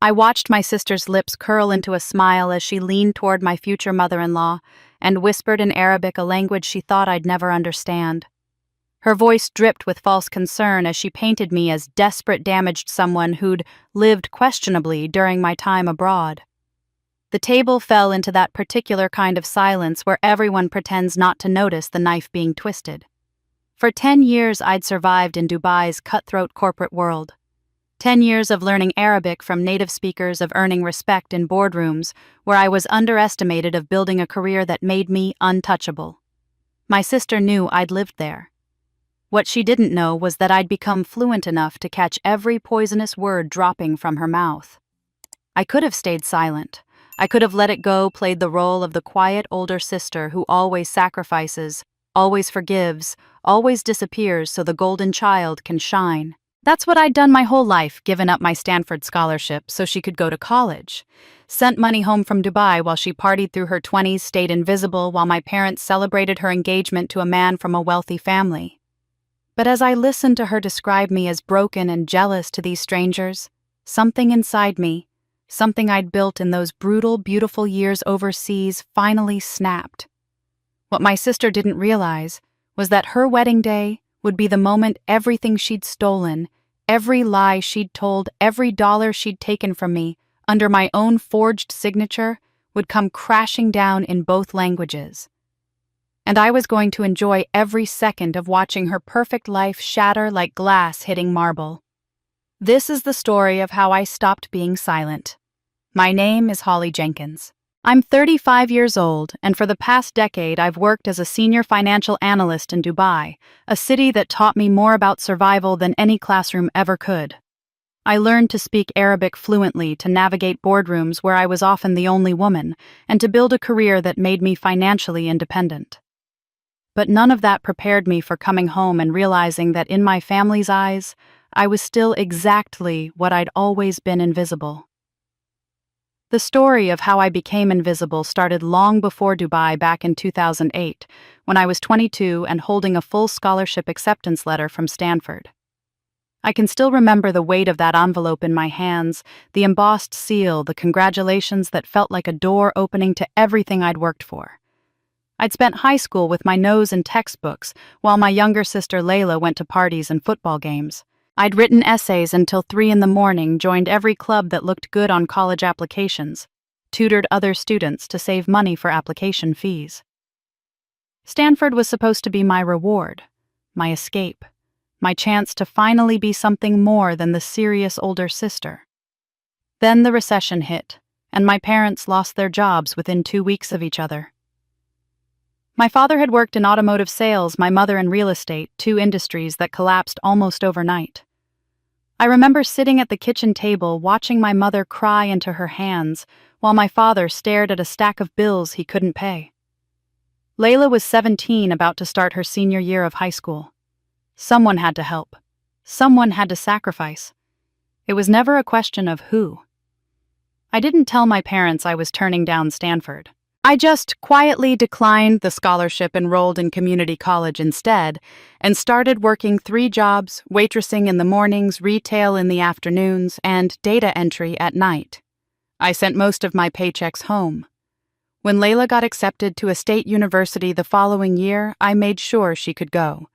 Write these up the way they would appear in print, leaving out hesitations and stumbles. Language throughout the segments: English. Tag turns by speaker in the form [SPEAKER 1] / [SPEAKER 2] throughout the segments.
[SPEAKER 1] I watched my sister's lips curl into a smile as she leaned toward my future mother-in-law and whispered in Arabic, a language she thought I'd never understand. Her voice dripped with false concern as she painted me as desperate, damaged someone who'd lived questionably during my time abroad. The table fell into that particular kind of silence where everyone pretends not to notice the knife being twisted. For 10 years, I'd survived in Dubai's cutthroat corporate world. 10 years of learning Arabic from native speakers, of earning respect in boardrooms where I was underestimated, of building a career that made me untouchable. My sister knew I'd lived there. What she didn't know was that I'd become fluent enough to catch every poisonous word dropping from her mouth. I could have stayed silent. I could have let it go, played the role of the quiet older sister who always sacrifices, always forgives, always disappears so the golden child can shine. That's what I'd done my whole life, given up my Stanford scholarship so she could go to college. Sent money home from Dubai while she partied through her 20s, stayed invisible while my parents celebrated her engagement to a man from a wealthy family. But as I listened to her describe me as broken and jealous to these strangers, something inside me, something I'd built in those brutal, beautiful years overseas, finally snapped. What my sister didn't realize was that her wedding day would be the moment everything she'd stolen, every lie she'd told, every dollar she'd taken from me, under my own forged signature, would come crashing down in both languages. And I was going to enjoy every second of watching her perfect life shatter like glass hitting marble. This is the story of how I stopped being silent. My name is Holly Jenkins. I'm 35 years old, and for the past decade I've worked as a senior financial analyst in Dubai, a city that taught me more about survival than any classroom ever could. I learned to speak Arabic fluently, to navigate boardrooms where I was often the only woman, and to build a career that made me financially independent. But none of that prepared me for coming home and realizing that in my family's eyes, I was still exactly what I'd always been: invisible. The story of how I became invisible started long before Dubai, back in 2008, when I was 22 and holding a full scholarship acceptance letter from Stanford. I can still remember the weight of that envelope in my hands, the embossed seal, the congratulations that felt like a door opening to everything I'd worked for. I'd spent high school with my nose in textbooks, while my younger sister Layla went to parties and football games. I'd written essays until 3 a.m, joined every club that looked good on college applications, tutored other students to save money for application fees. Stanford was supposed to be my reward, my escape, my chance to finally be something more than the serious older sister. Then the recession hit, and my parents lost their jobs within 2 weeks of each other. My father had worked in automotive sales, my mother in real estate, 2 industries that collapsed almost overnight. I remember sitting at the kitchen table watching my mother cry into her hands while my father stared at a stack of bills he couldn't pay. Layla was 17, about to start her senior year of high school. Someone had to help. Someone had to sacrifice. It was never a question of who. I didn't tell my parents I was turning down Stanford. I just quietly declined the scholarship, enrolled in community college instead, and started working 3 jobs: waitressing in the mornings, retail in the afternoons, and data entry at night. I sent most of my paychecks home. When Layla got accepted to a state university the following year, I made sure she could go.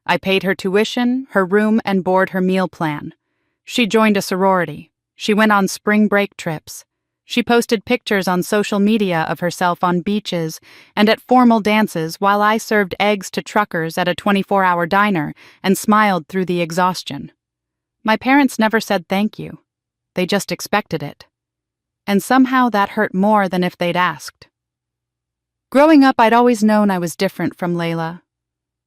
[SPEAKER 1] I paid her tuition, her room and board, her meal plan. She joined a sorority. She went on spring break trips. She posted pictures on social media of herself on beaches and at formal dances while I served eggs to truckers at a 24-hour diner and smiled through the exhaustion. My parents never said thank you. They just expected it. And somehow that hurt more than if they'd asked. Growing up, I'd always known I was different from Layla.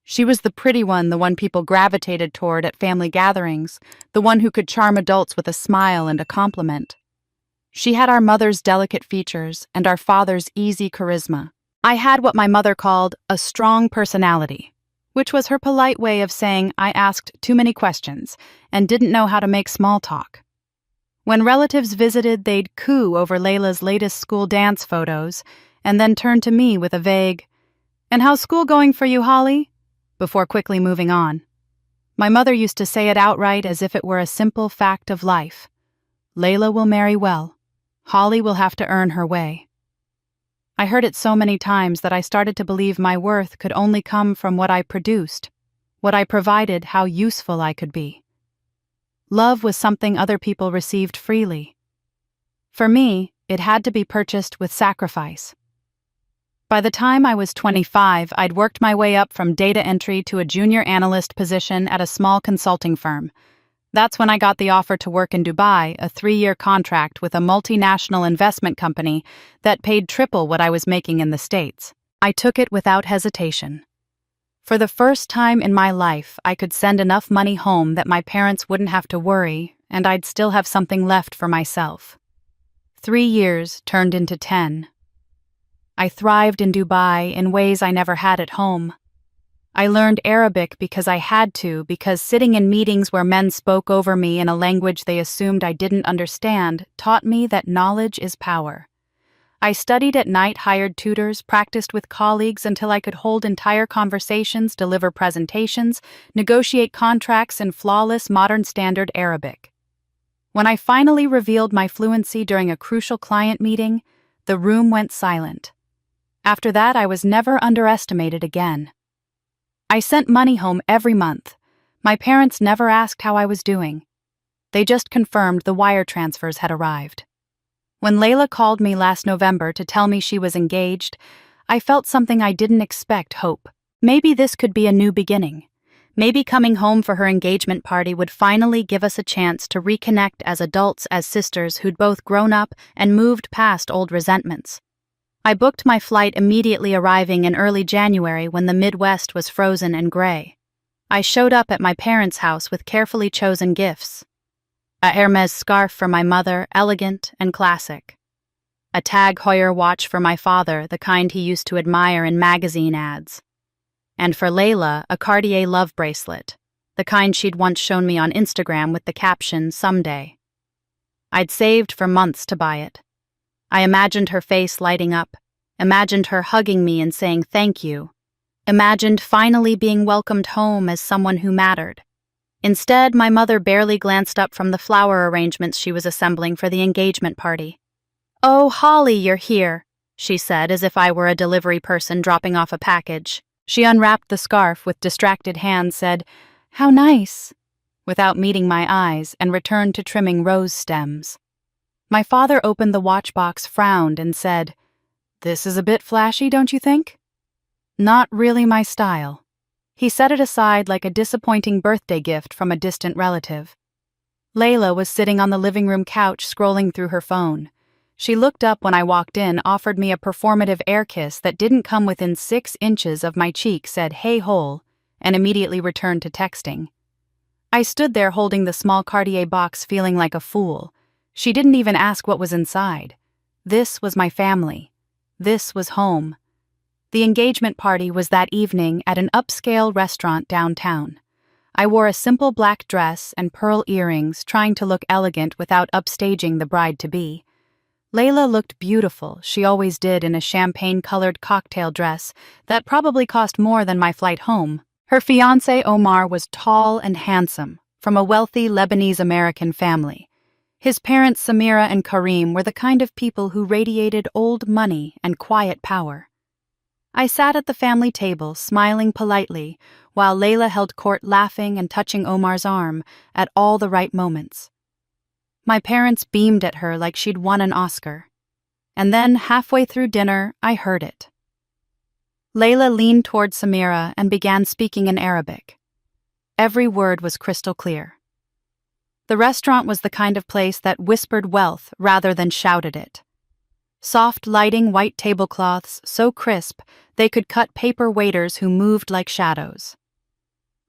[SPEAKER 1] She was the pretty one, the one people gravitated toward at family gatherings, the one who could charm adults with a smile and a compliment. She had our mother's delicate features and our father's easy charisma. I had what my mother called a strong personality, which was her polite way of saying I asked too many questions and didn't know how to make small talk. When relatives visited, they'd coo over Layla's latest school dance photos and then turn to me with a vague, "And how's school going for you, Holly?" before quickly moving on. My mother used to say it outright as if it were a simple fact of life. Layla will marry well. Holly will have to earn her way. I heard it so many times that I started to believe my worth could only come from what I produced, what I provided, how useful I could be. Love was something other people received freely. For me, it had to be purchased with sacrifice. By the time I was 25, I'd worked my way up from data entry to a junior analyst position at a small consulting firm. That's when I got the offer to work in Dubai, a 3-year contract with a multinational investment company that paid triple what I was making in the States. I took it without hesitation. For the first time in my life, I could send enough money home that my parents wouldn't have to worry, and I'd still have something left for myself. 3 years turned into 10. I thrived in Dubai in ways I never had at home. I learned Arabic because I had to, because sitting in meetings where men spoke over me in a language they assumed I didn't understand taught me that knowledge is power. I studied at night, hired tutors, practiced with colleagues until I could hold entire conversations, deliver presentations, negotiate contracts in flawless modern standard Arabic. When I finally revealed my fluency during a crucial client meeting, the room went silent. After that, I was never underestimated again. I sent money home every month. My parents never asked how I was doing. They just confirmed the wire transfers had arrived. When Layla called me last November to tell me she was engaged, I felt something I didn't expect: hope. Maybe this could be a new beginning. Maybe coming home for her engagement party would finally give us a chance to reconnect as adults, as sisters who'd both grown up and moved past old resentments. I booked my flight, immediately arriving in early January when the Midwest was frozen and gray. I showed up at my parents' house with carefully chosen gifts. A Hermes scarf for my mother, elegant and classic. A Tag Heuer watch for my father, the kind he used to admire in magazine ads. And for Layla, a Cartier love bracelet, the kind she'd once shown me on Instagram with the caption, "Someday." I'd saved for months to buy it. I imagined her face lighting up, imagined her hugging me and saying thank you, imagined finally being welcomed home as someone who mattered. Instead, my mother barely glanced up from the flower arrangements she was assembling for the engagement party. "Oh, Holly, you're here," she said, as if I were a delivery person dropping off a package. She unwrapped the scarf with distracted hands, said, "How nice," without meeting my eyes, and returned to trimming rose stems. My father opened the watch box, frowned, and said, "This is a bit flashy, don't you think?" Not really my style. He set it aside like a disappointing birthday gift from a distant relative. Layla was sitting on the living room couch, scrolling through her phone. She looked up when I walked in, offered me a performative air kiss that didn't come within 6 inches of my cheek, said, "Hey, hole," and immediately returned to texting. I stood there holding the small Cartier box, feeling like a fool. She didn't even ask what was inside. This was my family. This was home. The engagement party was that evening at an upscale restaurant downtown. I wore a simple black dress and pearl earrings, trying to look elegant without upstaging the bride-to-be. Layla looked beautiful. She always did, in a champagne-colored cocktail dress that probably cost more than my flight home. Her fiancé, Omar, was tall and handsome, from a wealthy Lebanese-American family. His parents, Samira and Karim, were the kind of people who radiated old money and quiet power. I sat at the family table, smiling politely, while Layla held court, laughing and touching Omar's arm at all the right moments. My parents beamed at her like she'd won an Oscar. And then, halfway through dinner, I heard it. Layla leaned toward Samira and began speaking in Arabic. Every word was crystal clear. The restaurant was the kind of place that whispered wealth rather than shouted it. Soft lighting, white tablecloths, so crisp they could cut paper waiters who moved like shadows.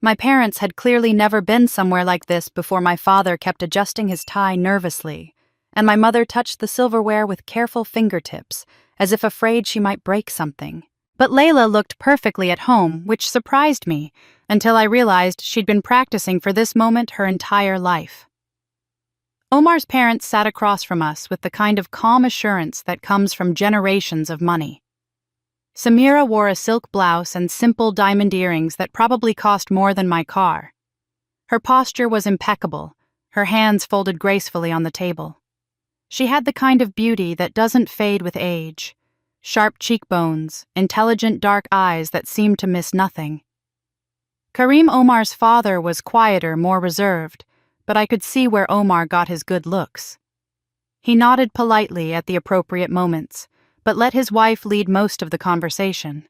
[SPEAKER 1] My parents had clearly never been somewhere like this before. My father kept adjusting his tie nervously, and my mother touched the silverware with careful fingertips, as if afraid she might break something. But Layla looked perfectly at home, which surprised me, until I realized she'd been practicing for this moment her entire life. Omar's parents sat across from us with the kind of calm assurance that comes from generations of money. Samira wore a silk blouse and simple diamond earrings that probably cost more than my car. Her posture was impeccable, her hands folded gracefully on the table. She had the kind of beauty that doesn't fade with age. Sharp cheekbones, intelligent dark eyes that seemed to miss nothing. Karim Omar's father was quieter, more reserved, but I could see where Omar got his good looks. He nodded politely at the appropriate moments, but let his wife lead most of the conversation.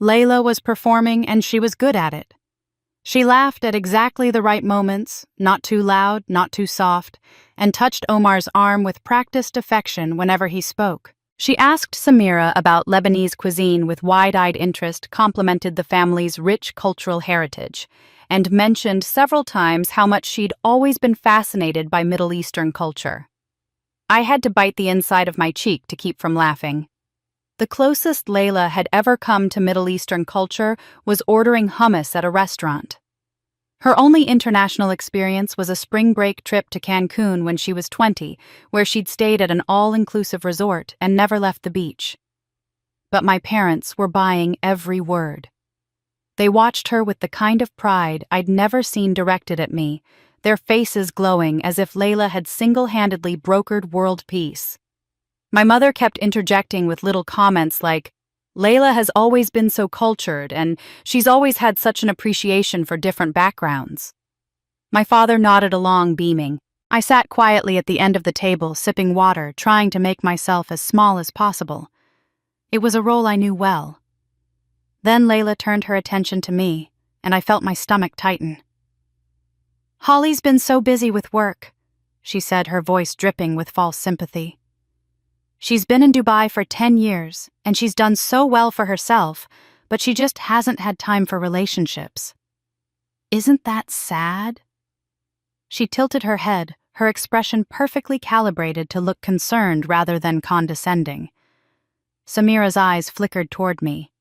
[SPEAKER 1] Layla was performing and she was good at it. She laughed at exactly the right moments, not too loud, not too soft, and touched Omar's arm with practiced affection whenever he spoke. She asked Samira about Lebanese cuisine with wide-eyed interest, complimented the family's rich cultural heritage, and mentioned several times how much she'd always been fascinated by Middle Eastern culture. I had to bite the inside of my cheek to keep from laughing. The closest Layla had ever come to Middle Eastern culture was ordering hummus at a restaurant. Her only international experience was a spring break trip to Cancun when she was 20, where she'd stayed at an all-inclusive resort and never left the beach. But my parents were buying every word. They watched her with the kind of pride I'd never seen directed at me, their faces glowing as if Layla had single-handedly brokered world peace. My mother kept interjecting with little comments like, "Layla has always been so cultured, and she's always had such an appreciation for different backgrounds." My father nodded along, beaming. I sat quietly at the end of the table, sipping water, trying to make myself as small as possible. It was a role I knew well. Then Layla turned her attention to me, and I felt my stomach tighten. "Holly's been so busy with work," she said, her voice dripping with false sympathy. "She's been in Dubai for 10 years, and she's done so well for herself, but she just hasn't had time for relationships. Isn't that sad?" She tilted her head, her expression perfectly calibrated to look concerned rather than condescending. Samira's eyes flickered toward me.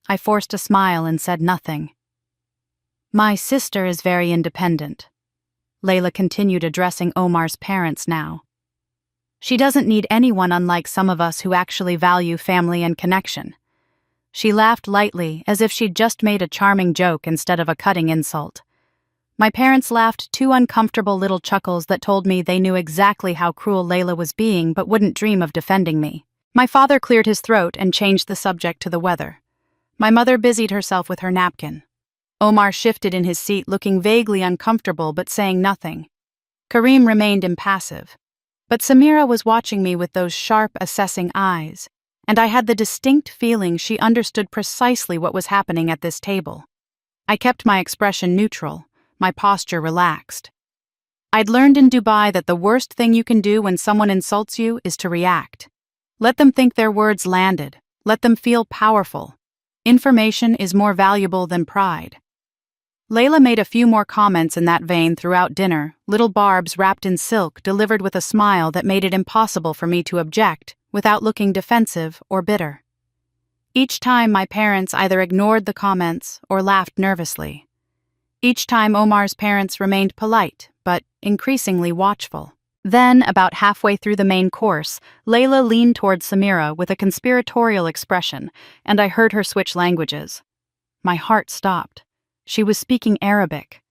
[SPEAKER 1] I forced a smile and said nothing. "My sister is very independent." Layla continued, addressing Omar's parents now. "She doesn't need anyone, unlike some of us who actually value family and connection." She laughed lightly, as if she'd just made a charming joke instead of a cutting insult. My parents laughed, two uncomfortable little chuckles that told me they knew exactly how cruel Layla was being but wouldn't dream of defending me. My father cleared his throat and changed the subject to the weather. My mother busied herself with her napkin. Omar shifted in his seat, looking vaguely uncomfortable but saying nothing. Karim remained impassive. But Samira was watching me with those sharp, assessing eyes, and I had the distinct feeling she understood precisely what was happening at this table. I kept my expression neutral, my posture relaxed. I'd learned in Dubai that the worst thing you can do when someone insults you is to react. Let them think their words landed. Let them feel powerful. Information is more valuable than pride. Layla made a few more comments in that vein throughout dinner, little barbs wrapped in silk delivered with a smile that made it impossible for me to object without looking defensive or bitter. Each time my parents either ignored the comments or laughed nervously. Each time Omar's parents remained polite, but increasingly watchful. Then, about halfway through the main course, Layla leaned toward Samira with a conspiratorial expression, and I heard her switch languages. My heart stopped. She was speaking Arabic.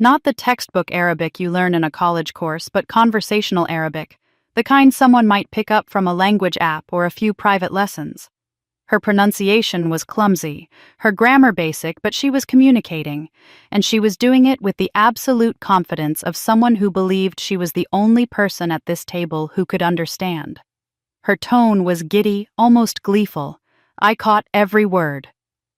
[SPEAKER 1] Not the textbook Arabic you learn in a college course, but conversational Arabic, the kind someone might pick up from a language app or a few private lessons. Her pronunciation was clumsy, her grammar basic, but she was communicating, and she was doing it with the absolute confidence of someone who believed she was the only person at this table who could understand. Her tone was giddy, almost gleeful. I caught every word.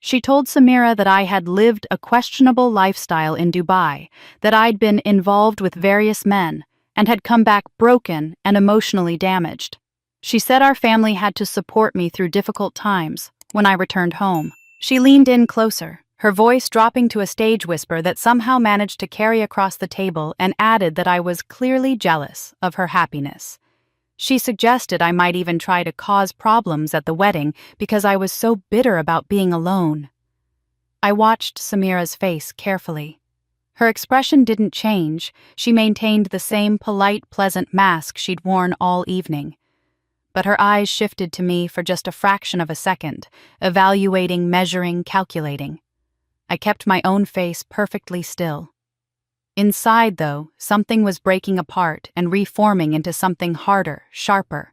[SPEAKER 1] She told Samira that I had lived a questionable lifestyle in Dubai, that I'd been involved with various men, and had come back broken and emotionally damaged. She said our family had to support me through difficult times when I returned home. She leaned in closer, her voice dropping to a stage whisper that somehow managed to carry across the table, and added that I was clearly jealous of her happiness. She suggested I might even try to cause problems at the wedding because I was so bitter about being alone. I watched Samira's face carefully. Her expression didn't change. She maintained the same polite, pleasant mask she'd worn all evening. But her eyes shifted to me for just a fraction of a second, evaluating, measuring, calculating. I kept my own face perfectly still. Inside, though, something was breaking apart and reforming into something harder, sharper.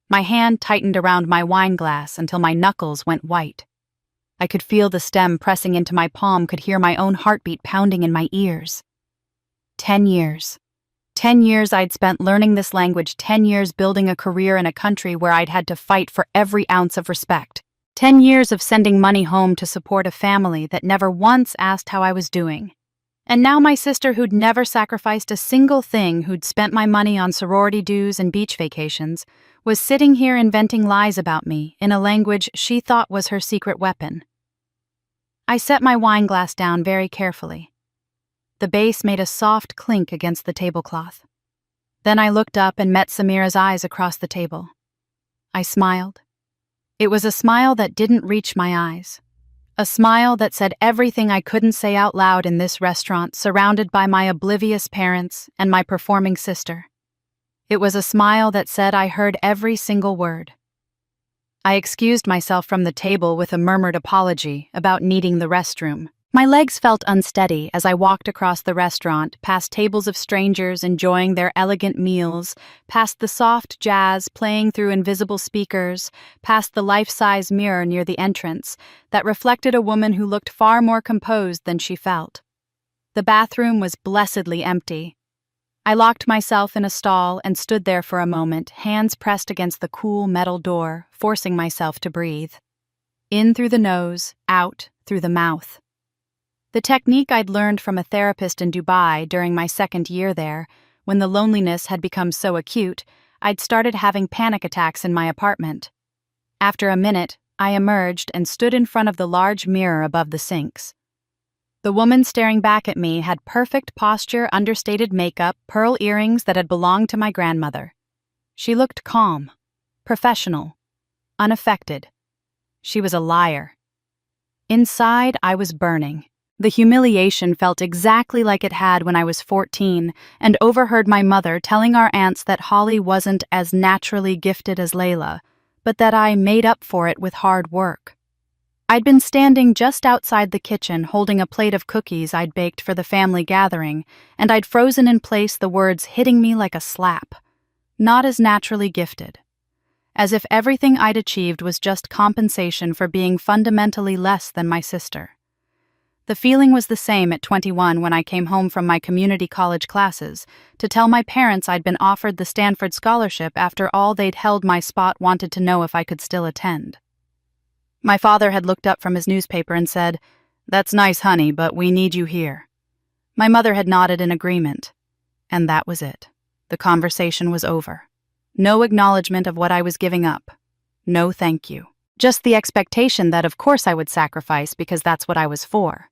[SPEAKER 1] My hand tightened around my wine glass until my knuckles went white. I could feel the stem pressing into my palm, could hear my own heartbeat pounding in my ears. 10 years. 10 years I'd spent learning this language, 10 years building a career in a country where I'd had to fight for every ounce of respect. 10 years of sending money home to support a family that never once asked how I was doing. And now my sister, who'd never sacrificed a single thing, who'd spent my money on sorority dues and beach vacations, was sitting here inventing lies about me in a language she thought was her secret weapon. I set my wine glass down very carefully. The base made a soft clink against the tablecloth. Then I looked up and met Samira's eyes across the table. I smiled. It was a smile that didn't reach my eyes. A smile that said everything I couldn't say out loud in this restaurant, surrounded by my oblivious parents and my performing sister. It was a smile that said I heard every single word. I excused myself from the table with a murmured apology about needing the restroom. My legs felt unsteady as I walked across the restaurant, past tables of strangers enjoying their elegant meals, past the soft jazz playing through invisible speakers, past the life-size mirror near the entrance that reflected a woman who looked far more composed than she felt. The bathroom was blessedly empty. I locked myself in a stall and stood there for a moment, hands pressed against the cool metal door, forcing myself to breathe. In through the nose, out through the mouth. The technique I'd learned from a therapist in Dubai during my second year there, when the loneliness had become so acute, I'd started having panic attacks in my apartment. After a minute, I emerged and stood in front of the large mirror above the sinks. The woman staring back at me had perfect posture, understated makeup, pearl earrings that had belonged to my grandmother. She looked calm, professional, unaffected. She was a liar. Inside, I was burning. The humiliation felt exactly like it had when I was 14 and overheard my mother telling our aunts that Holly wasn't as naturally gifted as Layla, but that I made up for it with hard work. I'd been standing just outside the kitchen holding a plate of cookies I'd baked for the family gathering, and I'd frozen in place, the words hitting me like a slap. Not as naturally gifted. As if everything I'd achieved was just compensation for being fundamentally less than my sister. The feeling was the same at 21 when I came home from my community college classes to tell my parents I'd been offered the Stanford scholarship after all they'd held my spot wanted to know if I could still attend. My father had looked up from his newspaper and said, "That's nice, honey, but we need you here." My mother had nodded in agreement. And that was it. The conversation was over. No acknowledgement of what I was giving up. No thank you. Just the expectation that of course I would sacrifice because that's what I was for.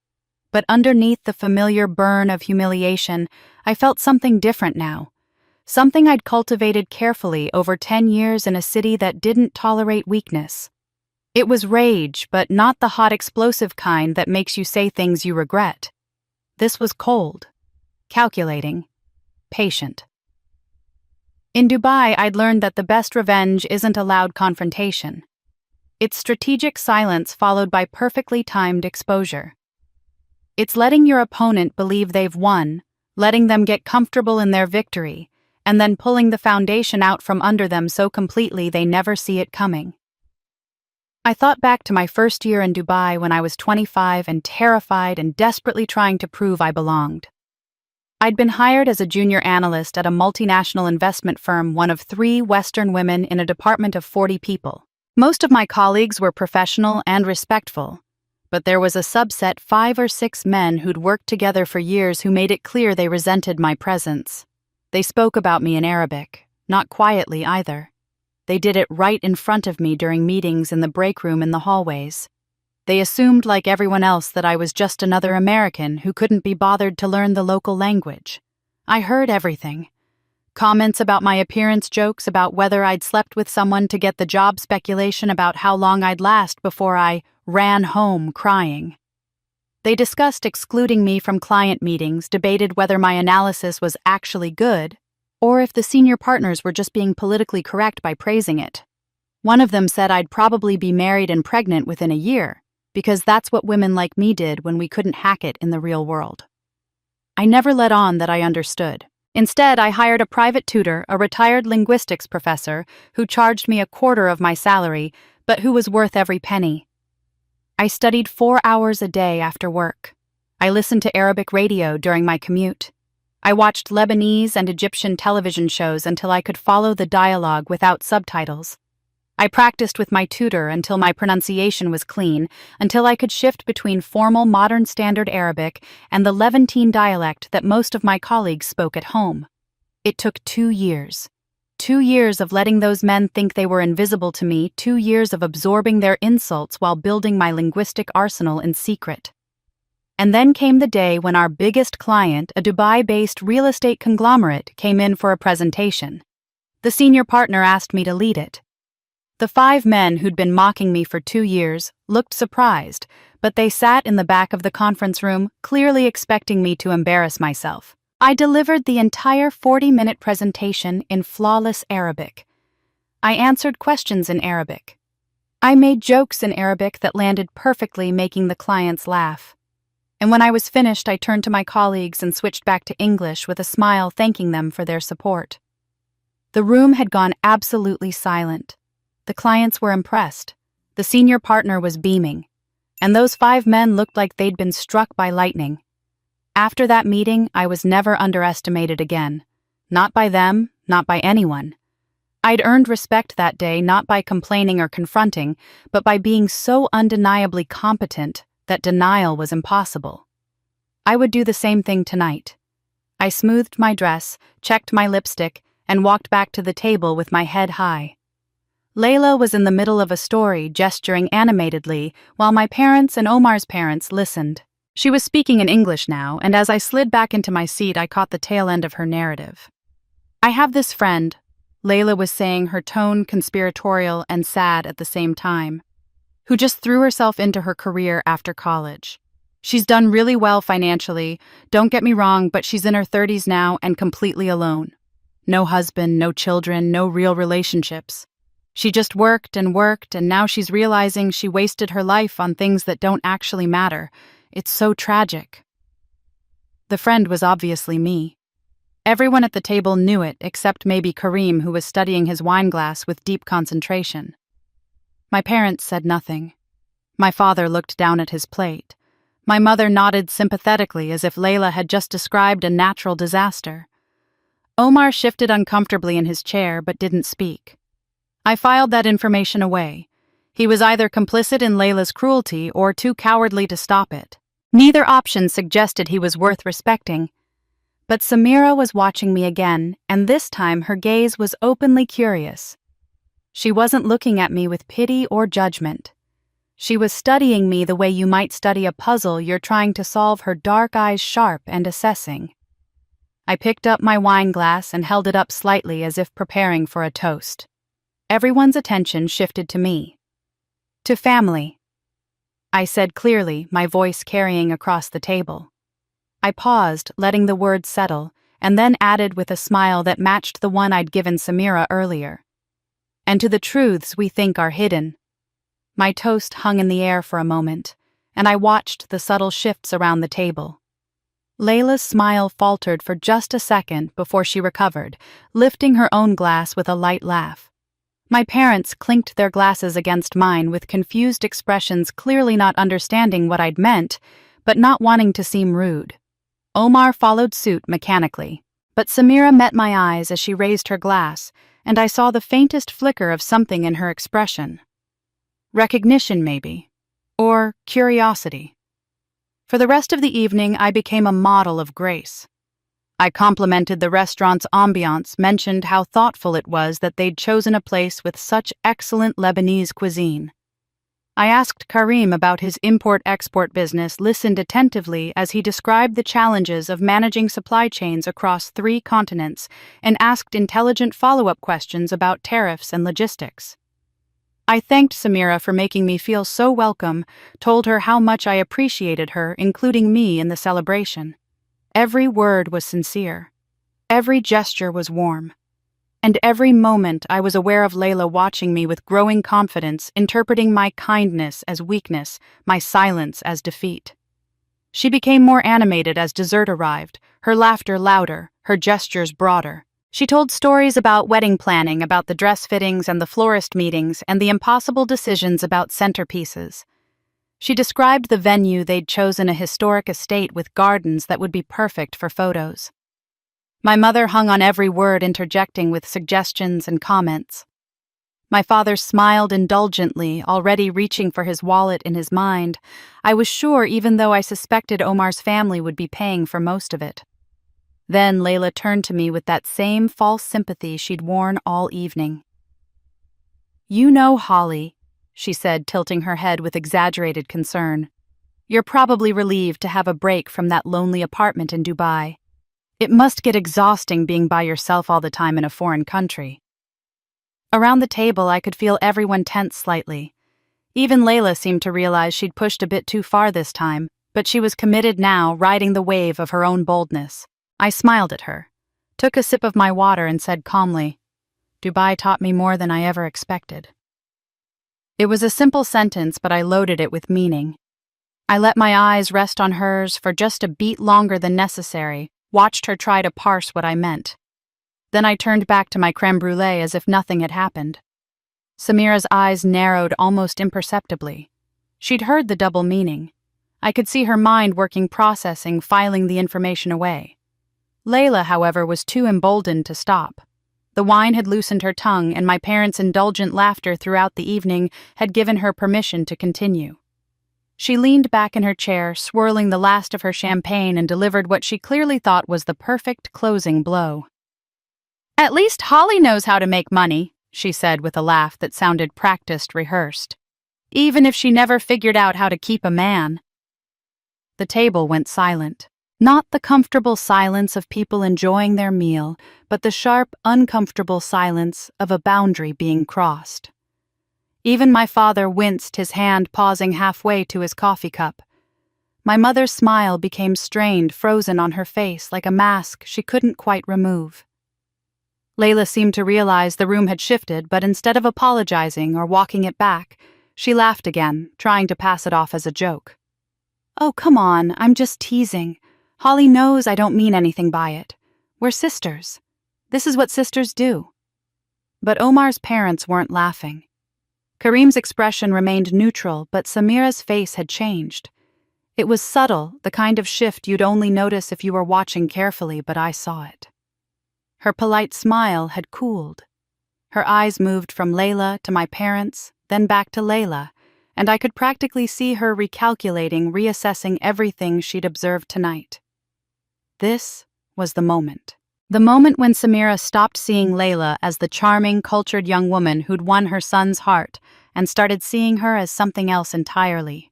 [SPEAKER 1] But underneath the familiar burn of humiliation, I felt something different now. Something I'd cultivated carefully over 10 years in a city that didn't tolerate weakness. It was rage, but not the hot explosive kind that makes you say things you regret. This was cold, calculating, patient. In Dubai, I'd learned that the best revenge isn't a loud confrontation. It's strategic silence followed by perfectly timed exposure. It's letting your opponent believe they've won, letting them get comfortable in their victory, and then pulling the foundation out from under them so completely they never see it coming. I thought back to my first year in Dubai when I was 25 and terrified and desperately trying to prove I belonged. I'd been hired as a junior analyst at a multinational investment firm, one of 3 Western women in a department of 40 people. Most of my colleagues were professional and respectful, but there was a subset, 5 or 6 men who'd worked together for years who made it clear they resented my presence. They spoke about me in Arabic, not quietly either. They did it right in front of me during meetings in the break room in the hallways. They assumed, like everyone else, that I was just another American who couldn't be bothered to learn the local language. I heard everything. Comments about my appearance, jokes about whether I'd slept with someone to get the job, speculation about how long I'd last before I ran home crying. They discussed excluding me from client meetings, debated whether my analysis was actually good, or if the senior partners were just being politically correct by praising it. One of them said I'd probably be married and pregnant within a year, because that's what women like me did when we couldn't hack it in the real world. I never let on that I understood. Instead, I hired a private tutor, a retired linguistics professor, who charged me a quarter of my salary, but who was worth every penny. I studied 4 hours a day after work. I listened to Arabic radio during my commute. I watched Lebanese and Egyptian television shows until I could follow the dialogue without subtitles. I practiced with my tutor until my pronunciation was clean, until I could shift between formal modern standard Arabic and the Levantine dialect that most of my colleagues spoke at home. It took 2 years. 2 years of letting those men think they were invisible to me, 2 years of absorbing their insults while building my linguistic arsenal in secret. And then came the day when our biggest client, a Dubai-based real estate conglomerate, came in for a presentation. The senior partner asked me to lead it. The 5 men who'd been mocking me for 2 years looked surprised, but they sat in the back of the conference room, clearly expecting me to embarrass myself. I delivered the entire 40-minute presentation in flawless Arabic. I answered questions in Arabic. I made jokes in Arabic that landed perfectly, making the clients laugh. And when I was finished, I turned to my colleagues and switched back to English with a smile, thanking them for their support. The room had gone absolutely silent. The clients were impressed. The senior partner was beaming. And those 5 men looked like they'd been struck by lightning. After that meeting, I was never underestimated again. Not by them, not by anyone. I'd earned respect that day not by complaining or confronting, but by being so undeniably competent that denial was impossible. I would do the same thing tonight. I smoothed my dress, checked my lipstick, and walked back to the table with my head high. Layla was in the middle of a story, gesturing animatedly, while my parents and Omar's parents listened. She was speaking in English now, and as I slid back into my seat, I caught the tail end of her narrative. I have this friend, Layla was saying, her tone conspiratorial and sad at the same time, who just threw herself into her career after college. She's done really well financially, don't get me wrong, but she's in her 30s now and completely alone. No husband, no children, no real relationships. She just worked, and now she's realizing she wasted her life on things that don't actually matter. It's so tragic. The friend was obviously me. Everyone at the table knew it, except maybe Kareem, who was studying his wine glass with deep concentration. My parents said nothing. My father looked down at his plate. My mother nodded sympathetically as if Layla had just described a natural disaster. Omar shifted uncomfortably in his chair but didn't speak. I filed that information away. He was either complicit in Layla's cruelty or too cowardly to stop it. Neither option suggested he was worth respecting. But Samira was watching me again, and this time her gaze was openly curious. She wasn't looking at me with pity or judgment. She was studying me the way you might study a puzzle you're trying to solve, her dark eyes sharp and assessing. I picked up my wine glass and held it up slightly as if preparing for a toast. Everyone's attention shifted to me. To family, I said clearly, my voice carrying across the table. I paused, letting the words settle, and then added with a smile that matched the one I'd given Samira earlier. And to the truths we think are hidden. My toast hung in the air for a moment, and I watched the subtle shifts around the table. Layla's smile faltered for just a second before she recovered, lifting her own glass with a light laugh. My parents clinked their glasses against mine with confused expressions, clearly not understanding what I'd meant, but not wanting to seem rude. Omar followed suit mechanically, but Samira met my eyes as she raised her glass, and I saw the faintest flicker of something in her expression. Recognition, maybe. Or curiosity. For the rest of the evening, I became a model of grace. I complimented the restaurant's ambiance, mentioned how thoughtful it was that they'd chosen a place with such excellent Lebanese cuisine. I asked Kareem about his import-export business, listened attentively as he described the challenges of managing supply chains across 3 continents, and asked intelligent follow-up questions about tariffs and logistics. I thanked Samira for making me feel so welcome, told her how much I appreciated her, including me in the celebration. Every word was sincere. Every gesture was warm. And every moment I was aware of Layla watching me with growing confidence, interpreting my kindness as weakness, my silence as defeat. She became more animated as dessert arrived, her laughter louder, her gestures broader. She told stories about wedding planning, about the dress fittings and the florist meetings, and the impossible decisions about centerpieces. She described the venue they'd chosen, a historic estate with gardens that would be perfect for photos. My mother hung on every word, interjecting with suggestions and comments. My father smiled indulgently, already reaching for his wallet in his mind. I was sure, even though I suspected Omar's family would be paying for most of it. Then Layla turned to me with that same false sympathy she'd worn all evening. "You know, Holly," she said, tilting her head with exaggerated concern. "You're probably relieved to have a break from that lonely apartment in Dubai. It must get exhausting being by yourself all the time in a foreign country." Around the table, I could feel everyone tense slightly. Even Layla seemed to realize she'd pushed a bit too far this time, but she was committed now, riding the wave of her own boldness. I smiled at her, took a sip of my water, and said calmly, "Dubai taught me more than I ever expected." It was a simple sentence, but I loaded it with meaning. I let my eyes rest on hers for just a beat longer than necessary, watched her try to parse what I meant. Then I turned back to my crème brûlée as if nothing had happened. Samira's eyes narrowed almost imperceptibly. She'd heard the double meaning. I could see her mind working, processing, filing the information away. Layla, however, was too emboldened to stop. The wine had loosened her tongue, and my parents' indulgent laughter throughout the evening had given her permission to continue. She leaned back in her chair, swirling the last of her champagne, and delivered what she clearly thought was the perfect closing blow. "At least Holly knows how to make money," she said with a laugh that sounded practiced, rehearsed. "Even if she never figured out how to keep a man." The table went silent. Not the comfortable silence of people enjoying their meal, but the sharp, uncomfortable silence of a boundary being crossed. Even my father winced, his hand pausing halfway to his coffee cup. My mother's smile became strained, frozen on her face like a mask she couldn't quite remove. Layla seemed to realize the room had shifted, but instead of apologizing or walking it back, she laughed again, trying to pass it off as a joke. "Oh, come on, I'm just teasing. Holly knows I don't mean anything by it. We're sisters. This is what sisters do." But Omar's parents weren't laughing. Kareem's expression remained neutral, but Samira's face had changed. It was subtle, the kind of shift you'd only notice if you were watching carefully, but I saw it. Her polite smile had cooled. Her eyes moved from Layla to my parents, then back to Layla, and I could practically see her recalculating, reassessing everything she'd observed tonight. This was the moment. The moment when Samira stopped seeing Layla as the charming, cultured young woman who'd won her son's heart and started seeing her as something else entirely.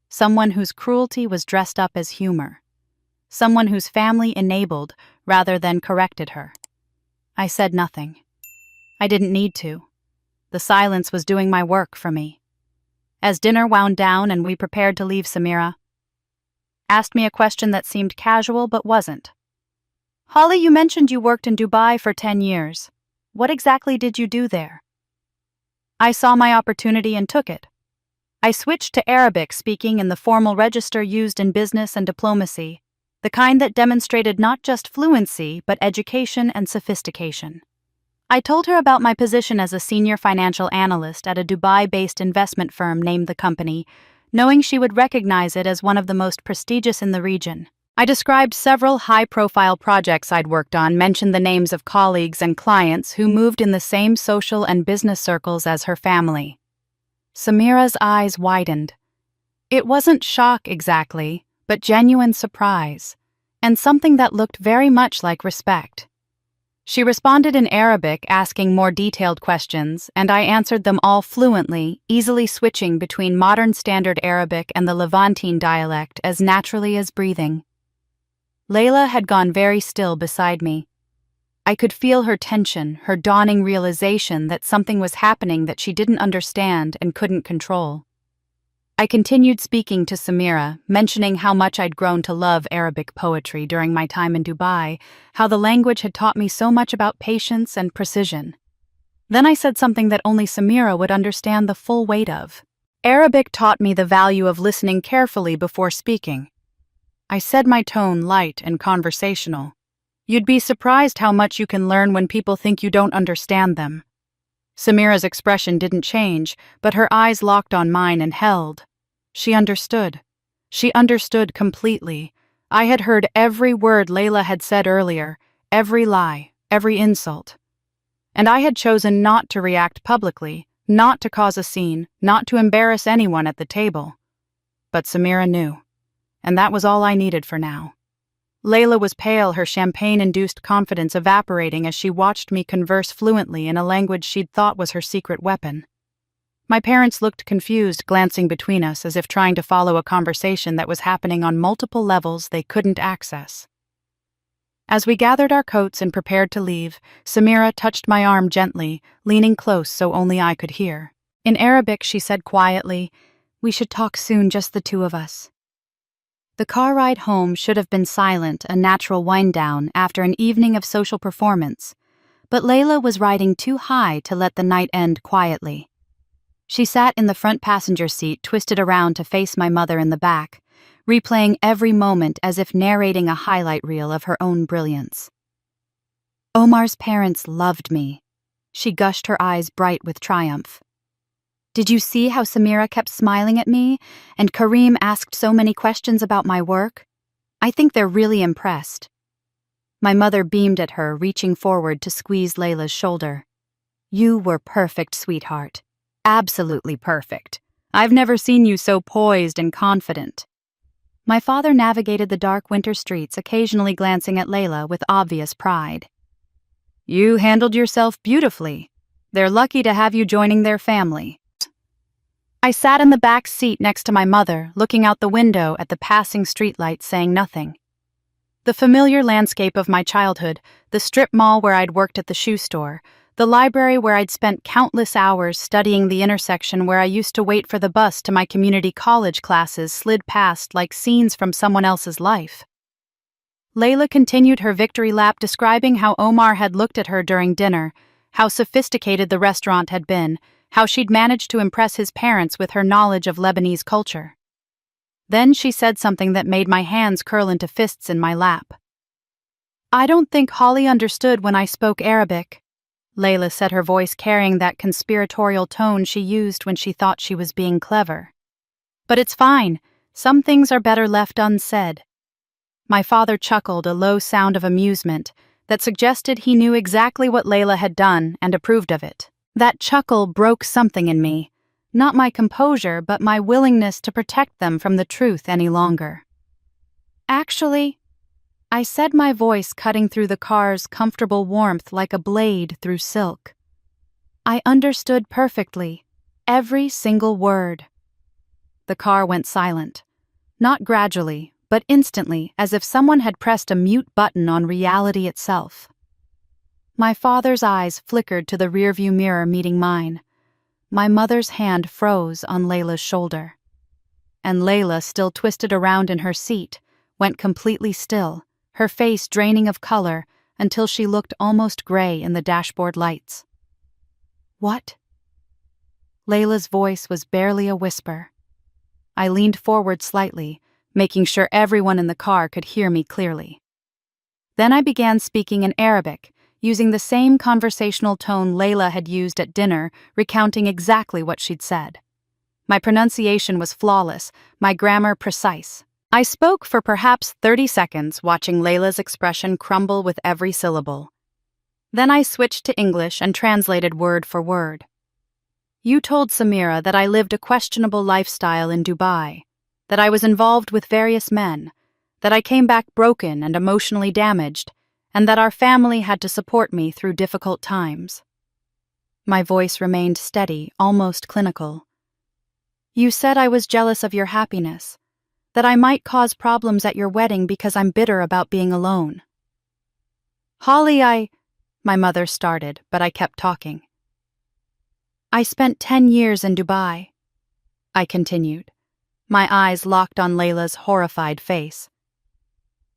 [SPEAKER 1] Someone whose cruelty was dressed up as humor. Someone whose family enabled rather than corrected her. I said nothing. I didn't need to. The silence was doing my work for me. As dinner wound down and we prepared to leave, Samira asked me a question that seemed casual but wasn't. "Holly, you mentioned you worked in Dubai for 10 years. What exactly did you do there?" I saw my opportunity and took it. I switched to Arabic, speaking in the formal register used in business and diplomacy, the kind that demonstrated not just fluency, but education and sophistication. I told her about my position as a senior financial analyst at a Dubai-based investment firm named The Company, knowing she would recognize it as one of the most prestigious in the region. I described several high-profile projects I'd worked on, mentioned the names of colleagues and clients who moved in the same social and business circles as her family. Samira's eyes widened. It wasn't shock exactly, but genuine surprise, and something that looked very much like respect. She responded in Arabic, asking more detailed questions, and I answered them all fluently, easily switching between modern standard Arabic and the Levantine dialect as naturally as breathing. Layla had gone very still beside me. I could feel her tension, her dawning realization that something was happening that she didn't understand and couldn't control. I continued speaking to Samira, mentioning how much I'd grown to love Arabic poetry during my time in Dubai, how the language had taught me so much about patience and precision. Then I said something that only Samira would understand the full weight of. Arabic taught me the value of listening carefully before speaking. I said, my tone light and conversational. "You'd be surprised how much you can learn when people think you don't understand them." Samira's expression didn't change, but her eyes locked on mine and held. She understood. She understood completely. I had heard every word Layla had said earlier, every lie, every insult. And I had chosen not to react publicly, not to cause a scene, not to embarrass anyone at the table. But Samira knew, and that was all I needed for now. Layla was pale, her champagne-induced confidence evaporating as she watched me converse fluently in a language she'd thought was her secret weapon. My parents looked confused, glancing between us as if trying to follow a conversation that was happening on multiple levels they couldn't access. As we gathered our coats and prepared to leave, Samira touched my arm gently, leaning close so only I could hear. In Arabic, she said quietly, "We should talk soon, just the two of us." The car ride home should have been silent, a natural wind-down after an evening of social performance, but Layla was riding too high to let the night end quietly. She sat in the front passenger seat, twisted around to face my mother in the back, replaying every moment as if narrating a highlight reel of her own brilliance. "Omar's parents loved me." She gushed, her eyes bright with triumph. "Did you see how Samira kept smiling at me, and Kareem asked so many questions about my work? I think they're really impressed." My mother beamed at her, reaching forward to squeeze Layla's shoulder. "You were perfect, sweetheart. Absolutely perfect. I've never seen you so poised and confident." My father navigated the dark winter streets, occasionally glancing at Layla with obvious pride. "You handled yourself beautifully. They're lucky to have you joining their family." I sat in the back seat next to my mother, looking out the window at the passing streetlights, saying nothing. The familiar landscape of my childhood, the strip mall where I'd worked at the shoe store, the library where I'd spent countless hours studying, the intersection where I used to wait for the bus to my community college classes, slid past like scenes from someone else's life. Layla continued her victory lap, describing how Omar had looked at her during dinner, how sophisticated the restaurant had been, how she'd managed to impress his parents with her knowledge of Lebanese culture. Then she said something that made my hands curl into fists in my lap. "I don't think Holly understood when I spoke Arabic," Layla said, her voice carrying that conspiratorial tone she used when she thought she was being clever. "But it's fine. Some things are better left unsaid." My father chuckled, a low sound of amusement that suggested he knew exactly what Layla had done and approved of it. That chuckle broke something in me, not my composure, but my willingness to protect them from the truth any longer. "Actually," I said, my voice cutting through the car's comfortable warmth like a blade through silk. "I understood perfectly, every single word." The car went silent, not gradually, but instantly, as if someone had pressed a mute button on reality itself. My father's eyes flickered to the rearview mirror, meeting mine. My mother's hand froze on Layla's shoulder. And Layla, still twisted around in her seat, went completely still, her face draining of color until she looked almost gray in the dashboard lights. "What?" Layla's voice was barely a whisper. I leaned forward slightly, making sure everyone in the car could hear me clearly. Then I began speaking in Arabic, using the same conversational tone Layla had used at dinner, recounting exactly what she'd said. My pronunciation was flawless, my grammar precise. I spoke for perhaps 30 seconds, watching Layla's expression crumble with every syllable. Then I switched to English and translated word for word. "You told Samira that I lived a questionable lifestyle in Dubai, that I was involved with various men, that I came back broken and emotionally damaged, and that our family had to support me through difficult times." My voice remained steady, almost clinical. "You said I was jealous of your happiness, that I might cause problems at your wedding because I'm bitter about being alone." "Holly, my mother started, but I kept talking. "I spent 10 years in Dubai," I continued, my eyes locked on Layla's horrified face.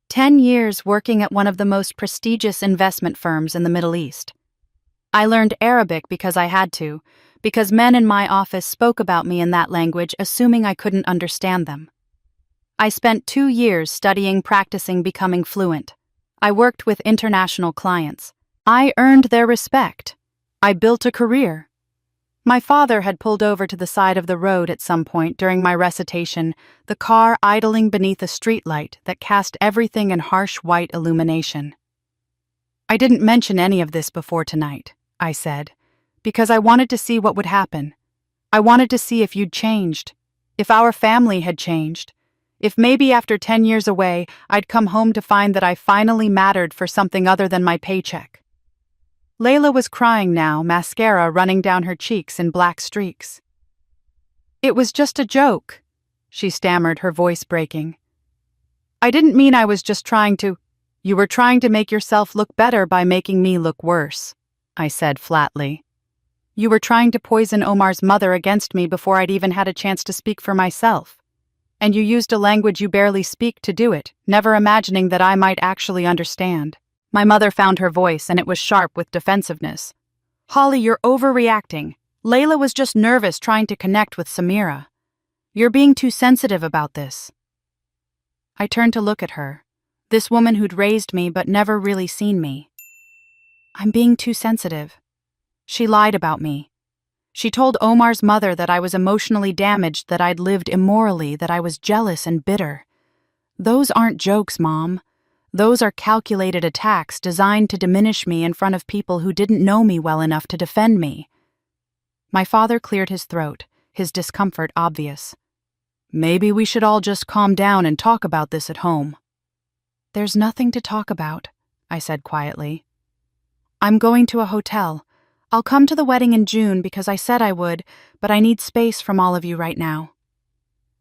[SPEAKER 1] 10 years working at one of the most prestigious investment firms in the Middle East. I learned Arabic because I had to, because men in my office spoke about me in that language, assuming I couldn't understand them. I spent 2 years studying, practicing, becoming fluent. I worked with international clients. I earned their respect. I built a career. My father had pulled over to the side of the road at some point during my recitation, the car idling beneath a streetlight that cast everything in harsh white illumination. "I didn't mention any of this before tonight," I said, "because I wanted to see what would happen. I wanted to see if you'd changed, if our family had changed, if maybe after 10 years away I'd come home to find that I finally mattered for something other than my paycheck." Layla was crying now, mascara running down her cheeks in black streaks. "It was just a joke," she stammered, her voice breaking. "I didn't mean I was just trying to—" "You were trying to make yourself look better by making me look worse," I said flatly. "You were trying to poison Omar's mother against me before I'd even had a chance to speak for myself. And you used a language you barely speak to do it, never imagining that I might actually understand." My mother found her voice, and it was sharp with defensiveness. "Holly, you're overreacting. Layla was just nervous trying to connect with Samira. You're being too sensitive about this." I turned to look at her, this woman who'd raised me but never really seen me. "I'm being too sensitive." She lied about me. She told Omar's mother that I was emotionally damaged, that I'd lived immorally, that I was jealous and bitter. Those aren't jokes, Mom. Those are calculated attacks designed to diminish me in front of people who didn't know me well enough to defend me. My father cleared his throat, his discomfort obvious. "Maybe we should all just calm down and talk about this at home." "There's nothing to talk about," I said quietly. "I'm going to a hotel. I'll come to the wedding in June because I said I would, but I need space from all of you right now."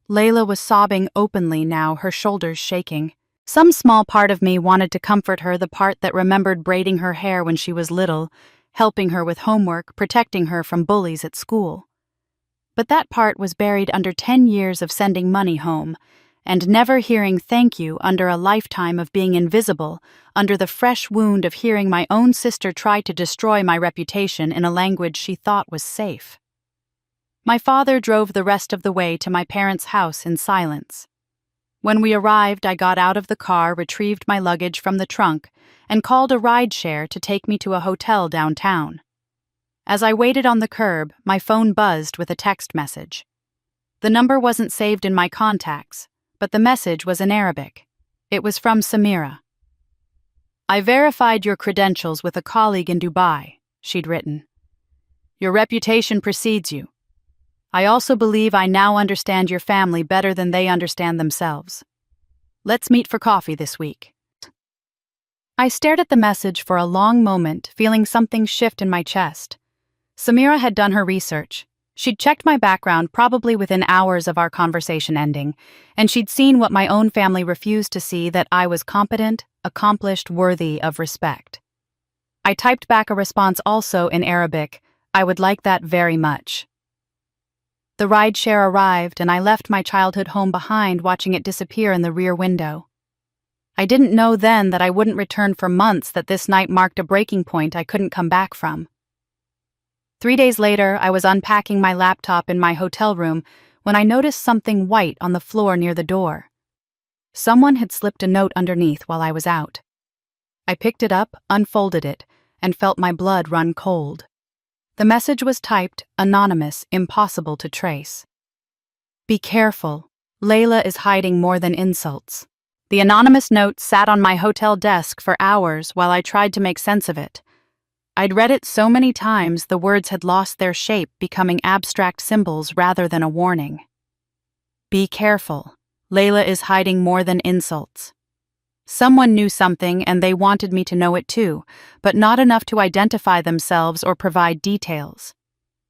[SPEAKER 1] Layla was sobbing openly now, her shoulders shaking. Some small part of me wanted to comfort her, the part that remembered braiding her hair when she was little, helping her with homework, protecting her from bullies at school. But that part was buried under 10 years of sending money home, and never hearing thank you under a lifetime of being invisible, under the fresh wound of hearing my own sister try to destroy my reputation in a language she thought was safe. My father drove the rest of the way to my parents' house in silence. When we arrived, I got out of the car, retrieved my luggage from the trunk, and called a rideshare to take me to a hotel downtown. As I waited on the curb, my phone buzzed with a text message. The number wasn't saved in my contacts, but the message was in Arabic. It was from Samira. "I verified your credentials with a colleague in Dubai," she'd written. "Your reputation precedes you. I also believe I now understand your family better than they understand themselves. Let's meet for coffee this week." I stared at the message for a long moment, feeling something shift in my chest. Samira had done her research. She'd checked my background probably within hours of our conversation ending, and she'd seen what my own family refused to see, that I was competent, accomplished, worthy of respect. I typed back a response also in Arabic. I would like that very much. The rideshare arrived, and I left my childhood home behind, watching it disappear in the rear window. I didn't know then that I wouldn't return for months, that this night marked a breaking point I couldn't come back from. 3 days later, I was unpacking my laptop in my hotel room when I noticed something white on the floor near the door. Someone had slipped a note underneath while I was out. I picked it up, unfolded it, and felt my blood run cold. The message was typed, anonymous, impossible to trace. "Be careful. Layla is hiding more than insults." The anonymous note sat on my hotel desk for hours while I tried to make sense of it. I'd read it so many times the words had lost their shape, becoming abstract symbols rather than a warning. "Be careful. Layla is hiding more than insults." Someone knew something, and they wanted me to know it too, but not enough to identify themselves or provide details.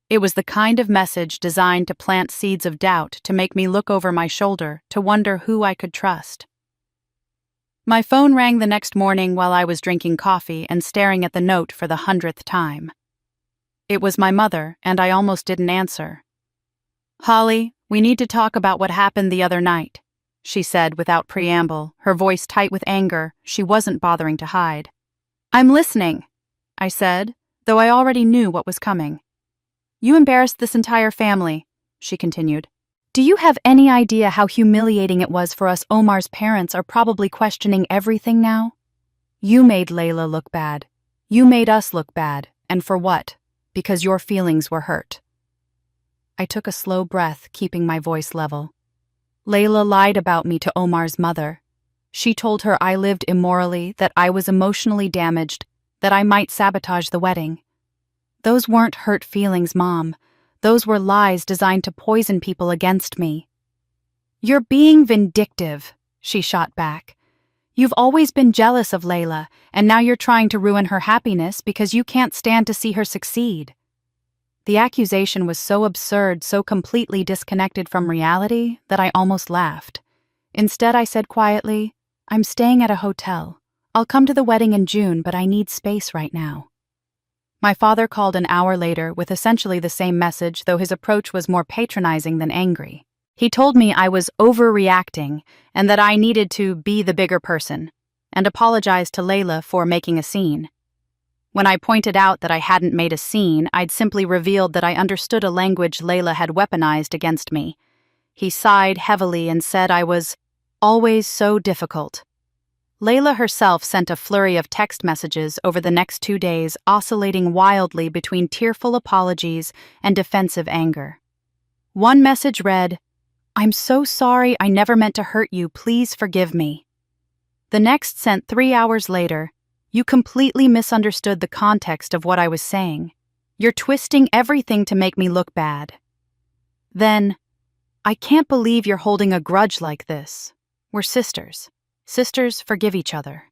[SPEAKER 1] It was the kind of message designed to plant seeds of doubt, to make me look over my shoulder, to wonder who I could trust. My phone rang the next morning while I was drinking coffee and staring at the note for the 100th time. It was my mother, and I almost didn't answer. "Holly, we need to talk about what happened the other night," she said without preamble, her voice tight with anger she wasn't bothering to hide. "I'm listening," I said, though I already knew what was coming. "You embarrassed this entire family," she continued. Do you have any idea how humiliating it was for us? Omar's parents are probably questioning everything now. You made Layla look bad. You made us look bad. And for what? Because your feelings were hurt. I took a slow breath, keeping my voice level. Layla lied about me to Omar's mother. She told her I lived immorally, that I was emotionally damaged, that I might sabotage the wedding. Those weren't hurt feelings, Mom. Those were lies designed to poison people against me. You're being vindictive, she shot back. You've always been jealous of Layla, and now you're trying to ruin her happiness because you can't stand to see her succeed. The accusation was so absurd, so completely disconnected from reality, that I almost laughed. Instead, I said quietly, I'm staying at a hotel. I'll come to the wedding in June, but I need space right now. My father called an hour later with essentially the same message, though his approach was more patronizing than angry. He told me I was overreacting and that I needed to be the bigger person, and apologized to Layla for making a scene. When I pointed out that I hadn't made a scene, I'd simply revealed that I understood a language Layla had weaponized against me. He sighed heavily and said I was always so difficult. Layla herself sent a flurry of text messages over the next 2 days, oscillating wildly between tearful apologies and defensive anger. One message read, I'm so sorry, I never meant to hurt you, please forgive me. The next sent 3 hours later, you completely misunderstood the context of what I was saying. You're twisting everything to make me look bad. Then, I can't believe you're holding a grudge like this. We're sisters. Sisters forgive each other.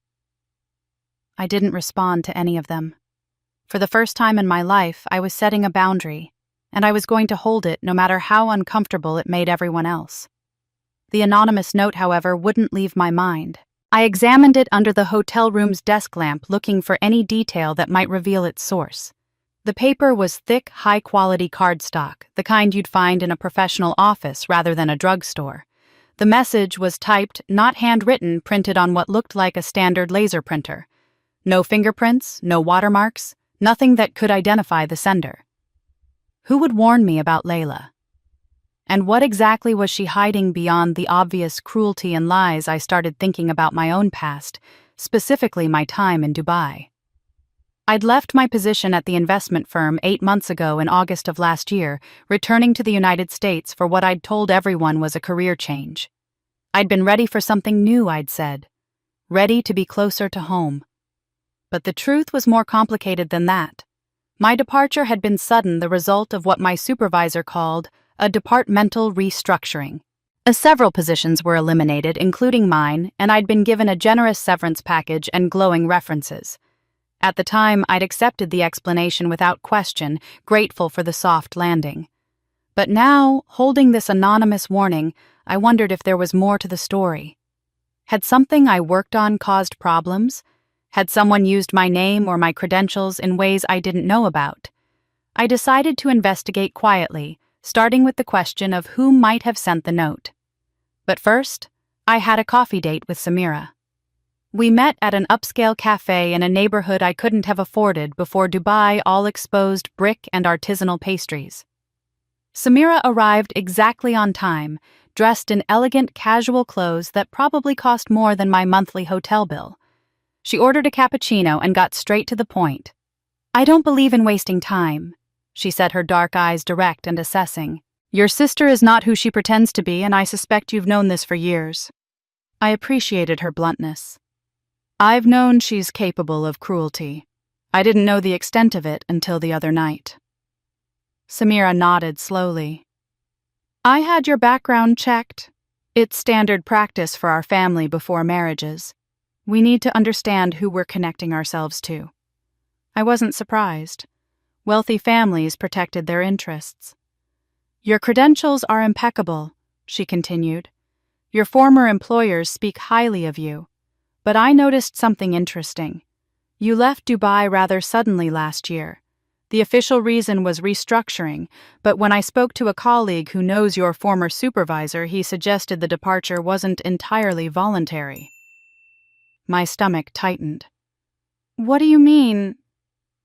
[SPEAKER 1] I didn't respond to any of them. For the first time in my life, I was setting a boundary, and I was going to hold it no matter how uncomfortable it made everyone else. The anonymous note, however, wouldn't leave my mind. I examined it under the hotel room's desk lamp, looking for any detail that might reveal its source. The paper was thick, high-quality cardstock, the kind you'd find in a professional office rather than a drugstore. The message was typed, not handwritten, printed on what looked like a standard laser printer. No fingerprints, no watermarks, nothing that could identify the sender. Who would warn me about Layla? And what exactly was she hiding beyond the obvious cruelty and lies? I started thinking about my own past, specifically my time in Dubai. I'd left my position at the investment firm 8 months ago in August of last year, returning to the United States for what I'd told everyone was a career change. I'd been ready for something new, I'd said. Ready to be closer to home. But the truth was more complicated than that. My departure had been sudden, the result of what my supervisor called a departmental restructuring. Several positions were eliminated, including mine, and I'd been given a generous severance package and glowing references. At the time, I'd accepted the explanation without question, grateful for the soft landing. But now, holding this anonymous warning, I wondered if there was more to the story. Had something I worked on caused problems? Had someone used my name or my credentials in ways I didn't know about? I decided to investigate quietly, starting with the question of who might have sent the note. But first, I had a coffee date with Samira. We met at an upscale cafe in a neighborhood I couldn't have afforded before Dubai all-exposed brick and artisanal pastries. Samira arrived exactly on time, dressed in elegant casual clothes that probably cost more than my monthly hotel bill. She ordered a cappuccino and got straight to the point. I don't believe in wasting time, she said, her dark eyes direct and assessing. Your sister is not who she pretends to be, and I suspect you've known this for years. I appreciated her bluntness. I've known she's capable of cruelty. I didn't know the extent of it until the other night. Samira nodded slowly. I had your background checked. It's standard practice for our family before marriages. We need to understand who we're connecting ourselves to. I wasn't surprised. Wealthy families protected their interests. Your credentials are impeccable, she continued. Your former employers speak highly of you. But I noticed something interesting. You left Dubai rather suddenly last year. The official reason was restructuring, but when I spoke to a colleague who knows your former supervisor, he suggested the departure wasn't entirely voluntary. My stomach tightened. What do you mean?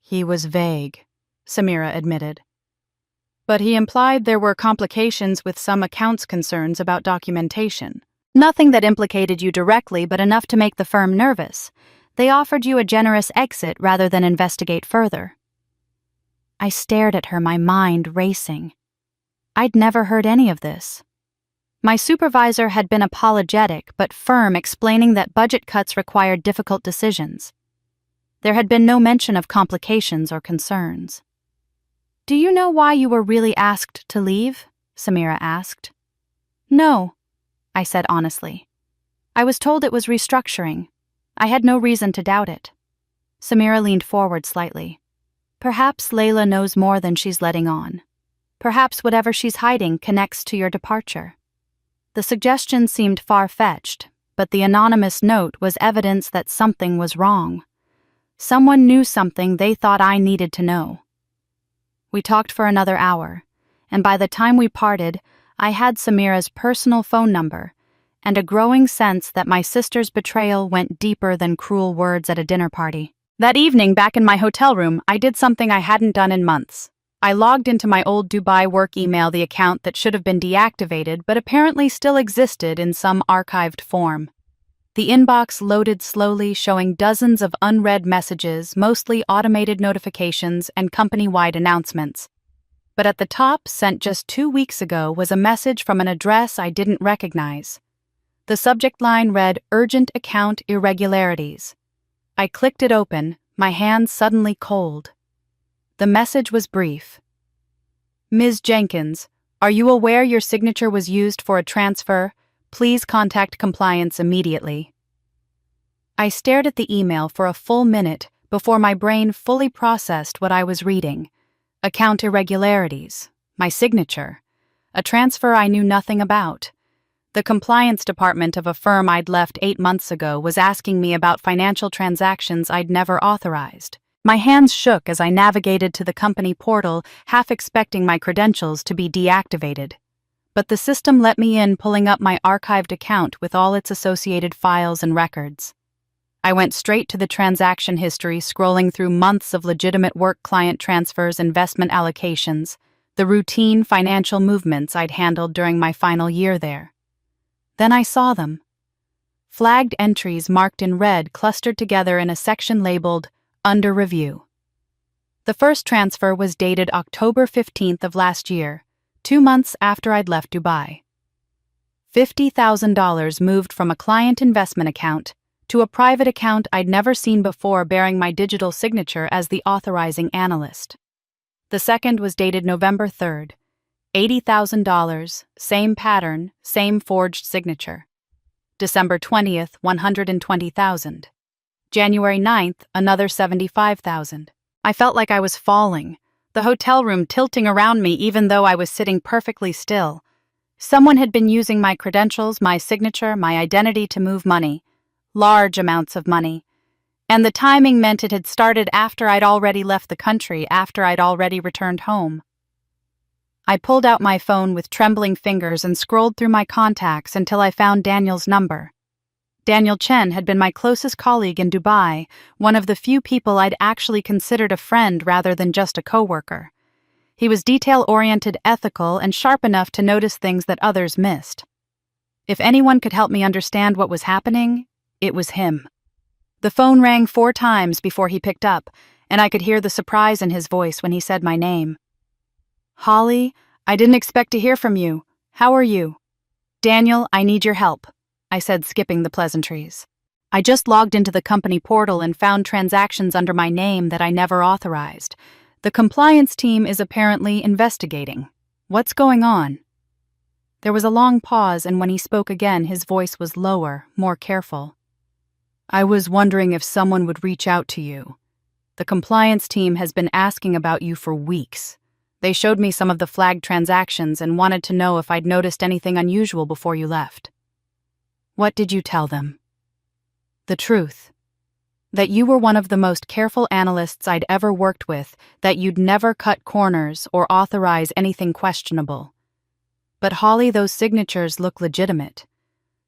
[SPEAKER 1] He was vague, Samira admitted. but he implied there were complications with some accounts concerns about documentation. Nothing that implicated you directly, but enough to make the firm nervous. They offered you a generous exit rather than investigate further. I stared at her, my mind racing. I'd never heard any of this. My supervisor had been apologetic but firm, explaining that budget cuts required difficult decisions. There had been no mention of complications or concerns. "Do you know why you were really asked to leave?" Samira asked. "No," I said honestly. "I was told it was restructuring. I had no reason to doubt it." Samira leaned forward slightly. "Perhaps Layla knows more than she's letting on. Perhaps whatever she's hiding connects to your departure." The suggestion seemed far-fetched, but the anonymous note was evidence that something was wrong. Someone knew something they thought I needed to know. We talked for another hour, and by the time we parted, I had Samira's personal phone number and a growing sense that my sister's betrayal went deeper than cruel words at a dinner party. That evening, back in my hotel room, I did something I hadn't done in months. I logged into my old Dubai work email, the account that should have been deactivated but apparently still existed in some archived form. The inbox loaded slowly, showing dozens of unread messages, mostly automated notifications and company-wide announcements. But at the top, sent just 2 weeks ago, was a message from an address I didn't recognize. The subject line read, "Urgent account irregularities." I clicked it open, my hands suddenly cold. The message was brief. "Ms. Jenkins, are you aware your signature was used for a transfer? Please contact compliance immediately." I stared at the email for a full minute before my brain fully processed what I was reading. Account irregularities, my signature, a transfer I knew nothing about. The compliance department of a firm I'd left 8 months ago was asking me about financial transactions I'd never authorized. My hands shook as I navigated to the company portal, half expecting my credentials to be deactivated. But the system let me in, pulling up my archived account with all its associated files and records. I went straight to the transaction history, scrolling through months of legitimate work client transfers, investment allocations, the routine financial movements I'd handled during my final year there. Then I saw them. Flagged entries marked in red clustered together in a section labeled "Under Review." The first transfer was dated October 15th of last year, 2 months after I'd left Dubai. $50,000 moved from a client investment account to a private account I'd never seen before, bearing my digital signature as the authorizing analyst. The second was dated November 3rd, $80,000, same pattern, same forged signature. December 20th, $120,000. January 9th, another $75,000. I felt like I was falling, the hotel room tilting around me even though I was sitting perfectly still. Someone had been using my credentials, my signature, my identity to move money, large amounts of money. And the timing meant it had started after I'd already left the country, after I'd already returned home. I pulled out my phone with trembling fingers and scrolled through my contacts until I found Daniel's number. Daniel Chen had been my closest colleague in Dubai, one of the few people I'd actually considered a friend rather than just a coworker. He was detail-oriented, ethical, and sharp enough to notice things that others missed. If anyone could help me understand what was happening, it was him. The phone rang 4 times before he picked up, and I could hear the surprise in his voice when he said my name. "Holly, I didn't expect to hear from you. How are you?" "Daniel, I need your help," I said, skipping the pleasantries. "I just logged into the company portal and found transactions under my name that I never authorized. The compliance team is apparently investigating. What's going on?" There was a long pause, and when he spoke again, his voice was lower, more careful. "I was wondering if someone would reach out to you. The compliance team has been asking about you for weeks. They showed me some of the flagged transactions and wanted to know if I'd noticed anything unusual before you left." "What did you tell them?" "The truth. That you were one of the most careful analysts I'd ever worked with, that you'd never cut corners or authorize anything questionable. But Holly, those signatures look legitimate.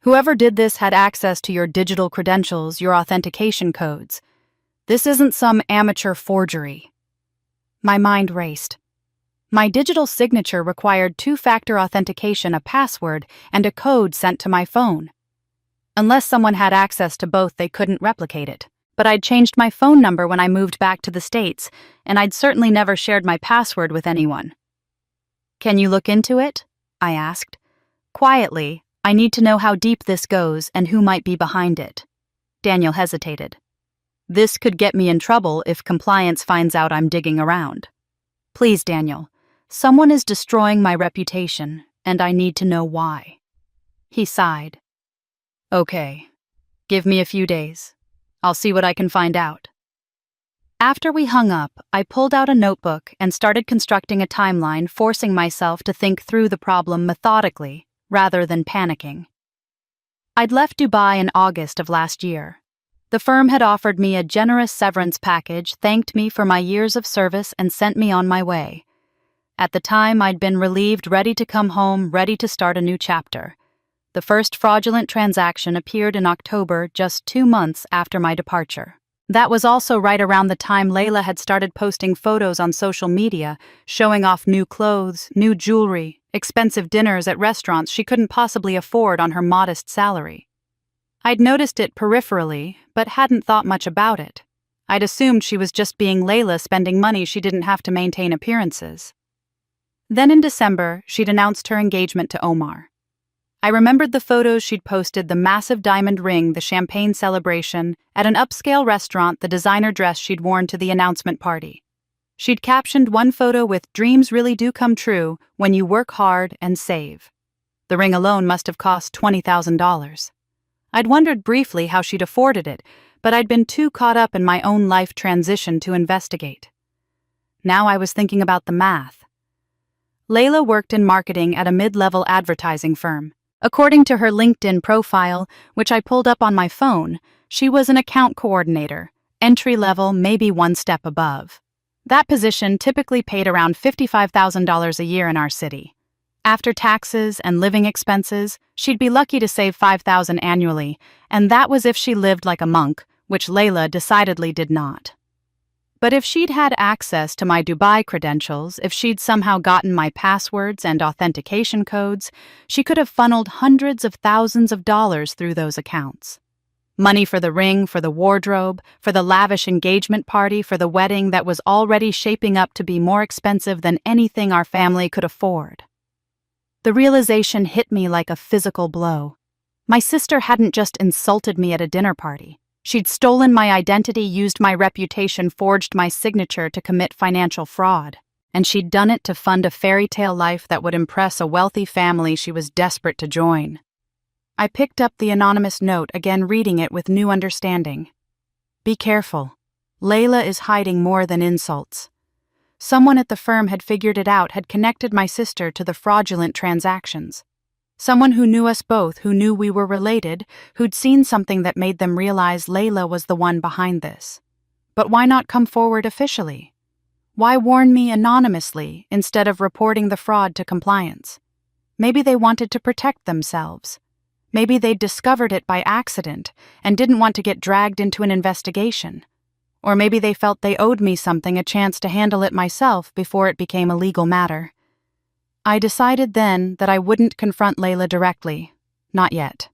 [SPEAKER 1] Whoever did this had access to your digital credentials, your authentication codes. This isn't some amateur forgery." My mind raced. My digital signature required two-factor authentication, a password, and a code sent to my phone. Unless someone had access to both, they couldn't replicate it. But I'd changed my phone number when I moved back to the States, and I'd certainly never shared my password with anyone. "Can you look into it?" I asked. Quietly, "I need to know how deep this goes and who might be behind it." Daniel hesitated. "This could get me in trouble if compliance finds out I'm digging around." "Please, Daniel. Someone is destroying my reputation, and I need to know why." He sighed. "Okay. Give me a few days. I'll see what I can find out." After we hung up, I pulled out a notebook and started constructing a timeline, forcing myself to think through the problem methodically, rather than panicking. I'd left Dubai in August of last year. The firm had offered me a generous severance package, thanked me for my years of service, and sent me on my way. At the time, I'd been relieved, ready to come home, ready to start a new chapter. The first fraudulent transaction appeared in October, just 2 months after my departure. That was also right around the time Layla had started posting photos on social media, showing off new clothes, new jewelry, expensive dinners at restaurants she couldn't possibly afford on her modest salary. I'd noticed it peripherally, but hadn't thought much about it. I'd assumed she was just being Layla, spending money she didn't have to maintain appearances. Then in December, she'd announced her engagement to Omar. I remembered the photos she'd posted, the massive diamond ring, the champagne celebration, at an upscale restaurant, the designer dress she'd worn to the announcement party. She'd captioned one photo with, "Dreams really do come true when you work hard and save." The ring alone must have cost $20,000. I'd wondered briefly how she'd afforded it, but I'd been too caught up in my own life transition to investigate. Now I was thinking about the math. Layla worked in marketing at a mid-level advertising firm. According to her LinkedIn profile, which I pulled up on my phone, she was an account coordinator, entry-level, maybe one step above. That position typically paid around $55,000 a year in our city. After taxes and living expenses, she'd be lucky to save $5,000 annually, and that was if she lived like a monk, which Layla decidedly did not. But if she'd had access to my Dubai credentials, if she'd somehow gotten my passwords and authentication codes, she could have funneled hundreds of thousands of dollars through those accounts. Money for the ring, for the wardrobe, for the lavish engagement party, for the wedding that was already shaping up to be more expensive than anything our family could afford. The realization hit me like a physical blow. My sister hadn't just insulted me at a dinner party. She'd stolen my identity, used my reputation, forged my signature to commit financial fraud. And she'd done it to fund a fairy tale life that would impress a wealthy family she was desperate to join. I picked up the anonymous note, again reading it with new understanding. "Be careful. Layla is hiding more than insults." Someone at the firm had figured it out, had connected my sister to the fraudulent transactions. Someone who knew us both, who knew we were related, who'd seen something that made them realize Layla was the one behind this. But why not come forward officially? Why warn me anonymously instead of reporting the fraud to compliance? Maybe they wanted to protect themselves. Maybe they'd discovered it by accident and didn't want to get dragged into an investigation. Or maybe they felt they owed me something, a chance to handle it myself before it became a legal matter. I decided then that I wouldn't confront Layla directly. Not yet.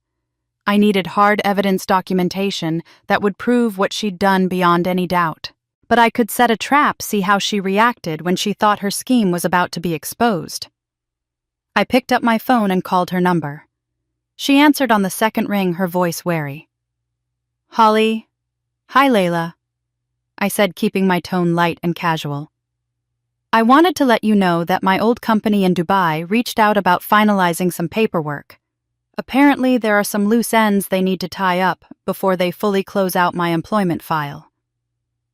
[SPEAKER 1] I needed hard evidence documentation that would prove what she'd done beyond any doubt. But I could set a trap, see how she reacted when she thought her scheme was about to be exposed. I picked up my phone and called her number. She answered on the second ring, her voice wary. "Holly." "Hi, Layla," I said, keeping my tone light and casual. "I wanted to let you know that my old company in Dubai reached out about finalizing some paperwork. Apparently, there are some loose ends they need to tie up before they fully close out my employment file."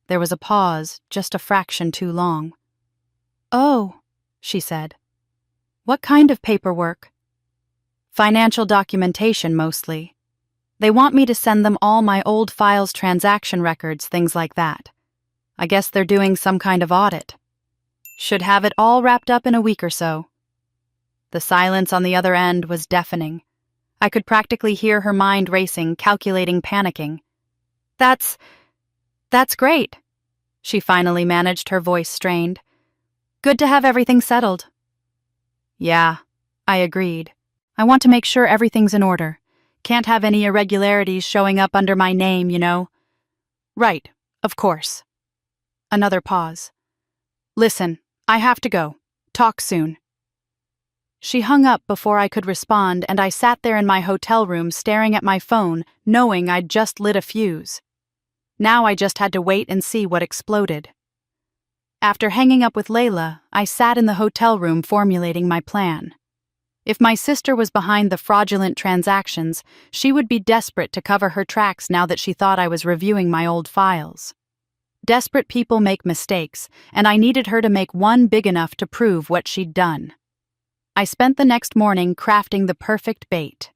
[SPEAKER 1] There was a pause, just a fraction too long. "Oh," she said. "What kind of paperwork?" "Financial documentation, mostly. They want me to send them all my old files, transaction records, things like that. I guess they're doing some kind of audit. Should have it all wrapped up in a week or so." The silence on the other end was deafening. I could practically hear her mind racing, calculating, panicking. That's great," she finally managed, her voice strained. Good to have everything settled. Yeah, I agreed. I want to make sure everything's in order. Can't have any irregularities showing up under my name, you know. Right, of course. Another pause. Listen, I have to go. Talk soon. She hung up before I could respond, and I sat there in my hotel room staring at my phone, knowing I'd just lit a fuse. Now I just had to wait and see what exploded. After hanging up with Layla, I sat in the hotel room formulating my plan. If my sister was behind the fraudulent transactions, she would be desperate to cover her tracks now that she thought I was reviewing my old files. Desperate people make mistakes, and I needed her to make one big enough to prove what she'd done. I spent the next morning crafting the perfect bait.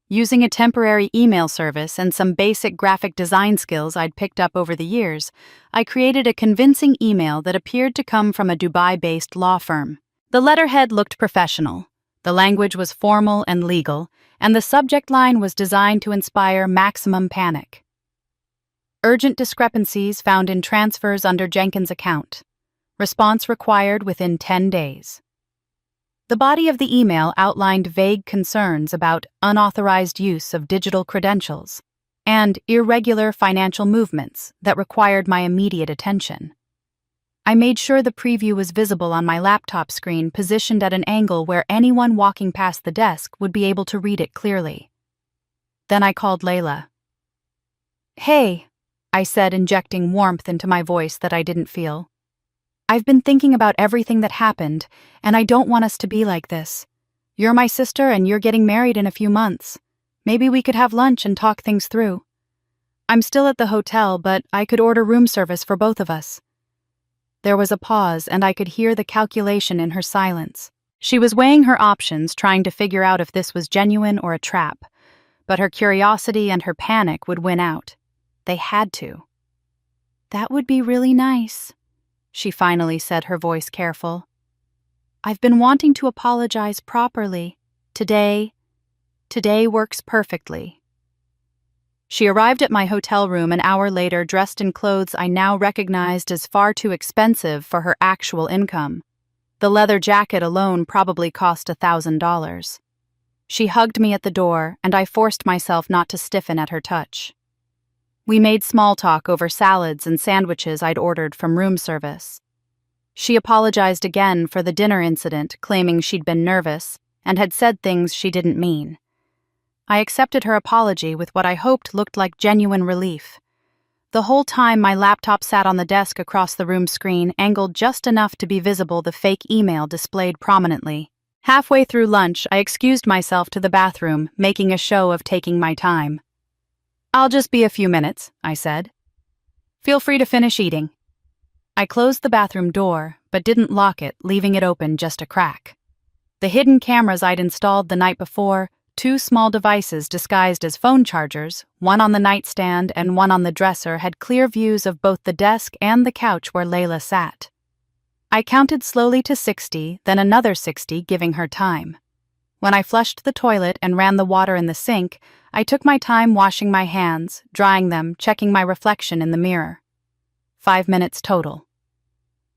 [SPEAKER 1] Using a temporary email service and some basic graphic design skills I'd picked up over the years, I created a convincing email that appeared to come from a Dubai-based law firm. The letterhead looked professional. The language was formal and legal, and the subject line was designed to inspire maximum panic. Urgent discrepancies found in transfers under Jenkins' account. Response required within 10 days. The body of the email outlined vague concerns about unauthorized use of digital credentials and irregular financial movements that required my immediate attention. I made sure the preview was visible on my laptop screen, positioned at an angle where anyone walking past the desk would be able to read it clearly. Then I called Layla. "Hey," I said, injecting warmth into my voice that I didn't feel. "I've been thinking about everything that happened, and I don't want us to be like this. You're my sister and you're getting married in a few months. Maybe we could have lunch and talk things through. I'm still at the hotel, but I could order room service for both of us." There was a pause, and I could hear the calculation in her silence. She was weighing her options, trying to figure out if this was genuine or a trap. But her curiosity and her panic would win out. They had to. "That would be really nice," she finally said, her voice careful. "I've been wanting to apologize properly. Today works perfectly." She arrived at my hotel room an hour later, dressed in clothes I now recognized as far too expensive for her actual income. The leather jacket alone probably cost $1,000. She hugged me at the door, and I forced myself not to stiffen at her touch. We made small talk over salads and sandwiches I'd ordered from room service. She apologized again for the dinner incident, claiming she'd been nervous and had said things she didn't mean. I accepted her apology with what I hoped looked like genuine relief. The whole time my laptop sat on the desk across the room screen, angled just enough to be visible the fake email displayed prominently. Halfway through lunch, I excused myself to the bathroom, making a show of taking my time. "I'll just be a few minutes," I said. "Feel free to finish eating." I closed the bathroom door, but didn't lock it, leaving it open just a crack. The hidden cameras I'd installed the night before, 2 small devices disguised as phone chargers, one on the nightstand and one on the dresser, had clear views of both the desk and the couch where Layla sat. I counted slowly to 60, then another 60, giving her time. When I flushed the toilet and ran the water in the sink, I took my time washing my hands, drying them, checking my reflection in the mirror. 5 minutes total.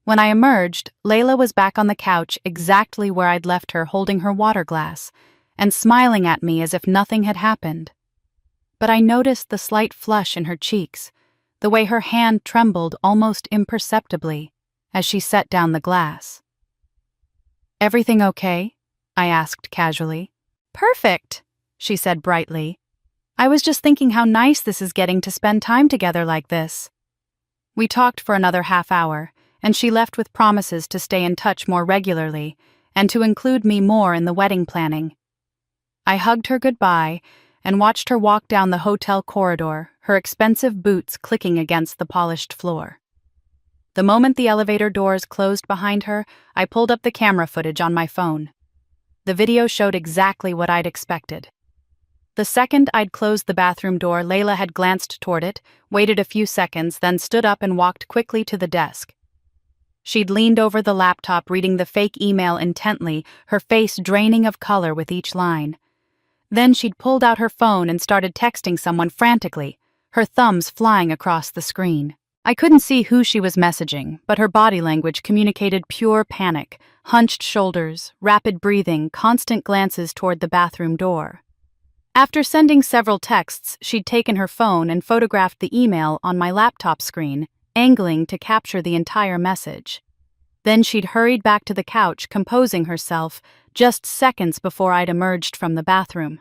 [SPEAKER 1] When I emerged, Layla was back on the couch exactly where I'd left her, holding her water glass and smiling at me as if nothing had happened. But I noticed the slight flush in her cheeks, the way her hand trembled almost imperceptibly as she set down the glass. "Everything okay?" I asked casually. "Perfect," she said brightly. "I was just thinking how nice this is getting to spend time together like this." We talked for another half hour, and she left with promises to stay in touch more regularly and to include me more in the wedding planning. I hugged her goodbye and watched her walk down the hotel corridor, her expensive boots clicking against the polished floor. The moment the elevator doors closed behind her, I pulled up the camera footage on my phone. The video showed exactly what I'd expected. The second I'd closed the bathroom door, Layla had glanced toward it, waited a few seconds, then stood up and walked quickly to the desk. She'd leaned over the laptop, reading the fake email intently, her face draining of color with each line. Then she'd pulled out her phone and started texting someone frantically, her thumbs flying across the screen. I couldn't see who she was messaging, but her body language communicated pure panic, hunched shoulders, rapid breathing, constant glances toward the bathroom door. After sending several texts, she'd taken her phone and photographed the email on my laptop screen, angling to capture the entire message. Then she'd hurried back to the couch, composing herself, just seconds before I'd emerged from the bathroom.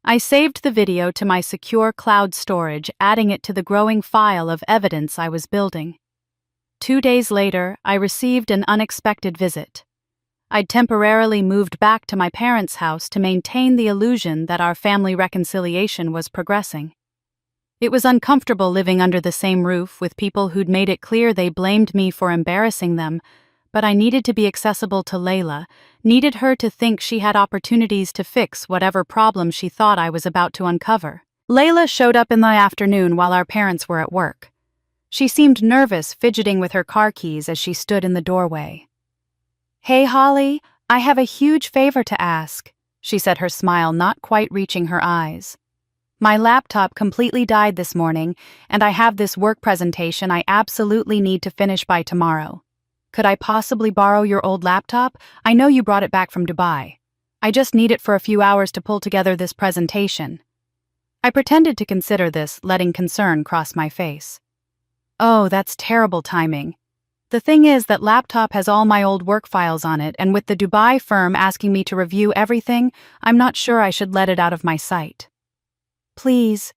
[SPEAKER 1] I saved the video to my secure cloud storage, adding it to the growing file of evidence I was building. 2 days later, I received an unexpected visit. I'd temporarily moved back to my parents' house to maintain the illusion that our family reconciliation was progressing. It was uncomfortable living under the same roof with people who'd made it clear they blamed me for embarrassing them, but I needed to be accessible to Layla, needed her to think she had opportunities to fix whatever problem she thought I was about to uncover. Layla showed up in the afternoon while our parents were at work. She seemed nervous, fidgeting with her car keys as she stood in the doorway. "Hey, Holly, I have a huge favor to ask," she said, her smile not quite reaching her eyes. "My laptop completely died this morning, and I have this work presentation I absolutely need to finish by tomorrow. Could I possibly borrow your old laptop? I know you brought it back from Dubai. I just need it for a few hours to pull together this presentation." I pretended to consider this, letting concern cross my face. "Oh, that's terrible timing. The thing is that laptop has all my old work files on it, and with the Dubai firm asking me to review everything, I'm not sure I should let it out of my sight." "Please."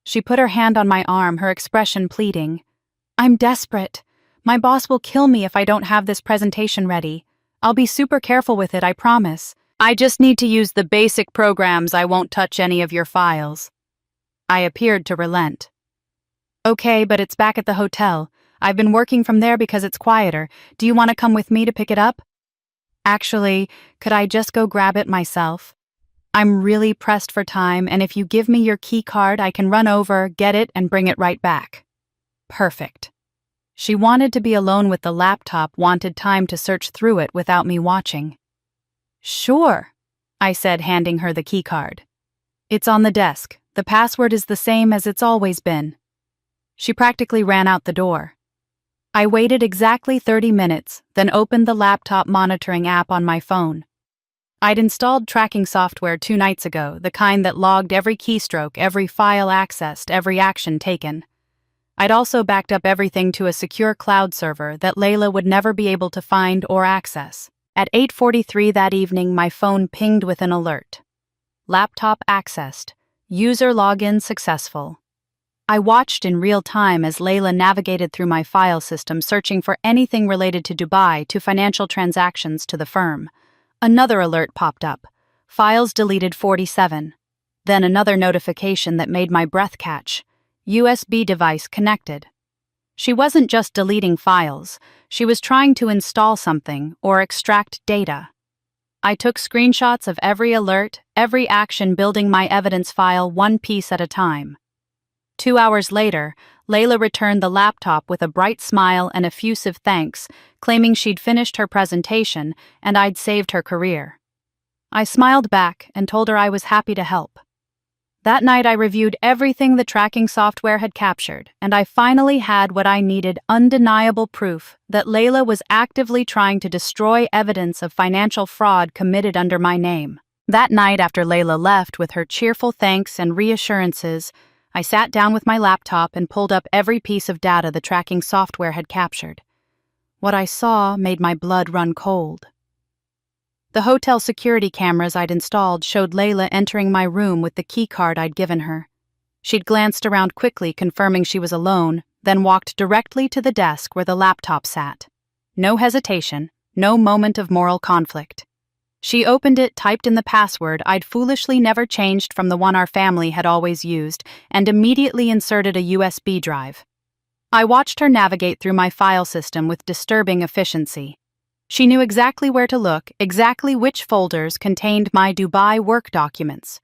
[SPEAKER 1] She put her hand on my arm, her expression pleading. "I'm desperate. My boss will kill me if I don't have this presentation ready. I'll be super careful with it, I promise. I just need to use the basic programs. I won't touch any of your files." I appeared to relent. "Okay, but it's back at the hotel. I've been working from there because it's quieter. Do you want to come with me to pick it up?" "Actually, could I just go grab it myself? I'm really pressed for time, and if you give me your key card, I can run over, get it, and bring it right back." Perfect. She wanted to be alone with the laptop, wanted time to search through it without me watching. "Sure," I said, handing her the key card. "It's on the desk. The password is the same as it's always been." She practically ran out the door. I waited exactly 30 minutes, then opened the laptop monitoring app on my phone. I'd installed tracking software 2 nights ago, the kind that logged every keystroke, every file accessed, every action taken. I'd also backed up everything to a secure cloud server that Layla would never be able to find or access. At 8:43 that evening, my phone pinged with an alert. "Laptop accessed. User login successful." I watched in real time as Layla navigated through my file system, searching for anything related to Dubai to financial transactions to the firm. Another alert popped up. Files deleted 47. Then another notification that made my breath catch. USB device connected. She wasn't just deleting files. She was trying to install something or extract data. I took screenshots of every alert, every action, building my evidence file one piece at a time. 2 hours later, Layla returned the laptop with a bright smile and effusive thanks, claiming she'd finished her presentation and I'd saved her career. I smiled back and told her I was happy to help. That night I reviewed everything the tracking software had captured, and I finally had what I needed: undeniable proof that Layla was actively trying to destroy evidence of financial fraud committed under my name. That night, after Layla left with her cheerful thanks and reassurances, I sat down with my laptop and pulled up every piece of data the tracking software had captured. What I saw made my blood run cold. The hotel security cameras I'd installed showed Layla entering my room with the key card I'd given her. She'd glanced around quickly, confirming she was alone, then walked directly to the desk where the laptop sat. No hesitation, no moment of moral conflict. She opened it, typed in the password I'd foolishly never changed from the one our family had always used, and immediately inserted a USB drive. I watched her navigate through my file system with disturbing efficiency. She knew exactly where to look, exactly which folders contained my Dubai work documents.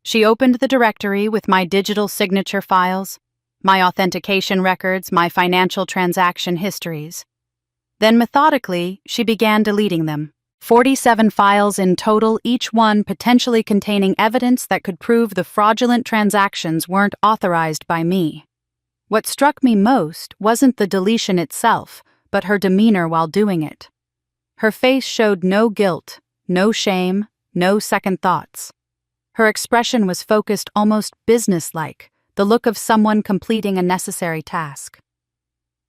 [SPEAKER 1] She opened the directory with my digital signature files, my authentication records, my financial transaction histories. Then methodically, she began deleting them. 47 files in total, each one potentially containing evidence that could prove the fraudulent transactions weren't authorized by me. What struck me most wasn't the deletion itself, but her demeanor while doing it. Her face showed no guilt, no shame, no second thoughts. Her expression was focused, almost businesslike, the look of someone completing a necessary task.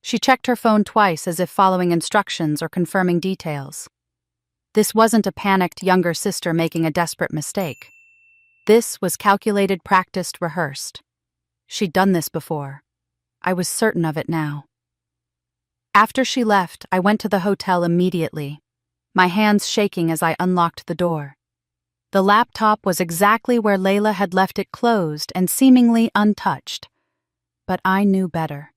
[SPEAKER 1] She checked her phone twice as if following instructions or confirming details. This wasn't a panicked younger sister making a desperate mistake. This was calculated, practiced, rehearsed. She'd done this before. I was certain of it now. After she left, I went to the hotel immediately, my hands shaking as I unlocked the door. The laptop was exactly where Layla had left it, closed and seemingly untouched. But I knew better.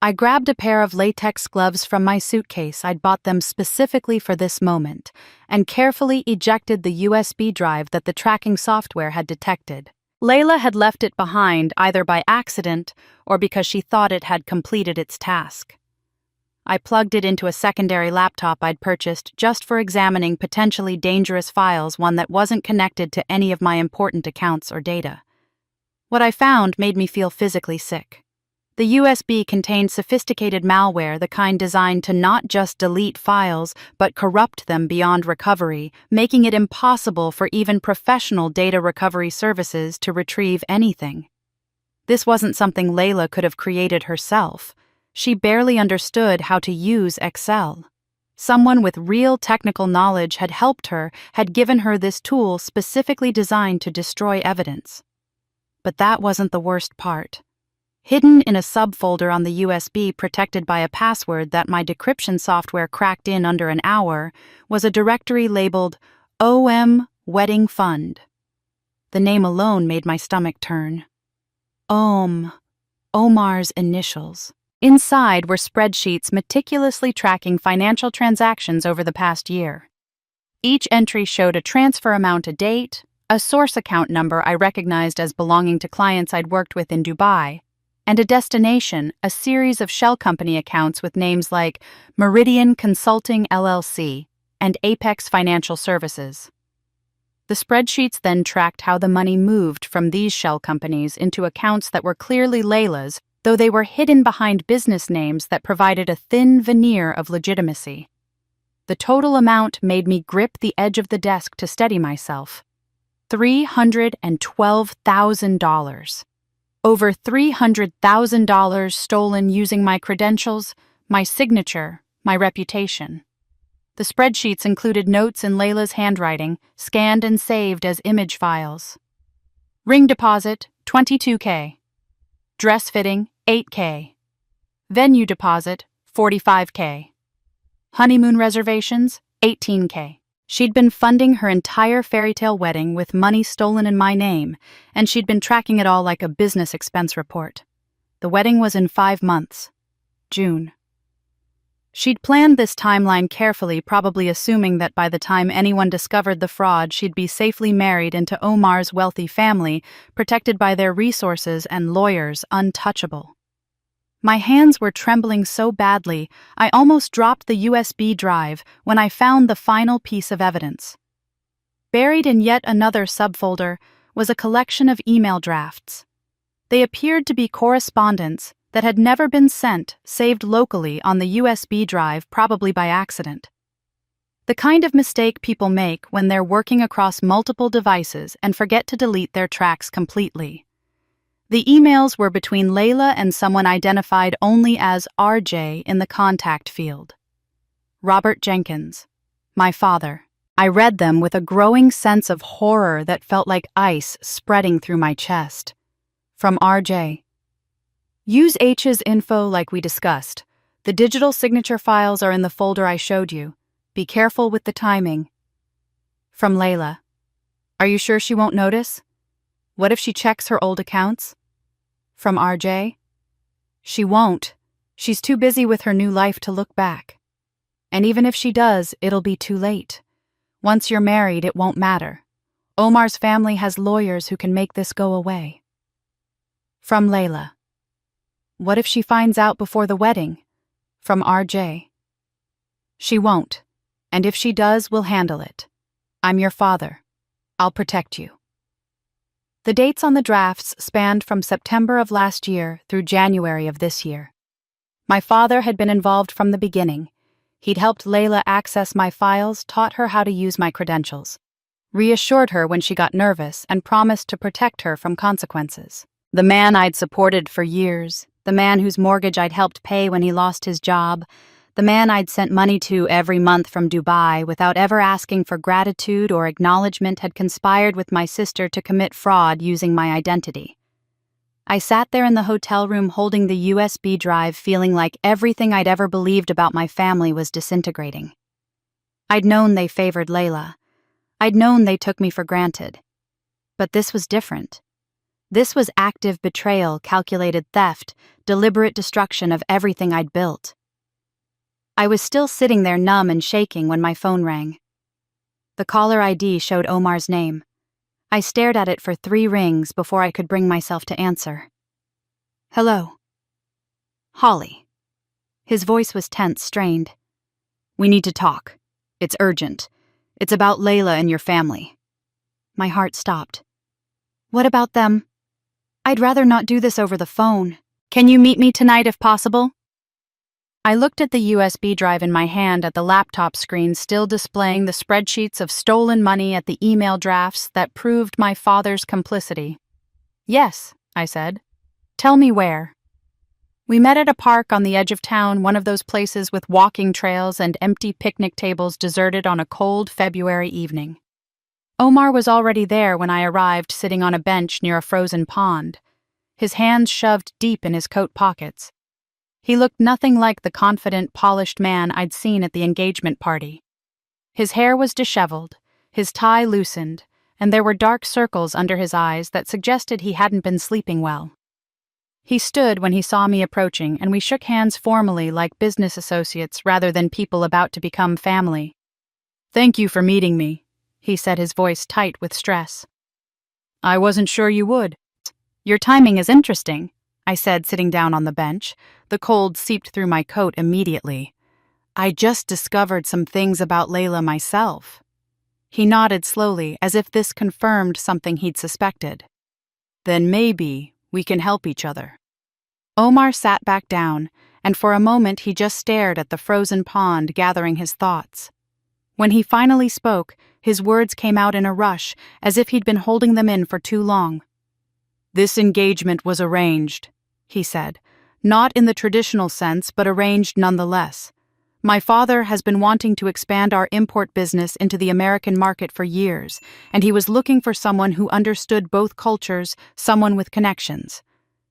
[SPEAKER 1] I grabbed a pair of latex gloves from my suitcase. I'd bought them specifically for this moment, and carefully ejected the USB drive that the tracking software had detected. Layla had left it behind either by accident or because she thought it had completed its task. I plugged it into a secondary laptop I'd purchased just for examining potentially dangerous files, one that wasn't connected to any of my important accounts or data. What I found made me feel physically sick. The USB contained sophisticated malware, the kind designed to not just delete files, but corrupt them beyond recovery, making it impossible for even professional data recovery services to retrieve anything. This wasn't something Layla could have created herself. She barely understood how to use Excel. Someone with real technical knowledge had helped her, had given her this tool specifically designed to destroy evidence. But that wasn't the worst part. Hidden in a subfolder on the USB, protected by a password that my decryption software cracked in under an hour, was a directory labeled OM Wedding Fund. The name alone made my stomach turn. Omar's initials. Inside were spreadsheets meticulously tracking financial transactions over the past year. Each entry showed a transfer amount, a date, a source account number I recognized as belonging to clients I'd worked with in Dubai, and a destination, a series of shell company accounts with names like Meridian Consulting LLC and Apex Financial Services. The spreadsheets then tracked how the money moved from these shell companies into accounts that were clearly Layla's, though they were hidden behind business names that provided a thin veneer of legitimacy. The total amount made me grip the edge of the desk to steady myself. $312,000. Over $300,000 stolen using my credentials, my signature, my reputation. The spreadsheets included notes in Layla's handwriting, scanned and saved as image files. Ring deposit, $22K. Dress fitting, $8K. Venue deposit, $45K. Honeymoon reservations, $18K. She'd been funding her entire fairy tale wedding with money stolen in my name, and she'd been tracking it all like a business expense report. The wedding was in 5 months. June. She'd planned this timeline carefully, probably assuming that by the time anyone discovered the fraud, she'd be safely married into Omar's wealthy family, protected by their resources and lawyers, untouchable. My hands were trembling so badly, I almost dropped the USB drive when I found the final piece of evidence. Buried in yet another subfolder was a collection of email drafts. They appeared to be correspondence that had never been sent, saved locally on the USB drive, probably by accident. The kind of mistake people make when they're working across multiple devices and forget to delete their tracks completely. The emails were between Layla and someone identified only as RJ in the contact field. Robert Jenkins, my father. I read them with a growing sense of horror that felt like ice spreading through my chest. From RJ. Use H's info like we discussed. The digital signature files are in the folder I showed you. Be careful with the timing. From Layla. Are you sure she won't notice? What if she checks her old accounts? From RJ. She won't. She's too busy with her new life to look back. And even if she does, it'll be too late. Once you're married, it won't matter. Omar's family has lawyers who can make this go away. From Layla. What if she finds out before the wedding? From RJ. She won't, and if she does, we'll handle it. I'm your father. I'll protect you. The dates on the drafts spanned from September of last year through January of this year. My father had been involved from the beginning. He'd helped Layla access my files, taught her how to use my credentials, reassured her when she got nervous, and promised to protect her from consequences. The man I'd supported for years, the man whose mortgage I'd helped pay when he lost his job, the man I'd sent money to every month from Dubai without ever asking for gratitude or acknowledgement, had conspired with my sister to commit fraud using my identity. I sat there in the hotel room holding the USB drive, feeling like everything I'd ever believed about my family was disintegrating. I'd known they favored Layla. I'd known they took me for granted. But this was different. This was active betrayal, calculated theft, deliberate destruction of everything I'd built. I was still sitting there numb and shaking when my phone rang. The caller ID showed Omar's name. I stared at it for 3 rings before I could bring myself to answer. Hello. Holly. His voice was tense, strained. We need to talk. It's urgent. It's about Layla and your family. My heart stopped. What about them? I'd rather not do this over the phone. Can you meet me tonight if possible? I looked at the USB drive in my hand at the laptop screen, still displaying the spreadsheets of stolen money at the email drafts that proved my father's complicity. Yes, I said. Tell me where. We met at a park on the edge of town, one of those places with walking trails and empty picnic tables deserted on a cold February evening. Omar was already there when I arrived, sitting on a bench near a frozen pond, his hands shoved deep in his coat pockets. He looked nothing like the confident, polished man I'd seen at the engagement party. His hair was disheveled, his tie loosened, and there were dark circles under his eyes that suggested he hadn't been sleeping well. He stood when he saw me approaching, and we shook hands formally like business associates rather than people about to become family. Thank you for meeting me, he said, his voice tight with stress. I wasn't sure you would. Your timing is interesting, I said, sitting down on the bench. The cold seeped through my coat immediately. I just discovered some things about Layla myself. He nodded slowly, as if this confirmed something he'd suspected. Then maybe we can help each other. Omar sat back down, and for a moment he just stared at the frozen pond, gathering his thoughts. When he finally spoke, his words came out in a rush, as if he'd been holding them in for too long. This engagement was arranged, he said, not in the traditional sense, but arranged nonetheless. My father has been wanting to expand our import business into the American market for years, and he was looking for someone who understood both cultures, someone with connections.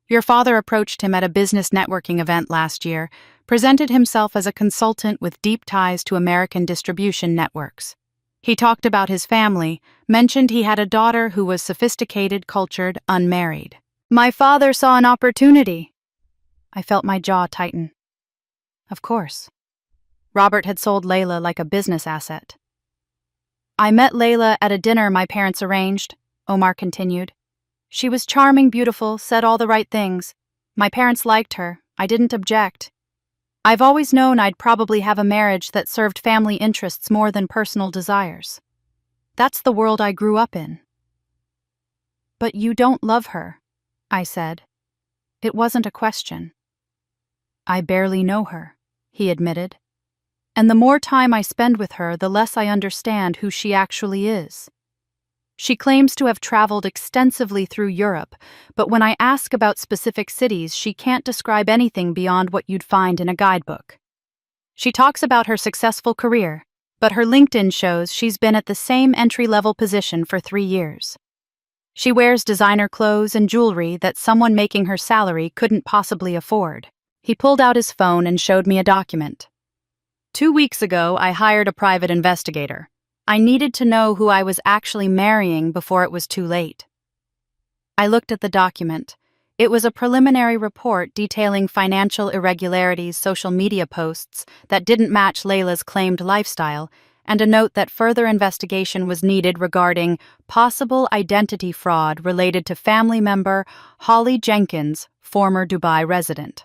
[SPEAKER 1] Your father approached him at a business networking event last year, presented himself as a consultant with deep ties to American distribution networks. He talked about his family, mentioned he had a daughter who was sophisticated, cultured, unmarried. My father saw an opportunity. I felt my jaw tighten. Of course. Robert had sold Layla like a business asset. I met Layla at a dinner my parents arranged, Omar continued. She was charming, beautiful, said all the right things. My parents liked her. I didn't object. I've always known I'd probably have a marriage that served family interests more than personal desires. That's the world I grew up in. But you don't love her, I said. It wasn't a question. I barely know her, he admitted. And the more time I spend with her, the less I understand who she actually is. She claims to have traveled extensively through Europe, but when I ask about specific cities, she can't describe anything beyond what you'd find in a guidebook. She talks about her successful career, but her LinkedIn shows she's been at the same entry-level position for 3 years. She wears designer clothes and jewelry that someone making her salary couldn't possibly afford. He pulled out his phone and showed me a document. 2 weeks ago, I hired a private investigator. I needed to know who I was actually marrying before it was too late. I looked at the document. It was a preliminary report detailing financial irregularities, social media posts that didn't match Layla's claimed lifestyle, and a note that further investigation was needed regarding possible identity fraud related to family member Holly Jenkins, former Dubai resident.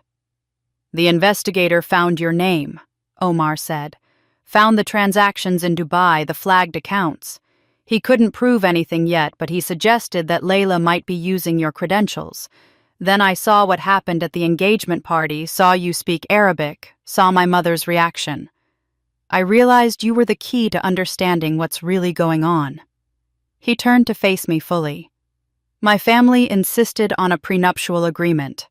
[SPEAKER 1] The investigator found your name, Omar said. Found the transactions in Dubai, the flagged accounts. He couldn't prove anything yet, but he suggested that Layla might be using your credentials. Then I saw what happened at the engagement party, saw you speak Arabic, saw my mother's reaction. I realized you were the key to understanding what's really going on. He turned to face me fully. My family insisted on a prenuptial agreement.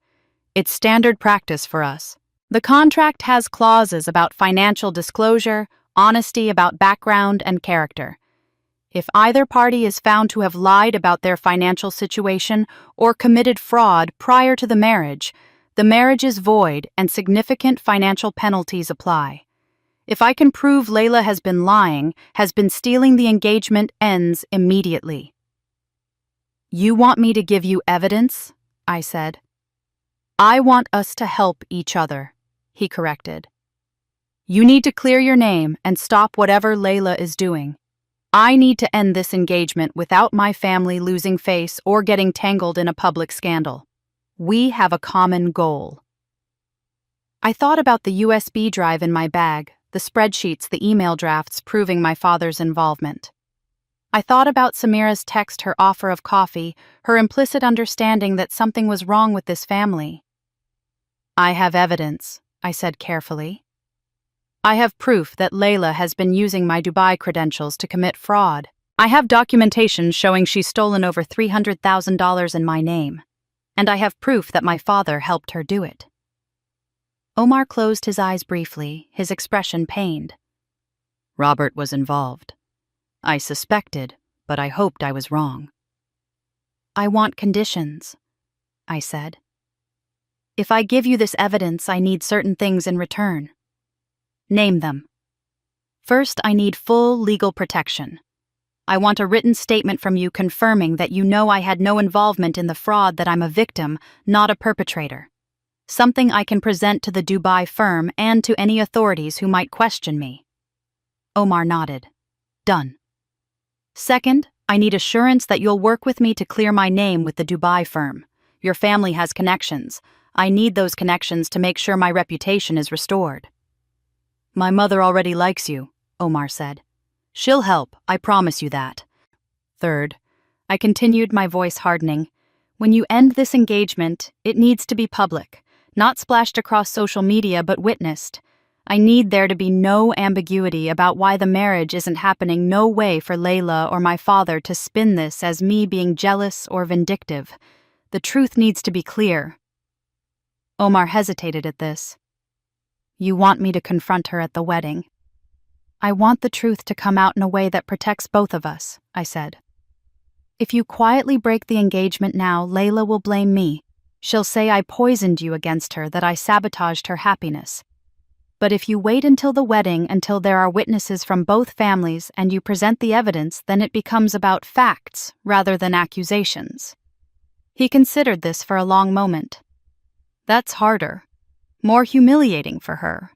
[SPEAKER 1] It's standard practice for us. The contract has clauses about financial disclosure, honesty about background and character. If either party is found to have lied about their financial situation or committed fraud prior to the marriage is void and significant financial penalties apply. If I can prove Layla has been lying, has been stealing, the engagement ends immediately. You want me to give you evidence? I said. I want us to help each other, he corrected. You need to clear your name and stop whatever Layla is doing. I need to end this engagement without my family losing face or getting tangled in a public scandal. We have a common goal. I thought about the USB drive in my bag, the spreadsheets, the email drafts proving my father's involvement. I thought about Samira's text, her offer of coffee, her implicit understanding that something was wrong with this family. I have evidence, I said carefully. I have proof that Layla has been using my Dubai credentials to commit fraud. I have documentation showing she's stolen over $300,000 in my name. And I have proof that my father helped her do it. Omar closed his eyes briefly, his expression pained. Robert was involved. I suspected, but I hoped I was wrong. I want conditions, I said. If I give you this evidence, I need certain things in return. Name them. First, I need full legal protection. I want a written statement from you confirming that you know I had no involvement in the fraud, that I'm a victim, not a perpetrator. Something I can present to the Dubai firm and to any authorities who might question me. Omar nodded. Done. Second, I need assurance that you'll work with me to clear my name with the Dubai firm. Your family has connections. I need those connections to make sure my reputation is restored. My mother already likes you, Omar said. She'll help, I promise you that. Third, I continued, my voice hardening. When you end this engagement, it needs to be public, not splashed across social media but witnessed. I need there to be no ambiguity about why the marriage isn't happening, no way for Layla or my father to spin this as me being jealous or vindictive. The truth needs to be clear. Omar hesitated at this. You want me to confront her at the wedding. I want the truth to come out in a way that protects both of us, I said. If you quietly break the engagement now, Layla will blame me. She'll say I poisoned you against her, that I sabotaged her happiness. But if you wait until the wedding, until there are witnesses from both families and you present the evidence, then it becomes about facts rather than accusations. He considered this for a long moment. That's harder. More humiliating for her.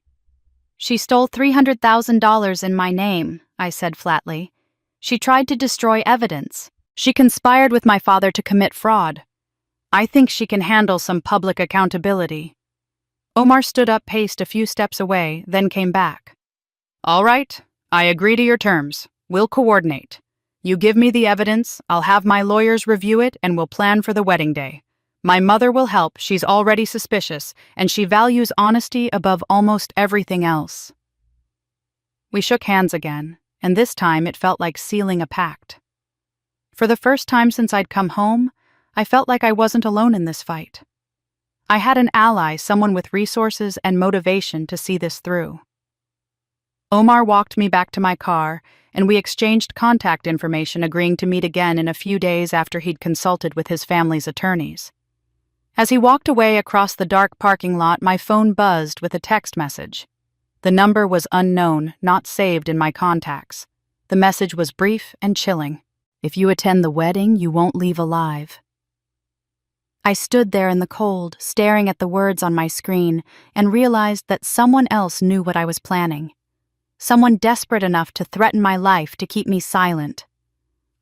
[SPEAKER 1] She stole $300,000 in my name, I said flatly. She tried to destroy evidence. She conspired with my father to commit fraud. I think she can handle some public accountability. Omar stood up, paced a few steps away, then came back. All right, I agree to your terms. We'll coordinate. You give me the evidence, I'll have my lawyers review it, and we'll plan for the wedding day. My mother will help, she's already suspicious, and she values honesty above almost everything else. We shook hands again, and this time it felt like sealing a pact. For the first time since I'd come home, I felt like I wasn't alone in this fight. I had an ally, someone with resources and motivation to see this through. Omar walked me back to my car, and we exchanged contact information, agreeing to meet again in a few days after he'd consulted with his family's attorneys. As he walked away across the dark parking lot, my phone buzzed with a text message. The number was unknown, not saved in my contacts. The message was brief and chilling. If you attend the wedding, you won't leave alive. I stood there in the cold, staring at the words on my screen, and realized that someone else knew what I was planning. Someone desperate enough to threaten my life to keep me silent.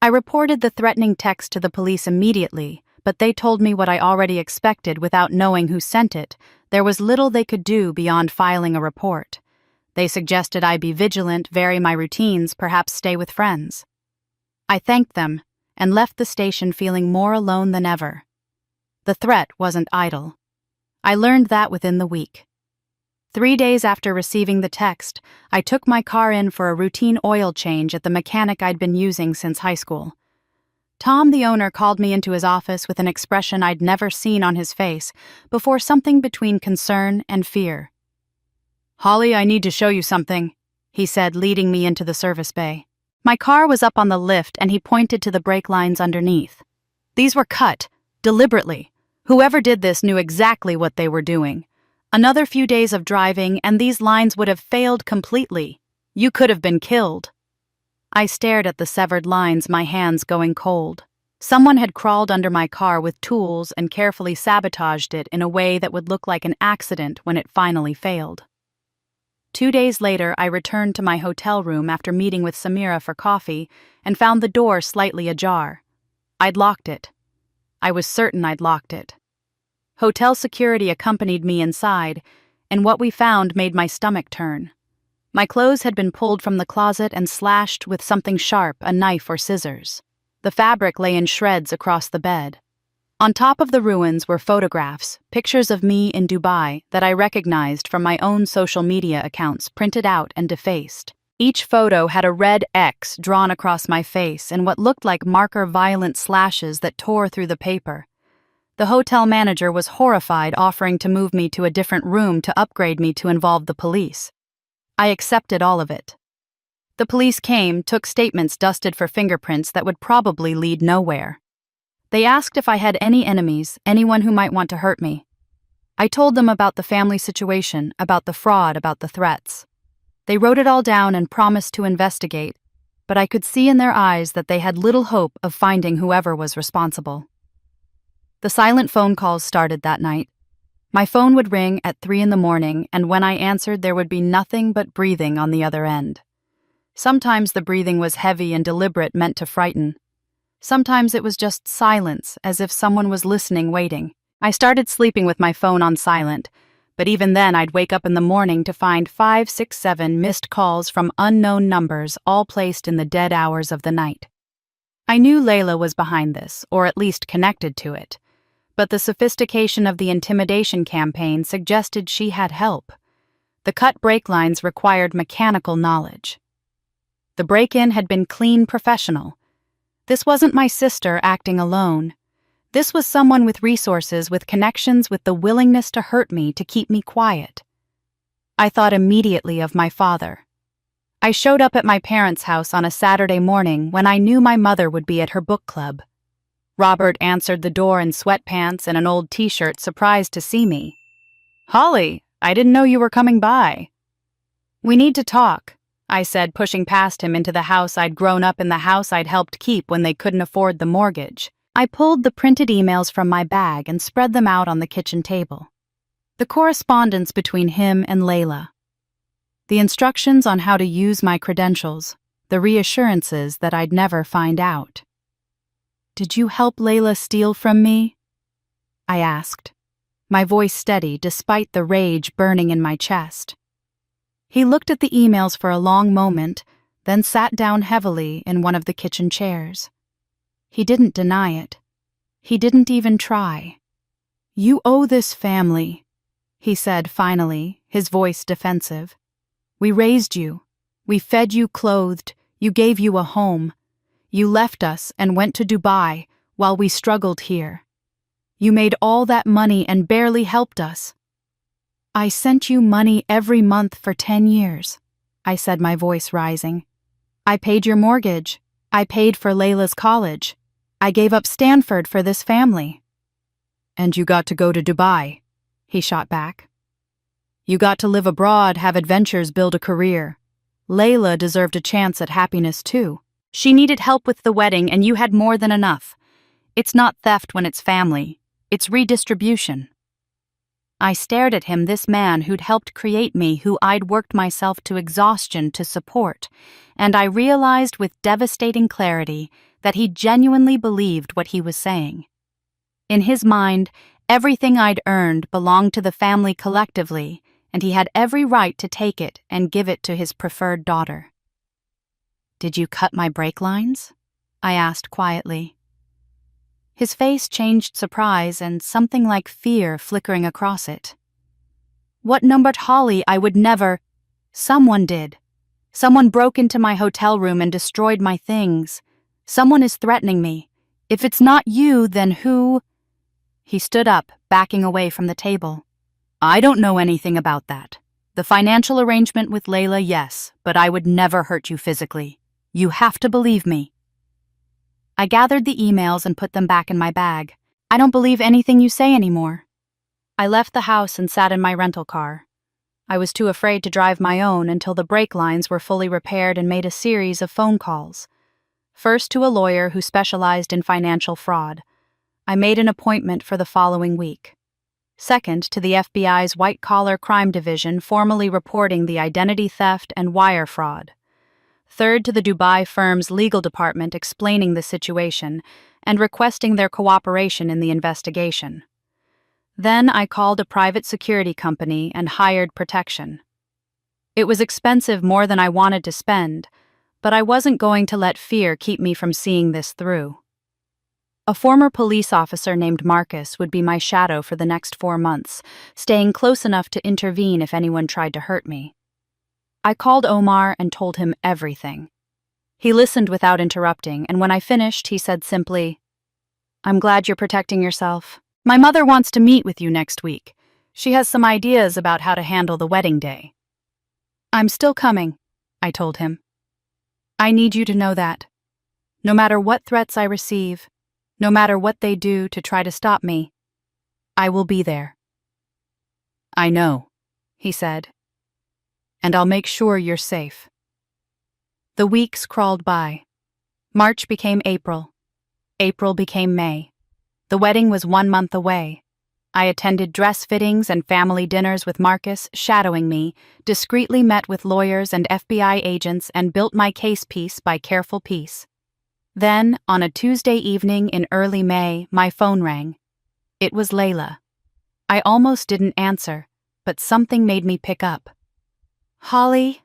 [SPEAKER 1] I reported the threatening text to the police immediately, but they told me what I already expected without knowing who sent it. There was little they could do beyond filing a report. They suggested I be vigilant, vary my routines, perhaps stay with friends. I thanked them and left the station feeling more alone than ever. The threat wasn't idle. I learned that within the week. 3 days after receiving the text, I took my car in for a routine oil change at the mechanic I'd been using since high school. Tom, the owner, called me into his office with an expression I'd never seen on his face before, something between concern and fear. "Holly, I need to show you something," he said, leading me into the service bay. My car was up on the lift and he pointed to the brake lines underneath. These were cut, deliberately. Whoever did this knew exactly what they were doing. Another few days of driving and these lines would have failed completely. You could have been killed. I stared at the severed lines, my hands going cold. Someone had crawled under my car with tools and carefully sabotaged it in a way that would look like an accident when it finally failed. 2 days later, I returned to my hotel room after meeting with Samira for coffee and found the door slightly ajar. I'd locked it. I was certain I'd locked it. Hotel security accompanied me inside, and what we found made my stomach turn. My clothes had been pulled from the closet and slashed with something sharp, a knife or scissors. The fabric lay in shreds across the bed. On top of the ruins were photographs, pictures of me in Dubai that I recognized from my own social media accounts, printed out and defaced. Each photo had a red X drawn across my face and what looked like marker violent slashes that tore through the paper. The hotel manager was horrified, offering to move me to a different room to upgrade me to involve the police. I accepted all of it. The police came, took statements dusted for fingerprints that would probably lead nowhere. They asked if I had any enemies, anyone who might want to hurt me. I told them about the family situation, about the fraud, about the threats. They wrote it all down and promised to investigate, but I could see in their eyes that they had little hope of finding whoever was responsible. The silent phone calls started that night. My phone would ring at 3 a.m, and when I answered, there would be nothing but breathing on the other end. Sometimes the breathing was heavy and deliberate, meant to frighten. Sometimes it was just silence, as if someone was listening, waiting. I started sleeping with my phone on silent, but even then I'd wake up in the morning to find 5, 6, 7 missed calls from unknown numbers, all placed in the dead hours of the night. I knew Layla was behind this, or at least connected to it. But the sophistication of the intimidation campaign suggested she had help. The cut brake lines required mechanical knowledge. The break-in had been clean, professional. This wasn't my sister acting alone. This was someone with resources, with connections, with the willingness to hurt me, to keep me quiet. I thought immediately of my father. I showed up at my parents' house on a Saturday morning when I knew my mother would be at her book club. Robert answered the door in sweatpants and an old t-shirt, surprised to see me. "Holly, I didn't know you were coming by." "We need to talk," I said, pushing past him into the house I'd grown up in, the house I'd helped keep when they couldn't afford the mortgage. I pulled the printed emails from my bag and spread them out on the kitchen table. The correspondence between him and Layla. The instructions on how to use my credentials, the reassurances that I'd never find out. "Did you help Layla steal from me?" I asked, my voice steady despite the rage burning in my chest. He looked at the emails for a long moment, then sat down heavily in one of the kitchen chairs. He didn't deny it. He didn't even try. "You owe this family," he said finally, his voice defensive. "We raised you. We fed you, clothed. You gave you a home. You left us and went to Dubai while we struggled here. You made all that money and barely helped us. I sent you money every month for 10 years, I said, my voice rising. I paid your mortgage. I paid for Layla's college. I gave up Stanford for this family." "And you got to go to Dubai," he shot back. "You got to live abroad, have adventures, build a career. Layla deserved a chance at happiness too. She needed help with the wedding, and you had more than enough. It's not theft when it's family. It's redistribution." I stared at him, this man who'd helped create me, who I'd worked myself to exhaustion to support, and I realized with devastating clarity that he genuinely believed what he was saying. In his mind, everything I'd earned belonged to the family collectively, and he had every right to take it and give it to his preferred daughter. "Did you cut my brake lines?" I asked quietly. His face changed surprise and something like fear flickering across it. What numbered Holly, I would never. Someone did. Someone broke into my hotel room and destroyed my things. Someone is threatening me. If it's not you, then who? He stood up, backing away from the table. I don't know anything about that. The financial arrangement with Layla, yes, but I would never hurt you physically. You have to believe me. I gathered the emails and put them back in my bag. I don't believe anything you say anymore. I left the house and sat in my rental car. I was too afraid to drive my own until the brake lines were fully repaired and made a series of phone calls. First to a lawyer who specialized in financial fraud. I made an appointment for the following week. Second to the FBI's white-collar crime division formally reporting the identity theft and wire fraud. Third to the Dubai firm's legal department explaining the situation and requesting their cooperation in the investigation. Then I called a private security company and hired protection. It was expensive, more than I wanted to spend, but I wasn't going to let fear keep me from seeing this through. A former police officer named Marcus would be my shadow for the next 4 months, staying close enough to intervene if anyone tried to hurt me. I called Omar and told him everything. He listened without interrupting, and when I finished, he said simply, I'm glad you're protecting yourself. My mother wants to meet with you next week. She has some ideas about how to handle the wedding day. I'm still coming, I told him. I need you to know that. No matter what threats I receive, no matter what they do to try to stop me, I will be there. I know, he said. And I'll make sure you're safe. The weeks crawled by. March became April. April became May. The wedding was 1 month away. I attended dress fittings and family dinners with Marcus, shadowing me, discreetly met with lawyers and FBI agents, and built my case piece by careful piece. Then, on a Tuesday evening in early May, my phone rang. It was Layla. I almost didn't answer, but something made me pick up. Holly?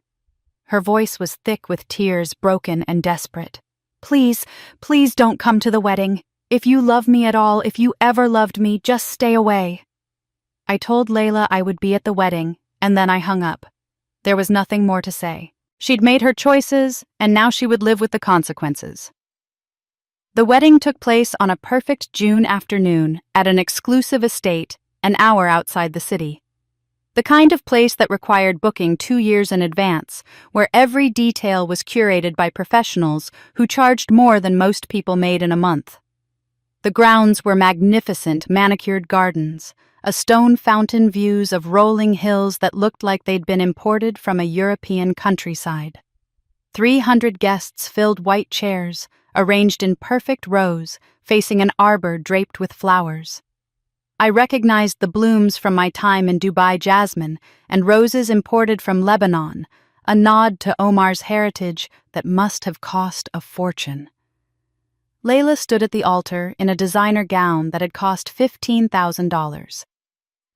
[SPEAKER 1] Her voice was thick with tears, broken and desperate. Please, please don't come to the wedding. If you love me at all, if you ever loved me, just stay away. I told Layla I would be at the wedding, and then I hung up. There was nothing more to say. She'd made her choices, and now she would live with the consequences. The wedding took place on a perfect June afternoon at an exclusive estate, an hour outside the city. The kind of place that required booking 2 years in advance, where every detail was curated by professionals who charged more than most people made in a month. The grounds were magnificent manicured gardens, a stone fountain, views of rolling hills that looked like they'd been imported from a European countryside. 300 guests filled white chairs, arranged in perfect rows, facing an arbor draped with flowers. I recognized the blooms from my time in Dubai jasmine and roses imported from Lebanon, a nod to Omar's heritage that must have cost a fortune. Layla stood at the altar in a designer gown that had cost $15,000.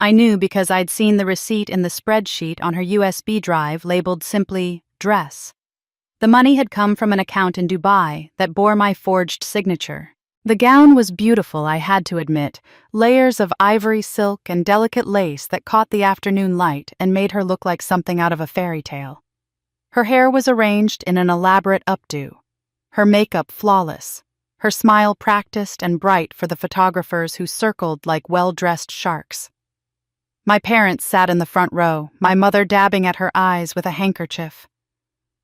[SPEAKER 1] I knew because I'd seen the receipt in the spreadsheet on her USB drive labeled simply, dress. The money had come from an account in Dubai that bore my forged signature. The gown was beautiful, I had to admit, layers of ivory silk and delicate lace that caught the afternoon light and made her look like something out of a fairy tale. Her hair was arranged in an elaborate updo, her makeup flawless, her smile practiced and bright for the photographers who circled like well-dressed sharks. My parents sat in the front row, my mother dabbing at her eyes with a handkerchief.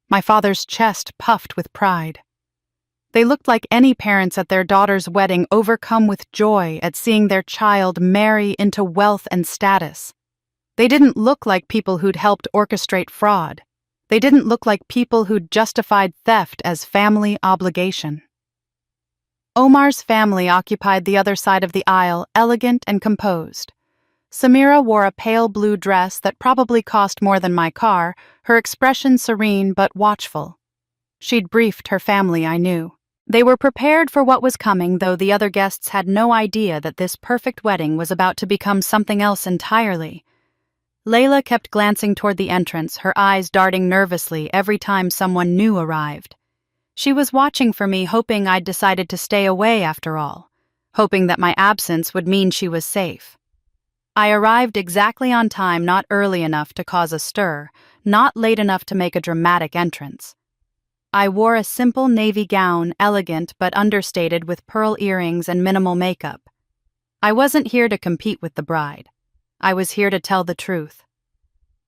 [SPEAKER 1] My father's chest puffed with pride. They looked like any parents at their daughter's wedding, overcome with joy at seeing their child marry into wealth and status. They didn't look like people who'd helped orchestrate fraud. They didn't look like people who'd justified theft as family obligation. Omar's family occupied the other side of the aisle, elegant and composed. Samira wore a pale blue dress that probably cost more than my car, her expression serene but watchful. She'd briefed her family, I knew. They were prepared for what was coming, though the other guests had no idea that this perfect wedding was about to become something else entirely. Layla kept glancing toward the entrance, her eyes darting nervously every time someone new arrived. She was watching for me, hoping I'd decided to stay away after all, hoping that my absence would mean she was safe. I arrived exactly on time, not early enough to cause a stir, not late enough to make a dramatic entrance. I wore a simple navy gown, elegant but understated with pearl earrings and minimal makeup. I wasn't here to compete with the bride. I was here to tell the truth.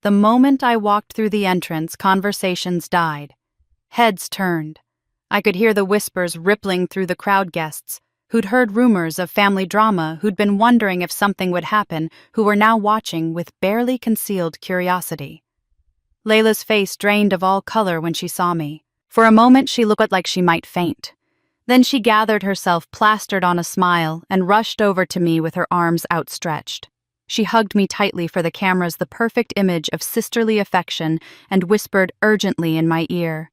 [SPEAKER 1] The moment I walked through the entrance, conversations died. Heads turned. I could hear the whispers rippling through the crowd guests, who'd heard rumors of family drama, who'd been wondering if something would happen, who were now watching with barely concealed curiosity. Layla's face drained of all color when she saw me. For a moment she looked like she might faint. Then she gathered herself, plastered on a smile, and rushed over to me with her arms outstretched. She hugged me tightly for the cameras, the perfect image of sisterly affection, and whispered urgently in my ear,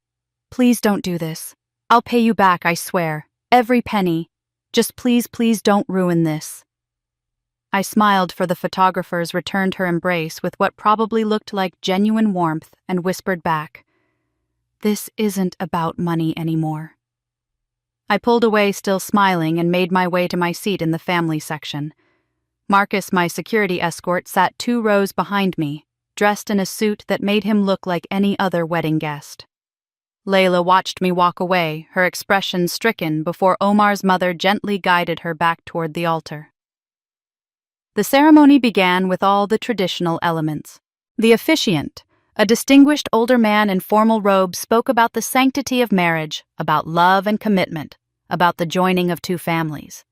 [SPEAKER 1] "Please don't do this. I'll pay you back, I swear. Every penny. Just please, please don't ruin this." I smiled, for the photographers returned her embrace with what probably looked like genuine warmth, and whispered back, "This isn't about money anymore." I pulled away, still smiling, and made my way to my seat in the family section. Marcus, my security escort, sat 2 rows behind me, dressed in a suit that made him look like any other wedding guest. Layla watched me walk away, her expression stricken, before Omar's mother gently guided her back toward the altar. The ceremony began with all the traditional elements. The officiant, a distinguished older man in formal robes, spoke about the sanctity of marriage, about love and commitment, about the joining of 2 families.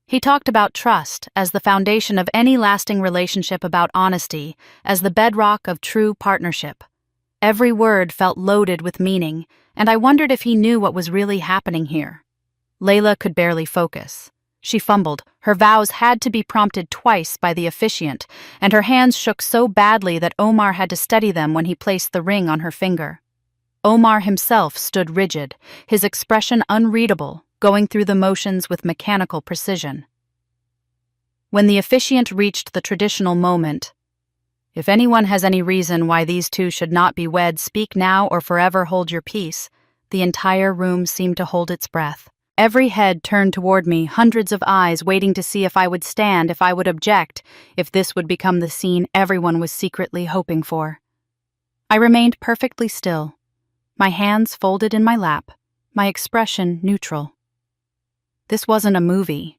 [SPEAKER 1] He talked about trust as the foundation of any lasting relationship, about honesty as the bedrock of true partnership. Every word felt loaded with meaning, and I wondered if he knew what was really happening here. Layla could barely focus. She fumbled. Her vows had to be prompted twice by the officiant, and her hands shook so badly that Omar had to steady them when he placed the ring on her finger. Omar himself stood rigid, his expression unreadable, going through the motions with mechanical precision. When the officiant reached the traditional moment, "If anyone has any reason why these 2 should not be wed, speak now or forever hold your peace," the entire room seemed to hold its breath. Every head turned toward me, hundreds of eyes waiting to see if I would stand, if I would object, if this would become the scene everyone was secretly hoping for. I remained perfectly still, my hands folded in my lap, my expression neutral. This wasn't a movie.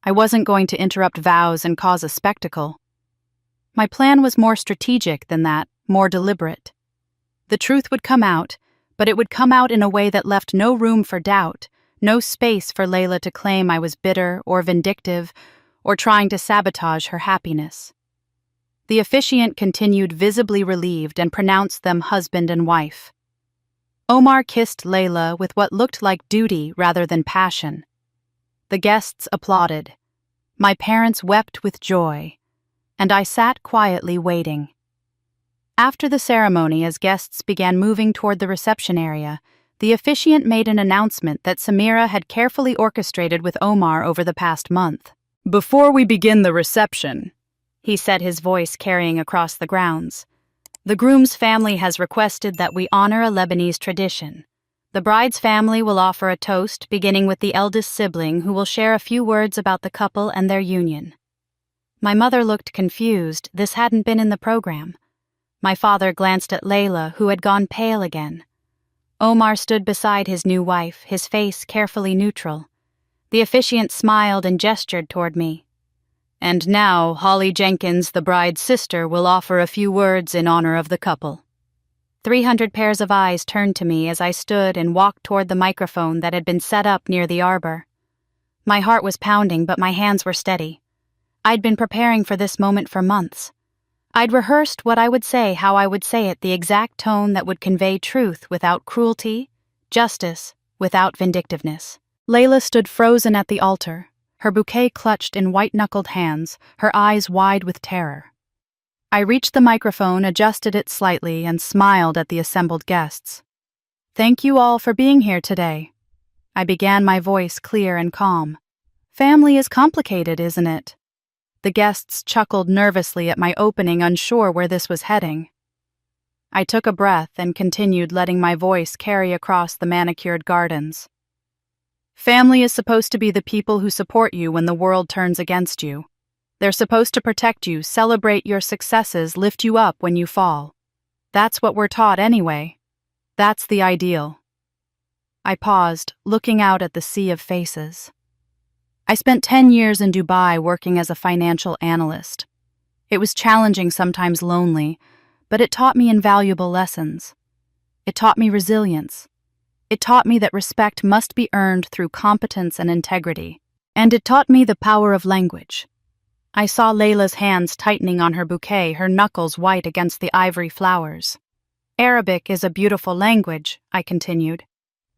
[SPEAKER 1] I wasn't going to interrupt vows and cause a spectacle. My plan was more strategic than that, more deliberate. The truth would come out, but it would come out in a way that left no room for doubt, no space for Layla to claim I was bitter or vindictive or trying to sabotage her happiness. The officiant continued, visibly relieved, and pronounced them husband and wife. Omar kissed Layla with what looked like duty rather than passion. The guests applauded. My parents wept with joy, and I sat quietly waiting. After the ceremony, as guests began moving toward the reception area, the officiant made an announcement that Samira had carefully orchestrated with Omar over the past month. "Before we begin the reception," he said, his voice carrying across the grounds, "the groom's family has requested that we honor a Lebanese tradition. The bride's family will offer a toast, beginning with the eldest sibling, who will share a few words about the couple and their union." My mother looked confused. This hadn't been in the program. My father glanced at Layla, who had gone pale again. Omar stood beside his new wife, his face carefully neutral. The officiant smiled and gestured toward me. "And now, Holly Jenkins, the bride's sister, will offer a few words in honor of the couple." 300 pairs of eyes turned to me as I stood and walked toward the microphone that had been set up near the arbor. My heart was pounding, but my hands were steady. I'd been preparing for this moment for months. I'd rehearsed what I would say, how I would say it, the exact tone that would convey truth without cruelty, justice without vindictiveness. Layla stood frozen at the altar, her bouquet clutched in white-knuckled hands, her eyes wide with terror. I reached the microphone, adjusted it slightly, and smiled at the assembled guests. "Thank you all for being here today." I began, my voice clear and calm. "Family is complicated, isn't it?" The guests chuckled nervously at my opening, unsure where this was heading. I took a breath and continued, letting my voice carry across the manicured gardens. Family is supposed to be the people who support you when the world turns against you. They're supposed to protect you, celebrate your successes, lift you up when you fall. That's what we're taught anyway. That's the ideal. I paused, looking out at the sea of faces. I spent 10 years in Dubai working as a financial analyst. It was challenging, sometimes lonely, but it taught me invaluable lessons. It taught me resilience. It taught me that respect must be earned through competence and integrity. And it taught me the power of language. I saw Layla's hands tightening on her bouquet, her knuckles white against the ivory flowers. Arabic is a beautiful language, I continued.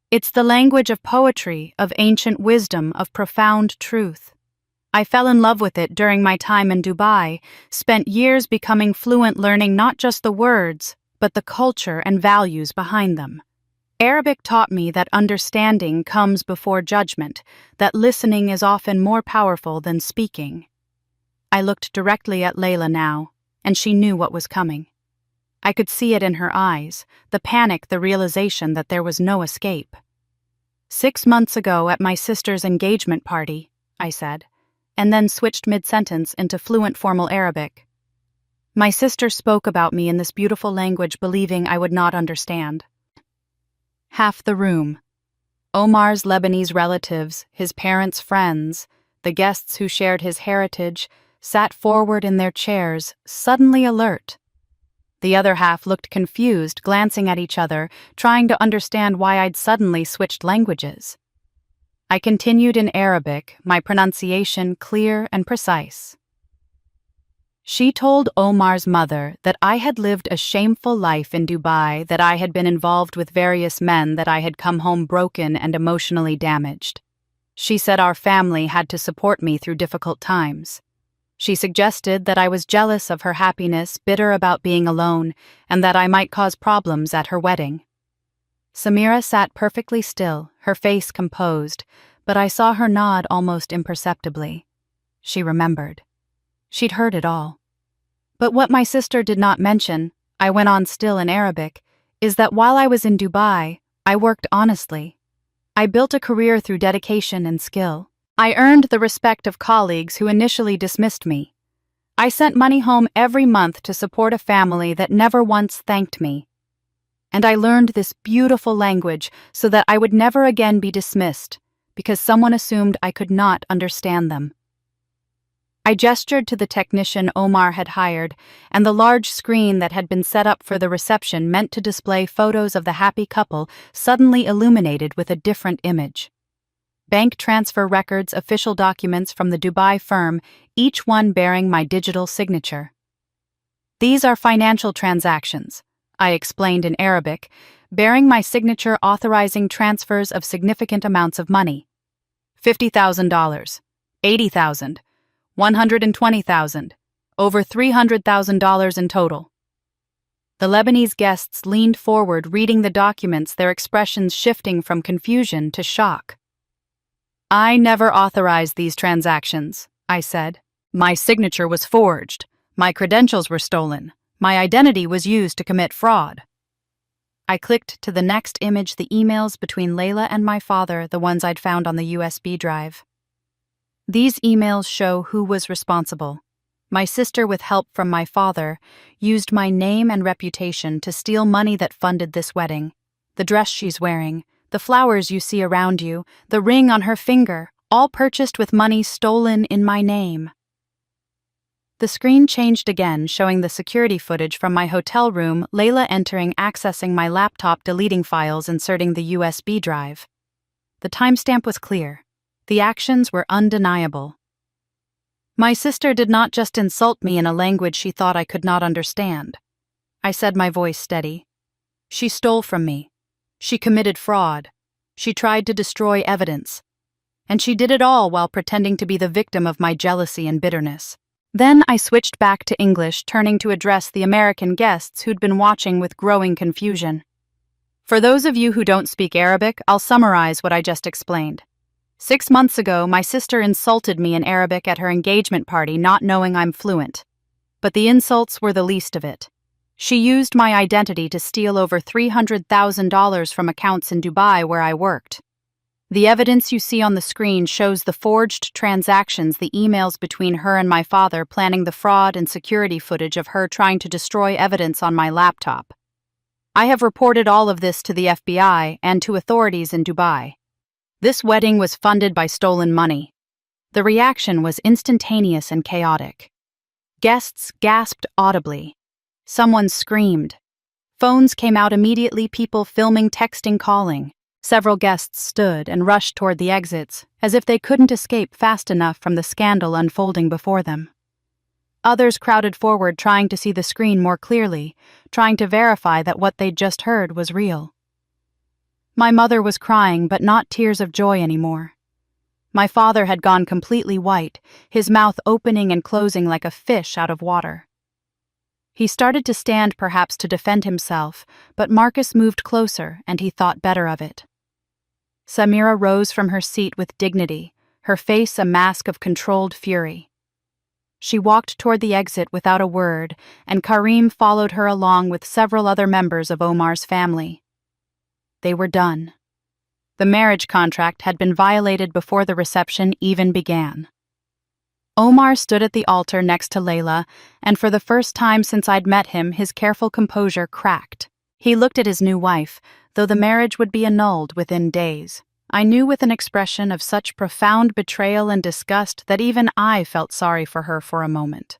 [SPEAKER 1] It's the language of poetry, of ancient wisdom, of profound truth. I fell in love with it during my time in Dubai, spent years becoming fluent, learning not just the words, but the culture and values behind them. Arabic taught me that understanding comes before judgment, that listening is often more powerful than speaking. I looked directly at Layla now, and she knew what was coming. I could see it in her eyes, the panic, the realization that there was no escape. 6 months ago at my sister's engagement party, I said, and then switched mid-sentence into fluent formal Arabic. My sister spoke about me in this beautiful language, believing I would not understand. Half the room, Omar's Lebanese relatives, his parents' friends, the guests who shared his heritage, sat forward in their chairs, suddenly alert. The other half looked confused, glancing at each other, trying to understand why I'd suddenly switched languages. I continued in Arabic, my pronunciation clear and precise. She told Omar's mother that I had lived a shameful life in Dubai, that I had been involved with various men, that I had come home broken and emotionally damaged. She said our family had to support me through difficult times. She suggested that I was jealous of her happiness, bitter about being alone, and that I might cause problems at her wedding. Samira sat perfectly still, her face composed, but I saw her nod almost imperceptibly. She remembered. She'd heard it all. But what my sister did not mention, I went on still in Arabic, is that while I was in Dubai, I worked honestly. I built a career through dedication and skill. I earned the respect of colleagues who initially dismissed me. I sent money home every month to support a family that never once thanked me. And I learned this beautiful language so that I would never again be dismissed, because someone assumed I could not understand them. I gestured to the technician Omar had hired, and the large screen that had been set up for the reception, meant to display photos of the happy couple, suddenly illuminated with a different image. Bank transfer records, official documents from the Dubai firm, each one bearing my digital signature. These are financial transactions, I explained in Arabic, bearing my signature authorizing transfers of significant amounts of money. $50,000, $80,000, $120,000, over $300,000 in total. The Lebanese guests leaned forward, reading the documents, their expressions shifting from confusion to shock. I never authorized these transactions, I said. My signature was forged. My credentials were stolen. My identity was used to commit fraud. I clicked to the next image, the emails between Layla and my father, the ones I'd found on the USB drive. These emails show who was responsible. My sister, with help from my father, used my name and reputation to steal money that funded this wedding. The dress she's wearing, the flowers you see around you, the ring on her finger, all purchased with money stolen in my name. The screen changed again, showing the security footage from my hotel room, Layla entering, accessing my laptop, deleting files, inserting the USB drive. The timestamp was clear. The actions were undeniable. My sister did not just insult me in a language she thought I could not understand. I said, my voice steady. She stole from me. She committed fraud. She tried to destroy evidence. And she did it all while pretending to be the victim of my jealousy and bitterness. Then I switched back to English, turning to address the American guests who'd been watching with growing confusion. For those of you who don't speak Arabic, I'll summarize what I just explained. 6 months ago, my sister insulted me in Arabic at her engagement party, not knowing I'm fluent. But the insults were the least of it. She used my identity to steal over $300,000 from accounts in Dubai where I worked. The evidence you see on the screen shows the forged transactions, the emails between her and my father planning the fraud, and security footage of her trying to destroy evidence on my laptop. I have reported all of this to the FBI and to authorities in Dubai. This wedding was funded by stolen money. The reaction was instantaneous and chaotic. Guests gasped audibly. Someone screamed. Phones came out immediately, people filming, texting, calling. Several guests stood and rushed toward the exits, as if they couldn't escape fast enough from the scandal unfolding before them. Others crowded forward, trying to see the screen more clearly, trying to verify that what they'd just heard was real. My mother was crying, but not tears of joy anymore. My father had gone completely white, his mouth opening and closing like a fish out of water. He started to stand, perhaps to defend himself, but Marcus moved closer, and he thought better of it. Samira rose from her seat with dignity, her face a mask of controlled fury. She walked toward the exit without a word, and Karim followed her along with several other members of Omar's family. They were done. The marriage contract had been violated before the reception even began. Omar stood at the altar next to Layla, and for the first time since I'd met him, his careful composure cracked. He looked at his new wife, though the marriage would be annulled within days. I knew with an expression of such profound betrayal and disgust that even I felt sorry for her for a moment.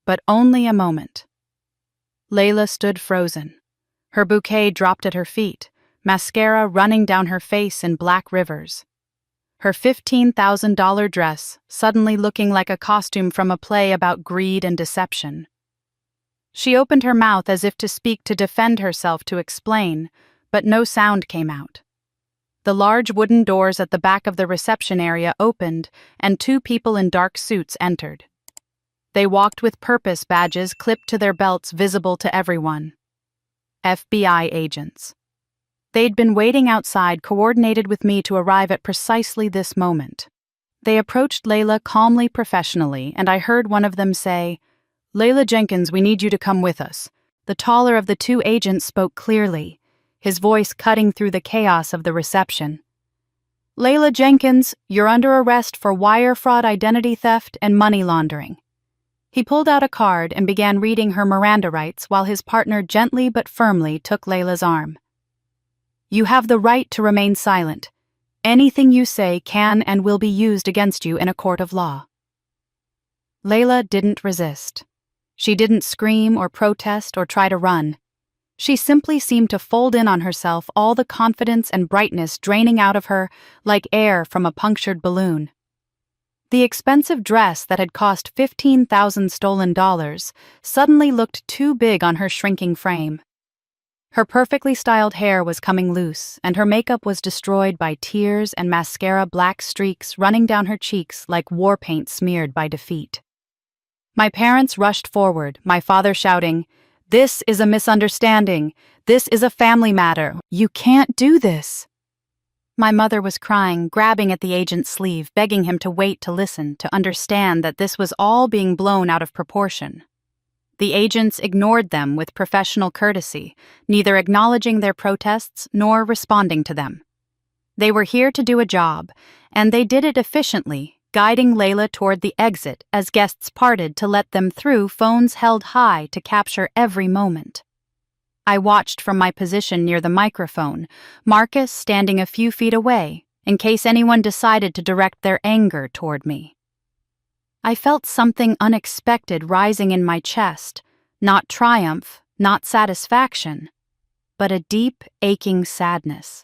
[SPEAKER 1] But only a moment. Layla stood frozen. Her bouquet dropped at her feet, mascara running down her face in black rivers. Her $15,000 dress suddenly looking like a costume from a play about greed and deception. She opened her mouth as if to speak, to defend herself, to explain, but no sound came out. The large wooden doors at the back of the reception area opened, and two people in dark suits entered. They walked with purpose badges clipped to their belts, visible to everyone. FBI agents. They'd been waiting outside, coordinated with me to arrive at precisely this moment. They approached Layla calmly, professionally, and I heard one of them say, "Layla Jenkins, we need you to come with us." The taller of the two agents spoke clearly, his voice cutting through the chaos of the reception. "Layla Jenkins, you're under arrest for wire fraud, identity theft, and money laundering." He pulled out a card and began reading her Miranda rights while his partner gently but firmly took Layla's arm. "You have the right to remain silent. Anything you say can and will be used against you in a court of law." Layla didn't resist. She didn't scream or protest or try to run. She simply seemed to fold in on herself, all the confidence and brightness draining out of her like air from a punctured balloon. The expensive dress that had cost $15,000 stolen dollars suddenly looked too big on her shrinking frame. Her perfectly styled hair was coming loose, and her makeup was destroyed by tears and mascara, black streaks running down her cheeks like war paint smeared by defeat. My parents rushed forward, my father shouting, "This is a misunderstanding. This is a family matter. You can't do this." My mother was crying, grabbing at the agent's sleeve, begging him to wait, to listen, to understand that this was all being blown out of proportion. The agents ignored them with professional courtesy, neither acknowledging their protests nor responding to them. They were here to do a job, and they did it efficiently, guiding Layla toward the exit as guests parted to let them through, phones held high to capture every moment. I watched from my position near the microphone, Marcus standing a few feet away, in case anyone decided to direct their anger toward me. I felt something unexpected rising in my chest, not triumph, not satisfaction, but a deep, aching sadness.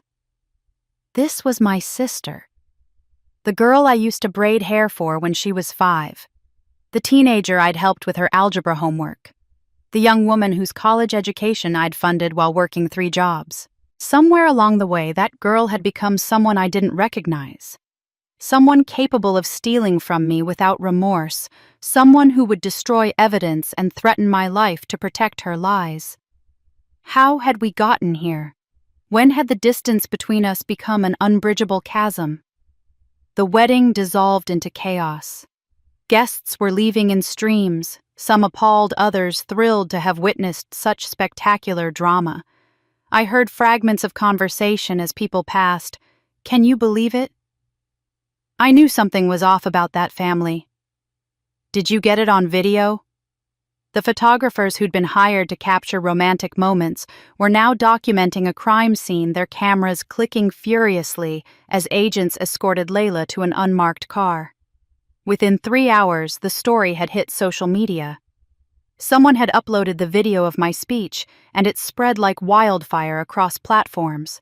[SPEAKER 1] This was my sister. The girl I used to braid hair for when she was 5. The teenager I'd helped with her algebra homework. The young woman whose college education I'd funded while working 3 jobs. Somewhere along the way, that girl had become someone I didn't recognize. Someone capable of stealing from me without remorse, someone who would destroy evidence and threaten my life to protect her lies. How had we gotten here? When had the distance between us become an unbridgeable chasm? The wedding dissolved into chaos. Guests were leaving in streams, some appalled, others thrilled to have witnessed such spectacular drama. I heard fragments of conversation as people passed. "Can you believe it?" I knew something was off about that family. "Did you get it on video?" The photographers who'd been hired to capture romantic moments were now documenting a crime scene, their cameras clicking furiously as agents escorted Layla to an unmarked car. Within 3 hours, the story had hit social media. Someone had uploaded the video of my speech, and it spread like wildfire across platforms.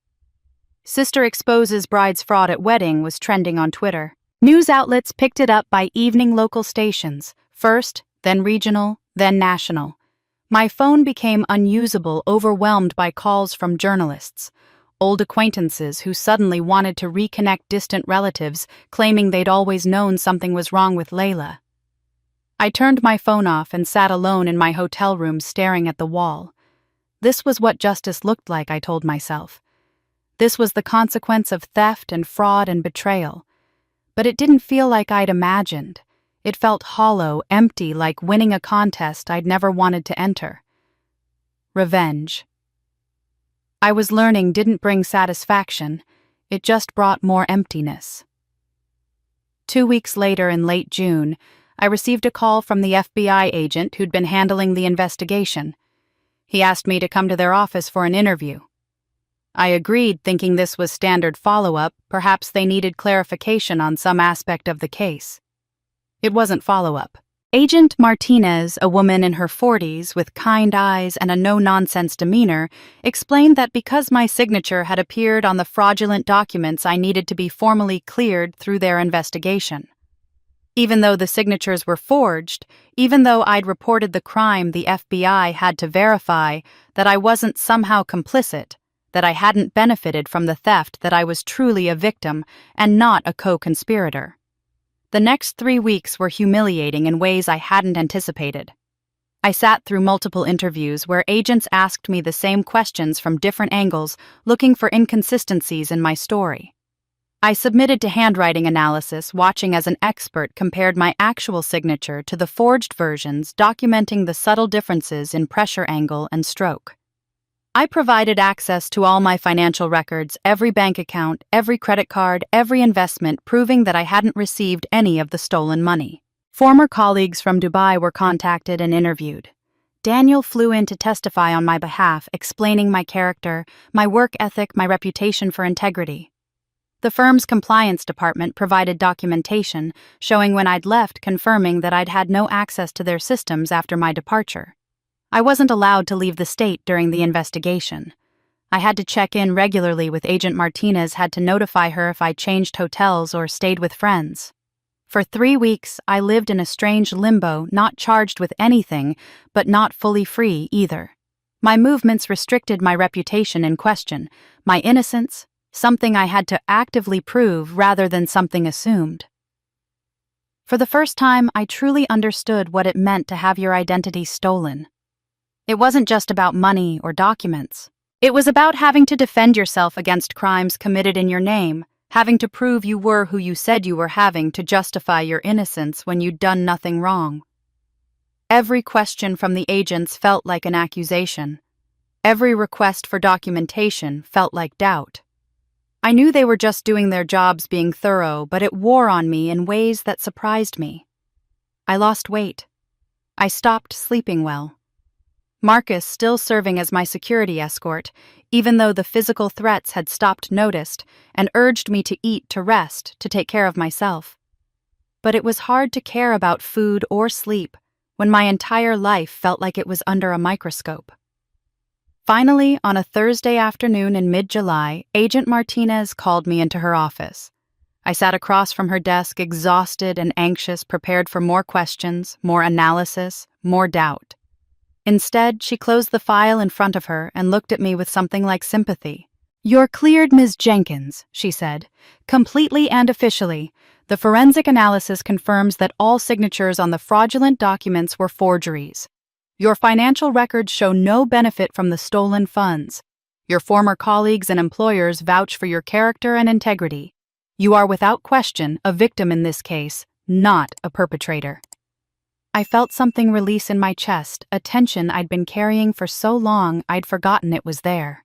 [SPEAKER 1] "Sister exposes bride's fraud at wedding" was trending on Twitter. News outlets picked it up by evening local stations, first, then regional, then national. My phone became unusable, overwhelmed by calls from journalists, old acquaintances who suddenly wanted to reconnect distant relatives, claiming they'd always known something was wrong with Layla. I turned my phone off and sat alone in my hotel room staring at the wall. This was what justice looked like, I told myself. This was the consequence of theft and fraud and betrayal. But it didn't feel like I'd imagined. It felt hollow, empty, like winning a contest I'd never wanted to enter. Revenge. I was learning didn't bring satisfaction. It just brought more emptiness. 2 weeks later, in late June, I received a call from the FBI agent who'd been handling the investigation. He asked me to come to their office for an interview. I agreed, thinking this was standard follow-up. Perhaps they needed clarification on some aspect of the case. It wasn't follow-up. Agent Martinez, a woman in her 40s with kind eyes and a no-nonsense demeanor, explained that because my signature had appeared on the fraudulent documents, I needed to be formally cleared through their investigation. Even though the signatures were forged, even though I'd reported the crime, the FBI had to verify that I wasn't somehow complicit, that I hadn't benefited from the theft, that I was truly a victim and not a co-conspirator. The next 3 weeks were humiliating in ways I hadn't anticipated. I sat through multiple interviews where agents asked me the same questions from different angles, looking for inconsistencies in my story. I submitted to handwriting analysis, watching as an expert compared my actual signature to the forged versions, documenting the subtle differences in pressure angle and stroke. I provided access to all my financial records, every bank account, every credit card, every investment, proving that I hadn't received any of the stolen money. Former colleagues from Dubai were contacted and interviewed. Daniel flew in to testify on my behalf, explaining my character, my work ethic, my reputation for integrity. The firm's compliance department provided documentation showing when I'd left, confirming that I'd had no access to their systems after my departure. I wasn't allowed to leave the state during the investigation. I had to check in regularly with Agent Martinez, had to notify her if I changed hotels or stayed with friends. For 3 weeks, I lived in a strange limbo, not charged with anything, but not fully free either. My movements restricted my reputation in question, my innocence, something I had to actively prove rather than something assumed. For the first time, I truly understood what it meant to have your identity stolen. It wasn't just about money or documents. It was about having to defend yourself against crimes committed in your name, having to prove you were who you said you were, having to justify your innocence when you'd done nothing wrong. Every question from the agents felt like an accusation. Every request for documentation felt like doubt. I knew they were just doing their jobs, being thorough, but it wore on me in ways that surprised me. I lost weight. I stopped sleeping well. Marcus, still serving as my security escort, even though the physical threats had stopped, noticed and urged me to eat, to rest, to take care of myself. But it was hard to care about food or sleep when my entire life felt like it was under a microscope. Finally, on a Thursday afternoon in mid-July, Agent Martinez called me into her office. I sat across from her desk, exhausted and anxious, prepared for more questions, more analysis, more doubt. Instead, she closed the file in front of her and looked at me with something like sympathy. "You're cleared, Ms. Jenkins," she said, "completely and officially. The forensic analysis confirms that all signatures on the fraudulent documents were forgeries. Your financial records show no benefit from the stolen funds. Your former colleagues and employers vouch for your character and integrity. You are without question a victim in this case, not a perpetrator." I felt something release in my chest, a tension I'd been carrying for so long I'd forgotten it was there.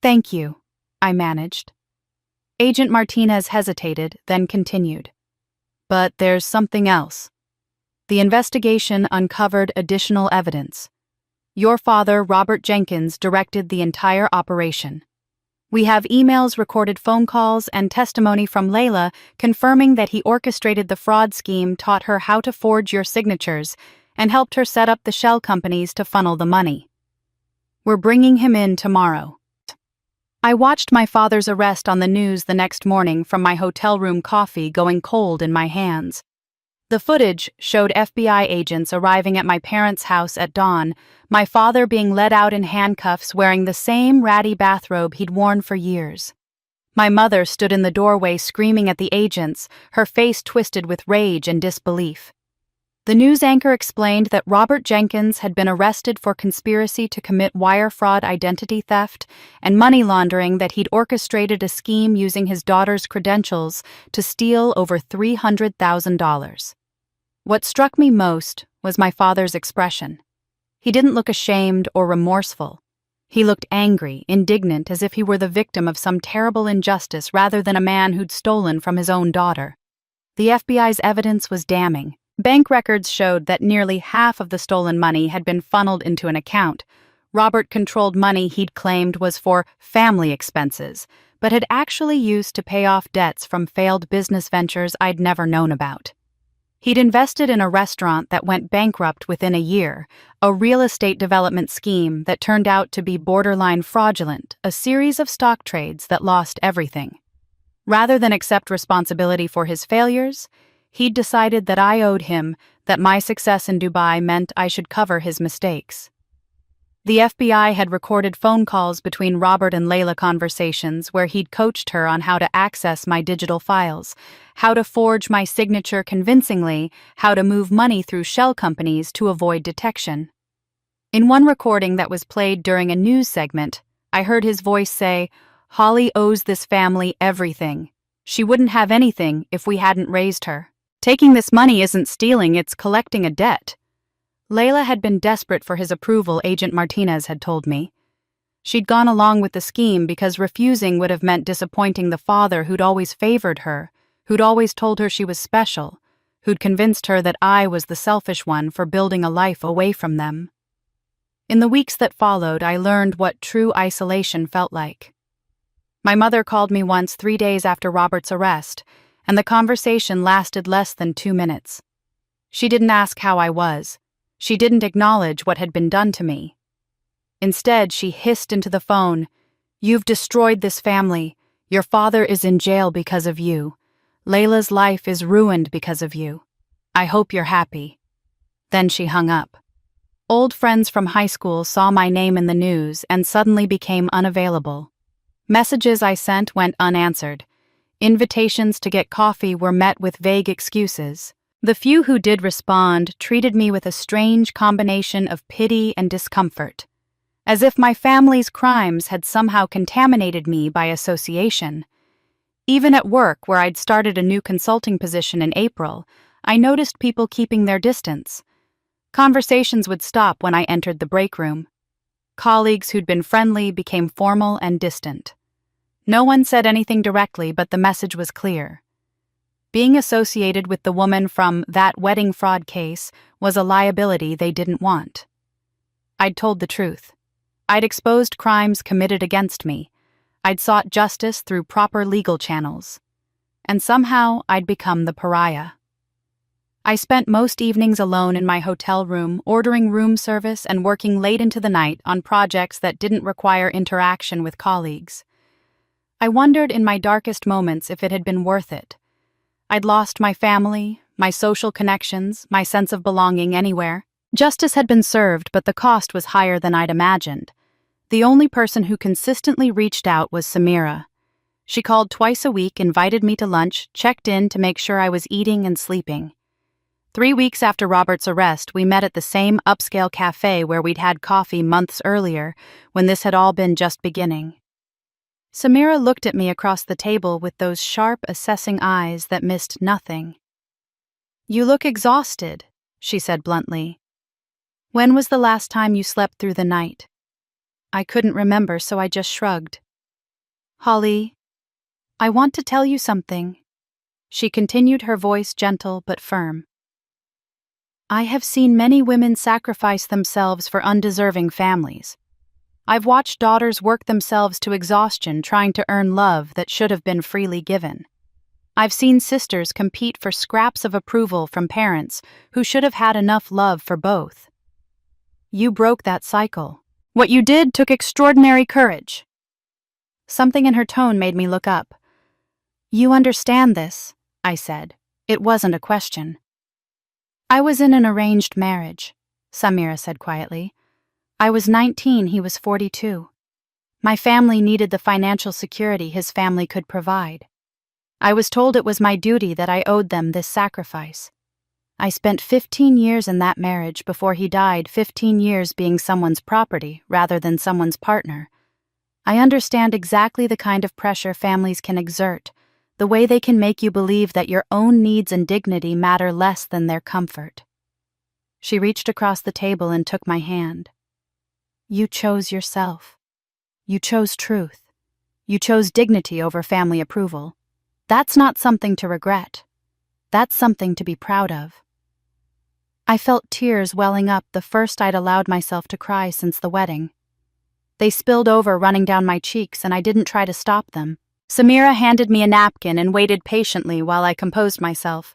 [SPEAKER 1] "Thank you," I managed. Agent Martinez hesitated, then continued. "But there's something else. The investigation uncovered additional evidence. Your father, Robert Jenkins, directed the entire operation. We have emails, recorded phone calls, and testimony from Layla confirming that he orchestrated the fraud scheme, taught her how to forge your signatures, and helped her set up the shell companies to funnel the money. We're bringing him in tomorrow." I watched my father's arrest on the news the next morning from my hotel room, coffee going cold in my hands. The footage showed FBI agents arriving at my parents' house at dawn, my father being led out in handcuffs wearing the same ratty bathrobe he'd worn for years. My mother stood in the doorway screaming at the agents, her face twisted with rage and disbelief. The news anchor explained that Robert Jenkins had been arrested for conspiracy to commit wire fraud, identity theft, and money laundering, that he'd orchestrated a scheme using his daughter's credentials to steal over $300,000. What struck me most was my father's expression. He didn't look ashamed or remorseful. He looked angry, indignant, as if he were the victim of some terrible injustice rather than a man who'd stolen from his own daughter. The FBI's evidence was damning. Bank records showed that nearly half of the stolen money had been funneled into an account. Robert controlled money he'd claimed was for family expenses, but had actually used to pay off debts from failed business ventures I'd never known about. He'd invested in a restaurant that went bankrupt within a year, a real estate development scheme that turned out to be borderline fraudulent, a series of stock trades that lost everything. Rather than accept responsibility for his failures, he'd decided that I owed him, that my success in Dubai meant I should cover his mistakes. The FBI had recorded phone calls between Robert and Layla, conversations where he'd coached her on how to access my digital files, how to forge my signature convincingly, how to move money through shell companies to avoid detection. In one recording that was played during a news segment, I heard his voice say, "Holly owes this family everything. She wouldn't have anything if we hadn't raised her. Taking this money isn't stealing, it's collecting a debt." Layla had been desperate for his approval, Agent Martinez had told me. She'd gone along with the scheme because refusing would have meant disappointing the father who'd always favored her, who'd always told her she was special, who'd convinced her that I was the selfish one for building a life away from them. In the weeks that followed, I learned what true isolation felt like. My mother called me once 3 days after Robert's arrest, and the conversation lasted less than 2 minutes. She didn't ask how I was. She didn't acknowledge what had been done to me. Instead, she hissed into the phone, "You've destroyed this family. Your father is in jail because of you. Layla's life is ruined because of you. I hope you're happy." Then she hung up. Old friends from high school saw my name in the news and suddenly became unavailable. Messages I sent went unanswered. Invitations to get coffee were met with vague excuses. The few who did respond treated me with a strange combination of pity and discomfort, as if my family's crimes had somehow contaminated me by association. Even at work, where I'd started a new consulting position in April, I noticed people keeping their distance. Conversations would stop when I entered the break room. Colleagues who'd been friendly became formal and distant. No one said anything directly, but the message was clear. Being associated with the woman from that wedding fraud case was a liability they didn't want. I'd told the truth. I'd exposed crimes committed against me. I'd sought justice through proper legal channels. And somehow I'd become the pariah. I spent most evenings alone in my hotel room, ordering room service and working late into the night on projects that didn't require interaction with colleagues. I wondered in my darkest moments if it had been worth it. I'd lost my family, my social connections, my sense of belonging anywhere. Justice had been served, but the cost was higher than I'd imagined. The only person who consistently reached out was Samira. She called twice a week, invited me to lunch, checked in to make sure I was eating and sleeping. 3 weeks after Robert's arrest, we met at the same upscale cafe where we'd had coffee months earlier, when this had all been just beginning. Samira looked at me across the table with those sharp, assessing eyes that missed nothing. "You look exhausted," she said bluntly. When was the last time you slept through the night? I couldn't remember, so I just shrugged. Holly, I want to tell you something. She continued, her voice gentle but firm. I have seen many women sacrifice themselves for undeserving families. I've watched daughters work themselves to exhaustion trying to earn love that should have been freely given. I've seen sisters compete for scraps of approval from parents who should have had enough love for both. You broke that cycle. What you did took extraordinary courage. Something in her tone made me look up. You understand this, I said. It wasn't a question. I was in an arranged marriage, Samira said quietly. I was 19, he was 42. My family needed the financial security his family could provide. I was told it was my duty, that I owed them this sacrifice. I spent 15 years in that marriage before he died, 15 years being someone's property rather than someone's partner. I understand exactly the kind of pressure families can exert, the way they can make you believe that your own needs and dignity matter less than their comfort. She reached across the table and took my hand. You chose yourself. You chose truth. You chose dignity over family approval. That's not something to regret. That's something to be proud of. I felt tears welling up, the first I'd allowed myself to cry since the wedding. They spilled over, running down my cheeks, and I didn't try to stop them. Samira handed me a napkin and waited patiently while I composed myself.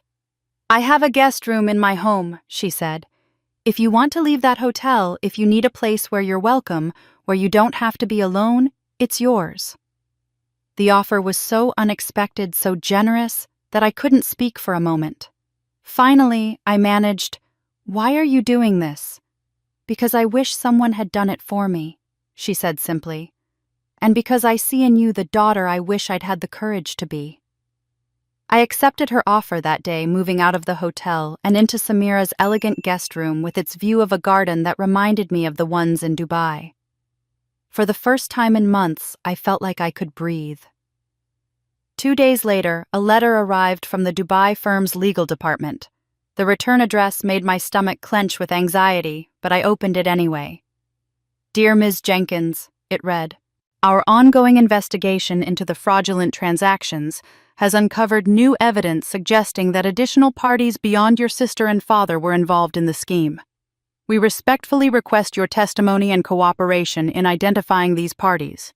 [SPEAKER 1] I have a guest room in my home, she said. If you want to leave that hotel, if you need a place where you're welcome, where you don't have to be alone, it's yours. The offer was so unexpected, so generous, that I couldn't speak for a moment. Finally, I managed, Why are you doing this? Because I wish someone had done it for me, she said simply. And because I see in you the daughter I wish I'd had the courage to be. I accepted her offer that day, moving out of the hotel and into Samira's elegant guest room with its view of a garden that reminded me of the ones in Dubai. For the first time in months, I felt like I could breathe. 2 days later, a letter arrived from the Dubai firm's legal department. The return address made my stomach clench with anxiety, but I opened it anyway. Dear Ms. Jenkins, it read, Our ongoing investigation into the fraudulent transactions has uncovered new evidence suggesting that additional parties beyond your sister and father were involved in the scheme. We respectfully request your testimony and cooperation in identifying these parties.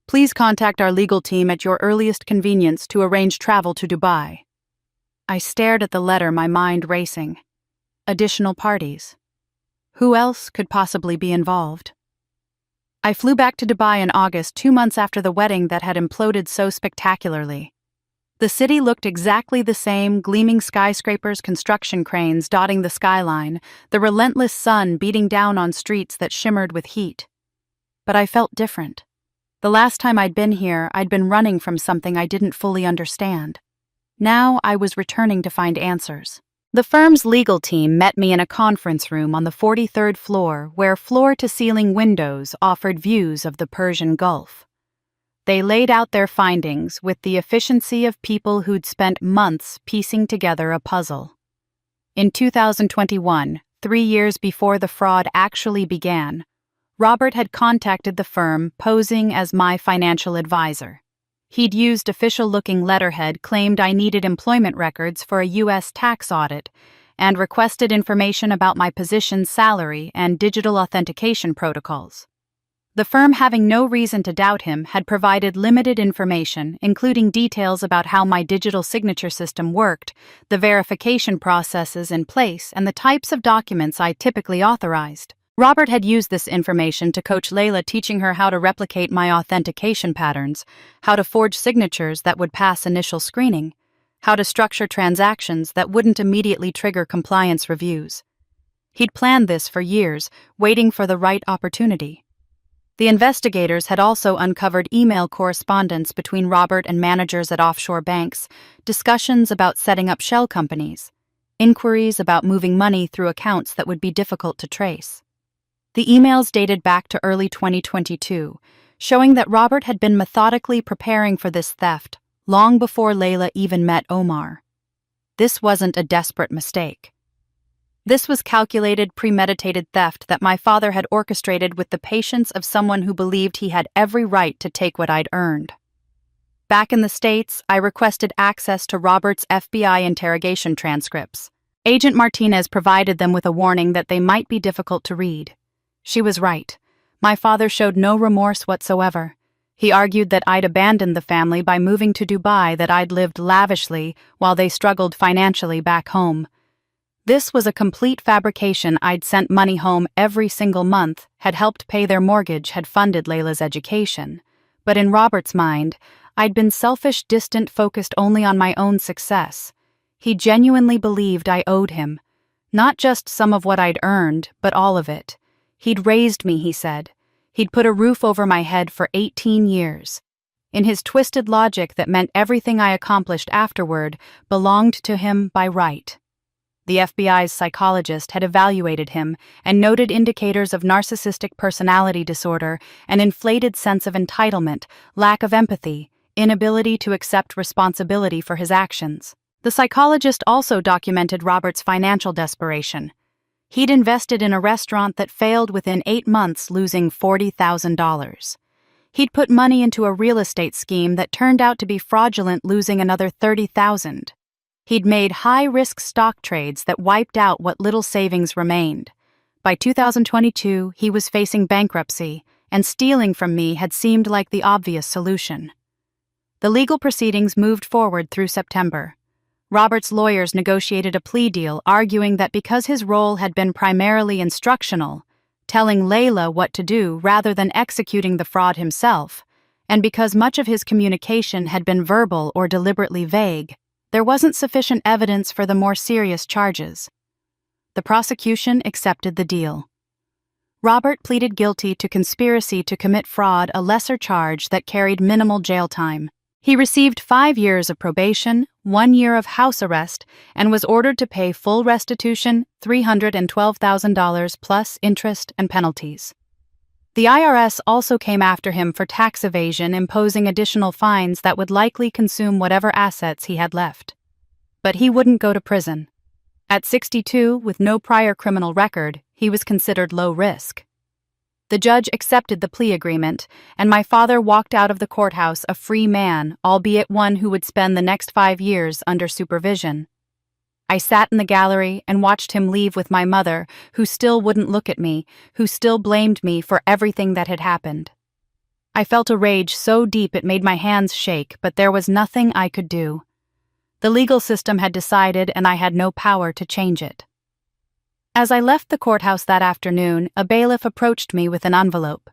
[SPEAKER 1] Please contact our legal team at your earliest convenience to arrange travel to Dubai. I stared at the letter, my mind racing. Additional parties. Who else could possibly be involved? I flew back to Dubai in August, 2 months after the wedding that had imploded so spectacularly. The city looked exactly the same, gleaming skyscrapers, construction cranes dotting the skyline, the relentless sun beating down on streets that shimmered with heat. But I felt different. The last time I'd been here, I'd been running from something I didn't fully understand. Now I was returning to find answers. The firm's legal team met me in a conference room on the 43rd floor, where floor-to-ceiling windows offered views of the Persian Gulf. They laid out their findings with the efficiency of people who'd spent months piecing together a puzzle. In 2021, 3 years before the fraud actually began, Robert had contacted the firm posing as my financial advisor. He'd used official-looking letterhead, claimed I needed employment records for a U.S. tax audit, and requested information about my position's salary and digital authentication protocols. The firm, having no reason to doubt him, had provided limited information, including details about how my digital signature system worked, the verification processes in place, and the types of documents I typically authorized. Robert had used this information to coach Layla, teaching her how to replicate my authentication patterns, how to forge signatures that would pass initial screening, how to structure transactions that wouldn't immediately trigger compliance reviews. He'd planned this for years, waiting for the right opportunity. The investigators had also uncovered email correspondence between Robert and managers at offshore banks, discussions about setting up shell companies, inquiries about moving money through accounts that would be difficult to trace. The emails dated back to early 2022, showing that Robert had been methodically preparing for this theft long before Layla even met Omar. This wasn't a desperate mistake. This was calculated, premeditated theft that my father had orchestrated with the patience of someone who believed he had every right to take what I'd earned. Back in the States, I requested access to Robert's FBI interrogation transcripts. Agent Martinez provided them with a warning that they might be difficult to read. She was right. My father showed no remorse whatsoever. He argued that I'd abandoned the family by moving to Dubai, that I'd lived lavishly while they struggled financially back home. This was a complete fabrication. I'd sent money home every single month, had helped pay their mortgage, had funded Layla's education. But in Robert's mind, I'd been selfish, distant, focused only on my own success. He genuinely believed I owed him. Not just some of what I'd earned, but all of it. He'd raised me, he said. He'd put a roof over my head for 18 years. In his twisted logic, that meant everything I accomplished afterward belonged to him by right. The FBI's psychologist had evaluated him and noted indicators of narcissistic personality disorder, an inflated sense of entitlement, lack of empathy, inability to accept responsibility for his actions. The psychologist also documented Robert's financial desperation. He'd invested in a restaurant that failed within 8 months, losing $40,000. He'd put money into a real estate scheme that turned out to be fraudulent, losing another $30,000. He'd made high-risk stock trades that wiped out what little savings remained. By 2022, he was facing bankruptcy, and stealing from me had seemed like the obvious solution. The legal proceedings moved forward through September. Robert's lawyers negotiated a plea deal, arguing that because his role had been primarily instructional, telling Layla what to do rather than executing the fraud himself, and because much of his communication had been verbal or deliberately vague, there wasn't sufficient evidence for the more serious charges. The prosecution accepted the deal. Robert pleaded guilty to conspiracy to commit fraud, a lesser charge that carried minimal jail time. He received 5 years of probation, 1 year of house arrest, and was ordered to pay full restitution, $312,000 plus interest and penalties. The IRS also came after him for tax evasion, imposing additional fines that would likely consume whatever assets he had left. But he wouldn't go to prison. At 62, with no prior criminal record, he was considered low risk. The judge accepted the plea agreement, and my father walked out of the courthouse a free man, albeit one who would spend the next 5 years under supervision. I sat in the gallery and watched him leave with my mother, who still wouldn't look at me, who still blamed me for everything that had happened. I felt a rage so deep it made my hands shake, but there was nothing I could do. The legal system had decided, and I had no power to change it. As I left the courthouse that afternoon, a bailiff approached me with an envelope.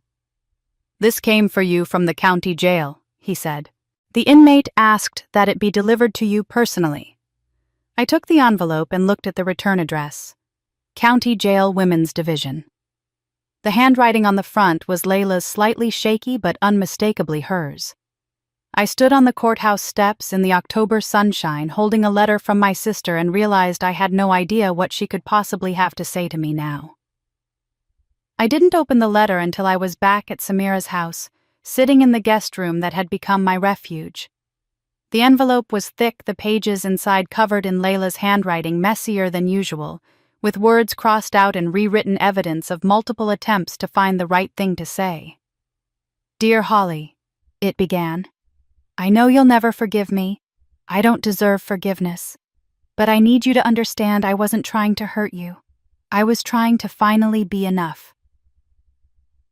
[SPEAKER 1] "This came for you from the county jail," he said. "The inmate asked that it be delivered to you personally." I took the envelope and looked at the return address. County Jail Women's Division. The handwriting on the front was Layla's, slightly shaky but unmistakably hers. I stood on the courthouse steps in the October sunshine, holding a letter from my sister, and realized I had no idea what she could possibly have to say to me now. I didn't open the letter until I was back at Samira's house, sitting in the guest room that had become my refuge. The envelope was thick, the pages inside covered in Layla's handwriting, messier than usual, with words crossed out and rewritten, evidence of multiple attempts to find the right thing to say. "Dear Holly," it began. "I know you'll never forgive me. I don't deserve forgiveness. But I need you to understand I wasn't trying to hurt you. I was trying to finally be enough."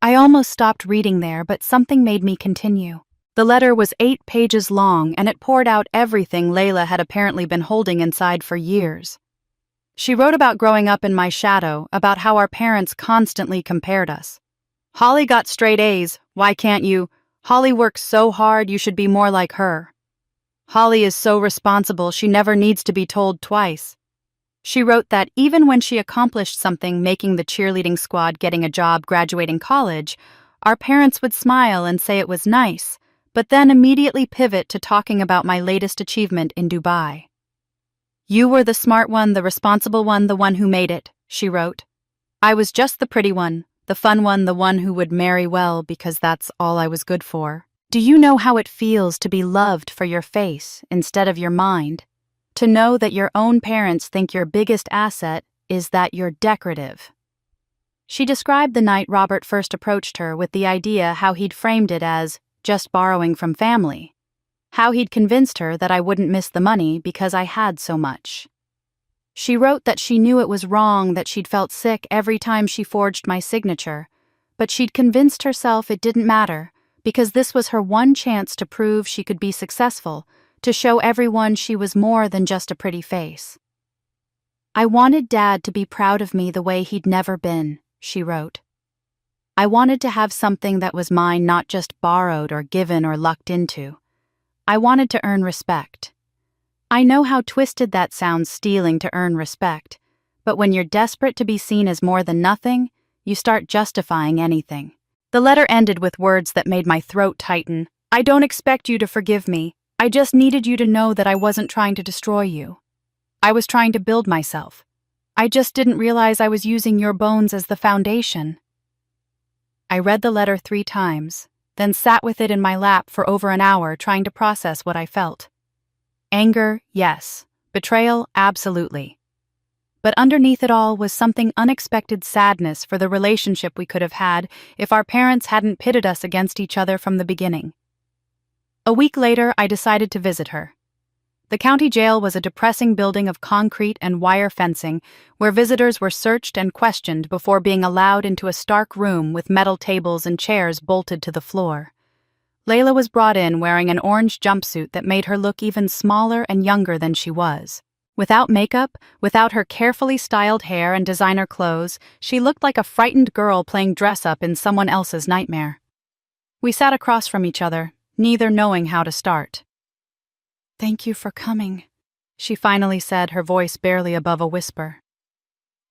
[SPEAKER 1] I almost stopped reading there, but something made me continue. The letter was 8 pages long, and it poured out everything Layla had apparently been holding inside for years. She wrote about growing up in my shadow, about how our parents constantly compared us. "Holly got straight A's, why can't you? Holly works so hard, you should be more like her. Holly is so responsible, she never needs to be told twice." She wrote that even when she accomplished something, making the cheerleading squad, getting a job, graduating college, our parents would smile and say it was nice, but then immediately pivot to talking about my latest achievement in Dubai. "You were the smart one, the responsible one, the one who made it," she wrote. "I was just the pretty one, the fun one, the one who would marry well because that's all I was good for. Do you know how it feels to be loved for your face instead of your mind? To know that your own parents think your biggest asset is that you're decorative." She described the night Robert first approached her with the idea how he'd framed it as just borrowing from family, how he'd convinced her that I wouldn't miss the money because I had so much. She wrote that she knew it was wrong that she'd felt sick every time she forged my signature, but she'd convinced herself it didn't matter because this was her one chance to prove she could be successful, to show everyone she was more than just a pretty face. "I wanted Dad to be proud of me the way he'd never been," she wrote. "I wanted to have something that was mine, not just borrowed or given or lucked into. I wanted to earn respect. I know how twisted that sounds, stealing to earn respect, but when you're desperate to be seen as more than nothing, you start justifying anything." The letter ended with words that made my throat tighten. "I don't expect you to forgive me. I just needed you to know that I wasn't trying to destroy you. I was trying to build myself. I just didn't realize I was using your bones as the foundation." I read the letter 3 times, then sat with it in my lap for over an hour trying to process what I felt. Anger, yes. Betrayal, absolutely. But underneath it all was something unexpected sadness for the relationship we could have had if our parents hadn't pitted us against each other from the beginning. A week later, I decided to visit her. The county jail was a depressing building of concrete and wire fencing where visitors were searched and questioned before being allowed into a stark room with metal tables and chairs bolted to the floor. Layla was brought in wearing an orange jumpsuit that made her look even smaller and younger than she was. Without makeup, without her carefully styled hair and designer clothes, she looked like a frightened girl playing dress-up in someone else's nightmare. We sat across from each other, neither knowing how to start. "Thank you for coming," she finally said, her voice barely above a whisper.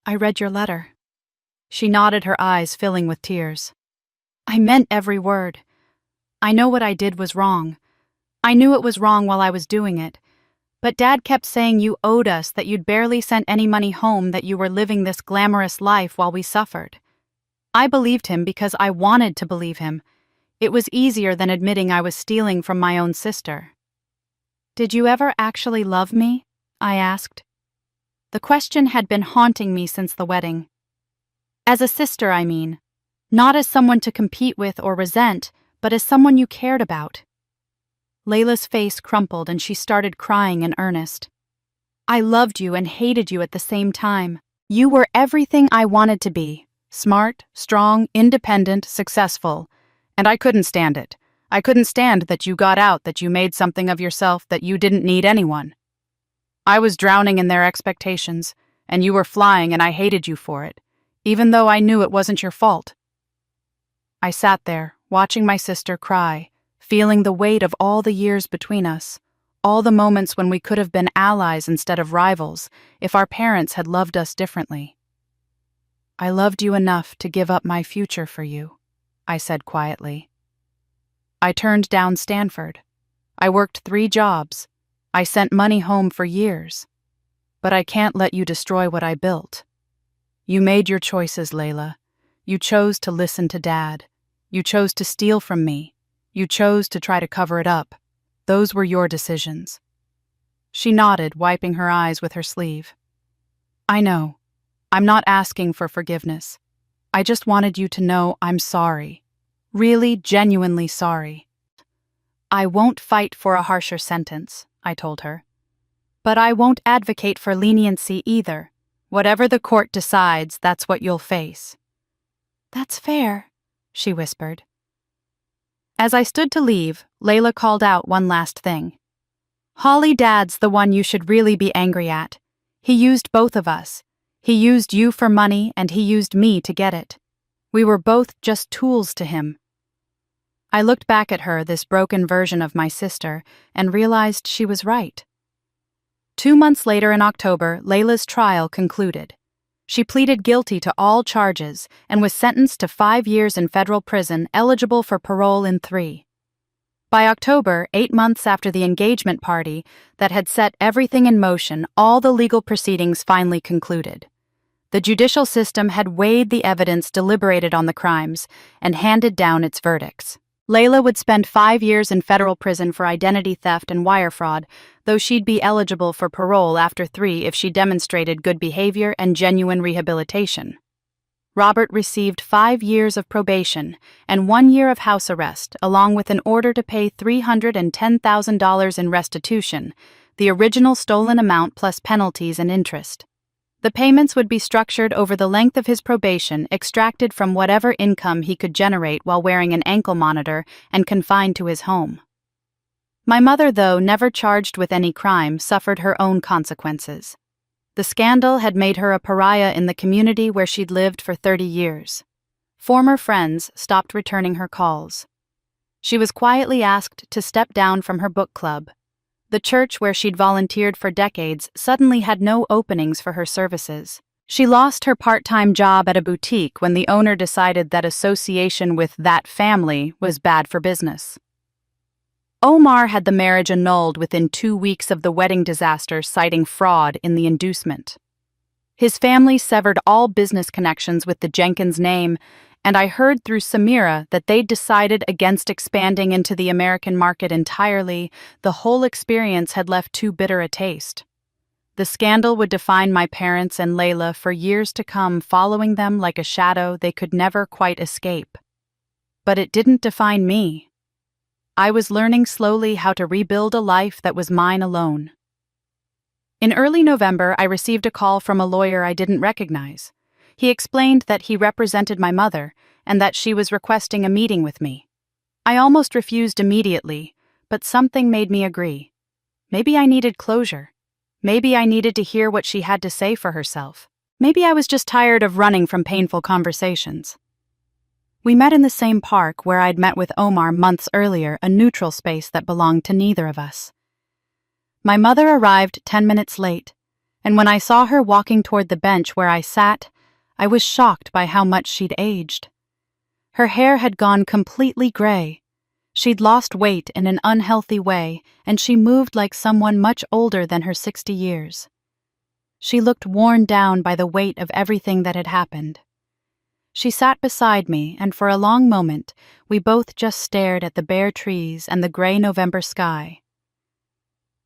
[SPEAKER 1] "I read your letter." She nodded, her eyes filling with tears. "I meant every word. I know what I did was wrong. I knew it was wrong while I was doing it. But Dad kept saying you owed us, that you'd barely sent any money home, that you were living this glamorous life while we suffered. I believed him because I wanted to believe him. It was easier than admitting I was stealing from my own sister." "Did you ever actually love me?" I asked. The question had been haunting me since the wedding. As a sister, I mean. Not as someone to compete with or resent, but as someone you cared about. Layla's face crumpled and she started crying in earnest. "I loved you and hated you at the same time. You were everything I wanted to be. Smart, strong, independent, successful. And I couldn't stand it. I couldn't stand that you got out, that you made something of yourself, that you didn't need anyone. I was drowning in their expectations, and you were flying, and I hated you for it, even though I knew it wasn't your fault." I sat there, watching my sister cry, feeling the weight of all the years between us, all the moments when we could have been allies instead of rivals, if our parents had loved us differently. "I loved you enough to give up my future for you," I said quietly. "I turned down Stanford. I worked 3 jobs. I sent money home for years. But I can't let you destroy what I built. You made your choices, Layla. You chose to listen to Dad. You chose to steal from me. You chose to try to cover it up. Those were your decisions." She nodded, wiping her eyes with her sleeve. "I know. I'm not asking for forgiveness. I just wanted you to know I'm sorry. Really, genuinely sorry." "I won't fight for a harsher sentence," I told her. "But I won't advocate for leniency either. Whatever the court decides, that's what you'll face." "That's fair," she whispered. As I stood to leave, Layla called out one last thing. "Holly, Dad's the one you should really be angry at. He used both of us. He used you for money, and he used me to get it. We were both just tools to him." I looked back at her, this broken version of my sister, and realized she was right. 2 months later in October, Layla's trial concluded. She pleaded guilty to all charges and was sentenced to 5 years in federal prison, eligible for parole in 3. By October, 8 months after the engagement party that had set everything in motion, all the legal proceedings finally concluded. The judicial system had weighed the evidence, deliberated on the crimes, and handed down its verdicts. Layla would spend 5 years in federal prison for identity theft and wire fraud, though she'd be eligible for parole after 3 if she demonstrated good behavior and genuine rehabilitation. Robert received 5 years of probation and 1 year of house arrest, along with an order to pay $310,000 in restitution, the original stolen amount plus penalties and interest. The payments would be structured over the length of his probation, extracted from whatever income he could generate while wearing an ankle monitor and confined to his home. My mother, though never charged with any crime, suffered her own consequences. The scandal had made her a pariah in the community where she'd lived for 30 years. Former friends stopped returning her calls. She was quietly asked to step down from her book club. The church where she'd volunteered for decades suddenly had no openings for her services. She lost her part-time job at a boutique when the owner decided that association with that family was bad for business. Omar had the marriage annulled within 2 weeks of the wedding disaster, citing fraud in the inducement. His family severed all business connections with the Jenkins name, and I heard through Samira that they'd decided against expanding into the American market entirely. The whole experience had left too bitter a taste. The scandal would define my parents and Layla for years to come, following them like a shadow they could never quite escape. But it didn't define me. I was learning slowly how to rebuild a life that was mine alone. In early November, I received a call from a lawyer I didn't recognize. He explained that he represented my mother and that she was requesting a meeting with me. I almost refused immediately, but something made me agree. Maybe I needed closure. Maybe I needed to hear what she had to say for herself. Maybe I was just tired of running from painful conversations. We met in the same park where I'd met with Omar months earlier, a neutral space that belonged to neither of us. My mother arrived 10 minutes late, and when I saw her walking toward the bench where I sat, I was shocked by how much she'd aged. Her hair had gone completely gray. She'd lost weight in an unhealthy way, and she moved like someone much older than her 60 years. She looked worn down by the weight of everything that had happened. She sat beside me, and for a long moment, we both just stared at the bare trees and the gray November sky.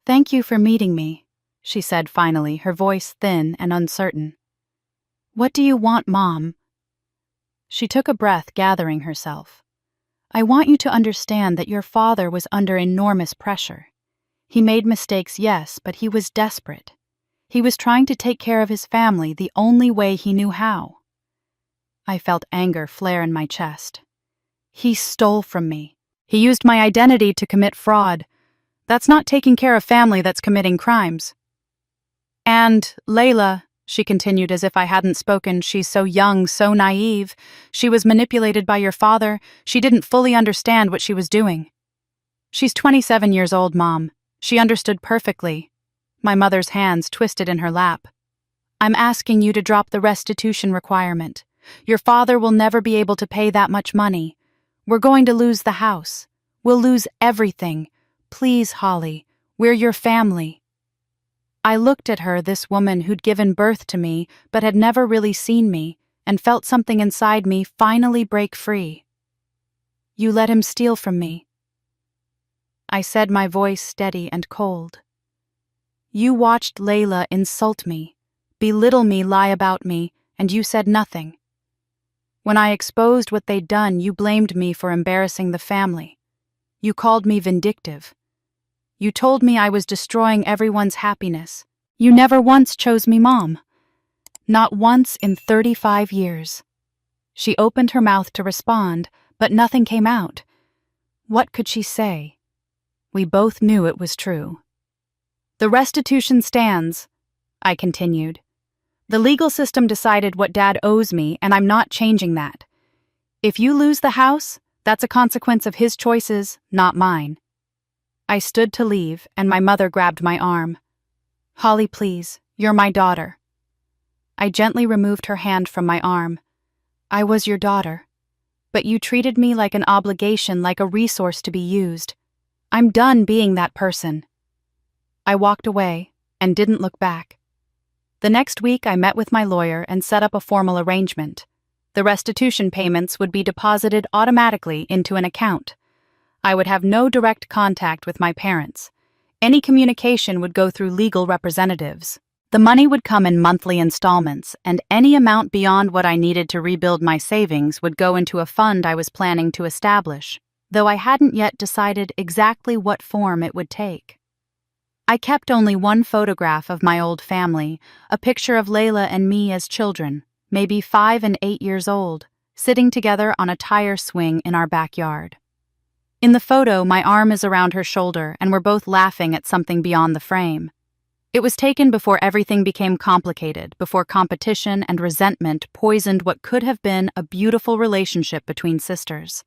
[SPEAKER 1] "Thank you for meeting me," she said finally, her voice thin and uncertain. "What do you want, Mom?" She took a breath, gathering herself. "I want you to understand that your father was under enormous pressure. He made mistakes, yes, but he was desperate. He was trying to take care of his family the only way he knew how." I felt anger flare in my chest. "He stole from me. He used my identity to commit fraud. That's not taking care of family, that's committing crimes." "And, Layla," she continued as if I hadn't spoken, "she's so young, so naive. She was manipulated by your father. She didn't fully understand what she was doing." "She's 27 years old, Mom. She understood perfectly." My mother's hands twisted in her lap. "I'm asking you to drop the restitution requirement. Your father will never be able to pay that much money. We're going to lose the house. We'll lose everything. Please, Holly, we're your family." I looked at her, this woman who'd given birth to me but had never really seen me, and felt something inside me finally break free. "You let him steal from me," I said, my voice steady and cold. "You watched Layla insult me, belittle me, lie about me, and you said nothing. When I exposed what they'd done, you blamed me for embarrassing the family. You called me vindictive. You told me I was destroying everyone's happiness. You never once chose me, Mom. Not once in 35 years. She opened her mouth to respond, but nothing came out. What could she say? We both knew it was true. "The restitution stands," I continued. "The legal system decided what Dad owes me, and I'm not changing that. If you lose the house, that's a consequence of his choices, not mine." I stood to leave, and my mother grabbed my arm. "Holly, please, you're my daughter." I gently removed her hand from my arm. "I was your daughter, but you treated me like an obligation, like a resource to be used. I'm done being that person." I walked away and didn't look back. The next week, I met with my lawyer and set up a formal arrangement. The restitution payments would be deposited automatically into an account. I would have no direct contact with my parents. Any communication would go through legal representatives. The money would come in monthly installments, and any amount beyond what I needed to rebuild my savings would go into a fund I was planning to establish, though I hadn't yet decided exactly what form it would take. I kept only one photograph of my old family, a picture of Layla and me as children, maybe 5 and 8 years old, sitting together on a tire swing in our backyard. In the photo, my arm is around her shoulder and we're both laughing at something beyond the frame. It was taken before everything became complicated, before competition and resentment poisoned what could have been a beautiful relationship between sisters.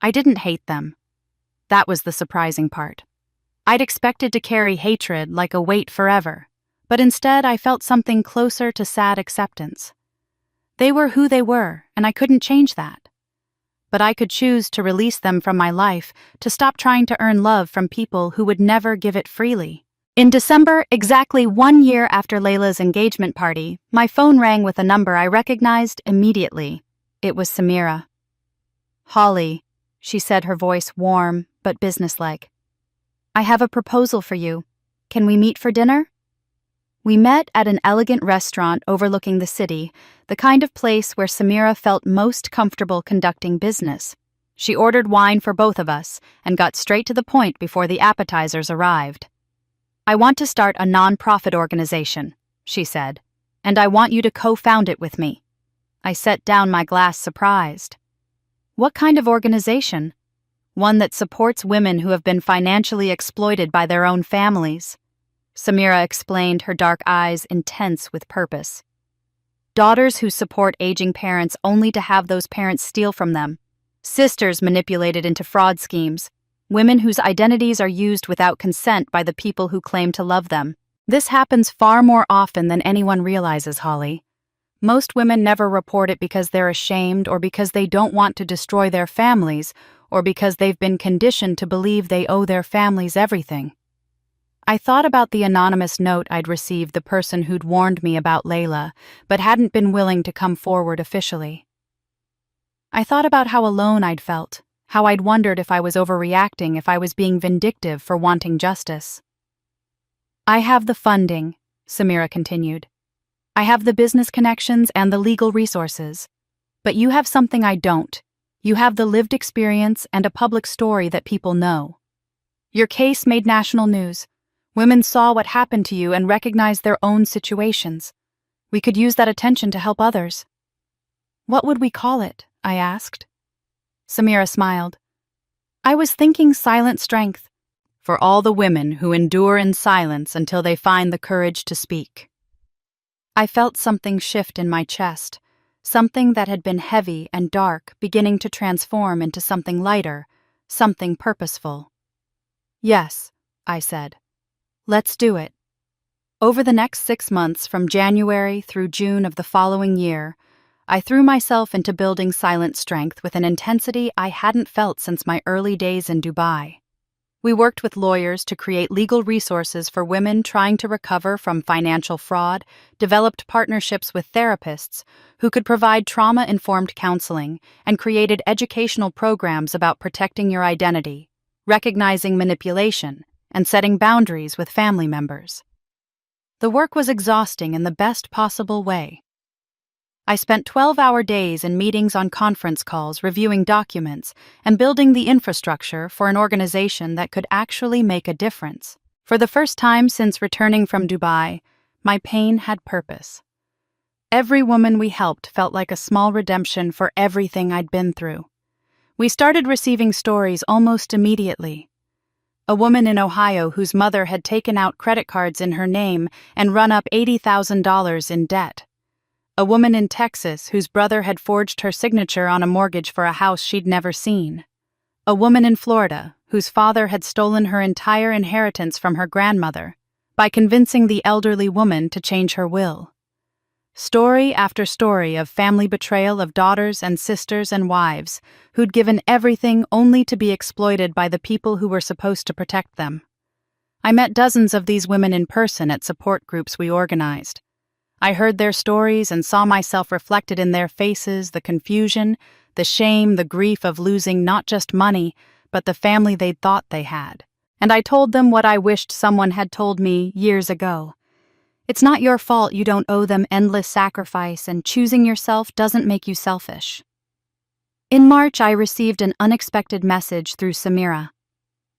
[SPEAKER 1] I didn't hate them. That was the surprising part. I'd expected to carry hatred like a weight forever, but instead I felt something closer to sad acceptance. They were who they were, and I couldn't change that. But I could choose to release them from my life, to stop trying to earn love from people who would never give it freely. In December, exactly 1 year after Layla's engagement party, my phone rang with a number I recognized immediately. It was Samira. "Holly," she said, her voice warm but businesslike. "I have a proposal for you. Can we meet for dinner?" We met at an elegant restaurant overlooking the city, the kind of place where Samira felt most comfortable conducting business. She ordered wine for both of us and got straight to the point before the appetizers arrived. "I want to start a non-profit organization," she said, "and I want you to co-found it with me." I set down my glass surprised. "What kind of organization?" "One that supports women who have been financially exploited by their own families," Samira explained, her dark eyes intense with purpose. "Daughters who support aging parents only to have those parents steal from them. Sisters manipulated into fraud schemes. Women whose identities are used without consent by the people who claim to love them. This happens far more often than anyone realizes, Holly. Most women never report it because they're ashamed or because they don't want to destroy their families or because they've been conditioned to believe they owe their families everything." I thought about the anonymous note I'd received, the person who'd warned me about Layla, but hadn't been willing to come forward officially. I thought about how alone I'd felt, how I'd wondered if I was overreacting, if I was being vindictive for wanting justice. "I have the funding," Samira continued. "I have the business connections and the legal resources. But you have something I don't. You have the lived experience and a public story that people know. Your case made national news. Women saw what happened to you and recognized their own situations. We could use that attention to help others." "What would we call it?" I asked. Samira smiled. "I was thinking silent strength. For all the women who endure in silence until they find the courage to speak." I felt something shift in my chest, something that had been heavy and dark beginning to transform into something lighter, something purposeful. "Yes," I said. "Let's do it." Over the next 6 months, from January through June of the following year, I threw myself into building silent strength with an intensity I hadn't felt since my early days in Dubai. We worked with lawyers to create legal resources for women trying to recover from financial fraud, developed partnerships with therapists who could provide trauma-informed counseling, and created educational programs about protecting your identity, recognizing manipulation, and setting boundaries with family members. The work was exhausting in the best possible way. I spent 12-hour days in meetings on conference calls reviewing documents and building the infrastructure for an organization that could actually make a difference. For the first time since returning from Dubai, my pain had purpose. Every woman we helped felt like a small redemption for everything I'd been through. We started receiving stories almost immediately. A woman in Ohio whose mother had taken out credit cards in her name and run up $80,000 in debt. A woman in Texas whose brother had forged her signature on a mortgage for a house she'd never seen. A woman in Florida whose father had stolen her entire inheritance from her grandmother by convincing the elderly woman to change her will. Story after story of family betrayal of daughters and sisters and wives who'd given everything only to be exploited by the people who were supposed to protect them. I met dozens of these women in person at support groups we organized. I heard their stories and saw myself reflected in their faces, the confusion, the shame, the grief of losing not just money, but the family they'd thought they had. And I told them what I wished someone had told me years ago. It's not your fault you don't owe them endless sacrifice, and choosing yourself doesn't make you selfish. In March, I received an unexpected message through Samira.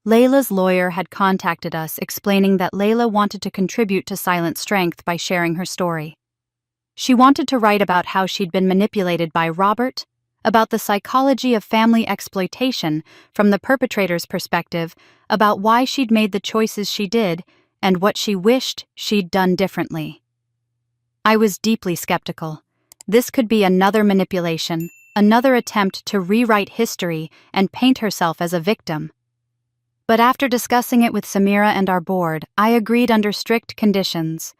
[SPEAKER 1] Layla's lawyer had contacted us explaining that Layla wanted to contribute to Silent Strength by sharing her story. She wanted to write about how she'd been manipulated by Robert, about the psychology of family exploitation from the perpetrator's perspective, about why she'd made the choices she did, and what she wished she'd done differently. I was deeply skeptical. This could be another manipulation, another attempt to rewrite history and paint herself as a victim. But after discussing it with Samira and our board, I agreed under strict conditions.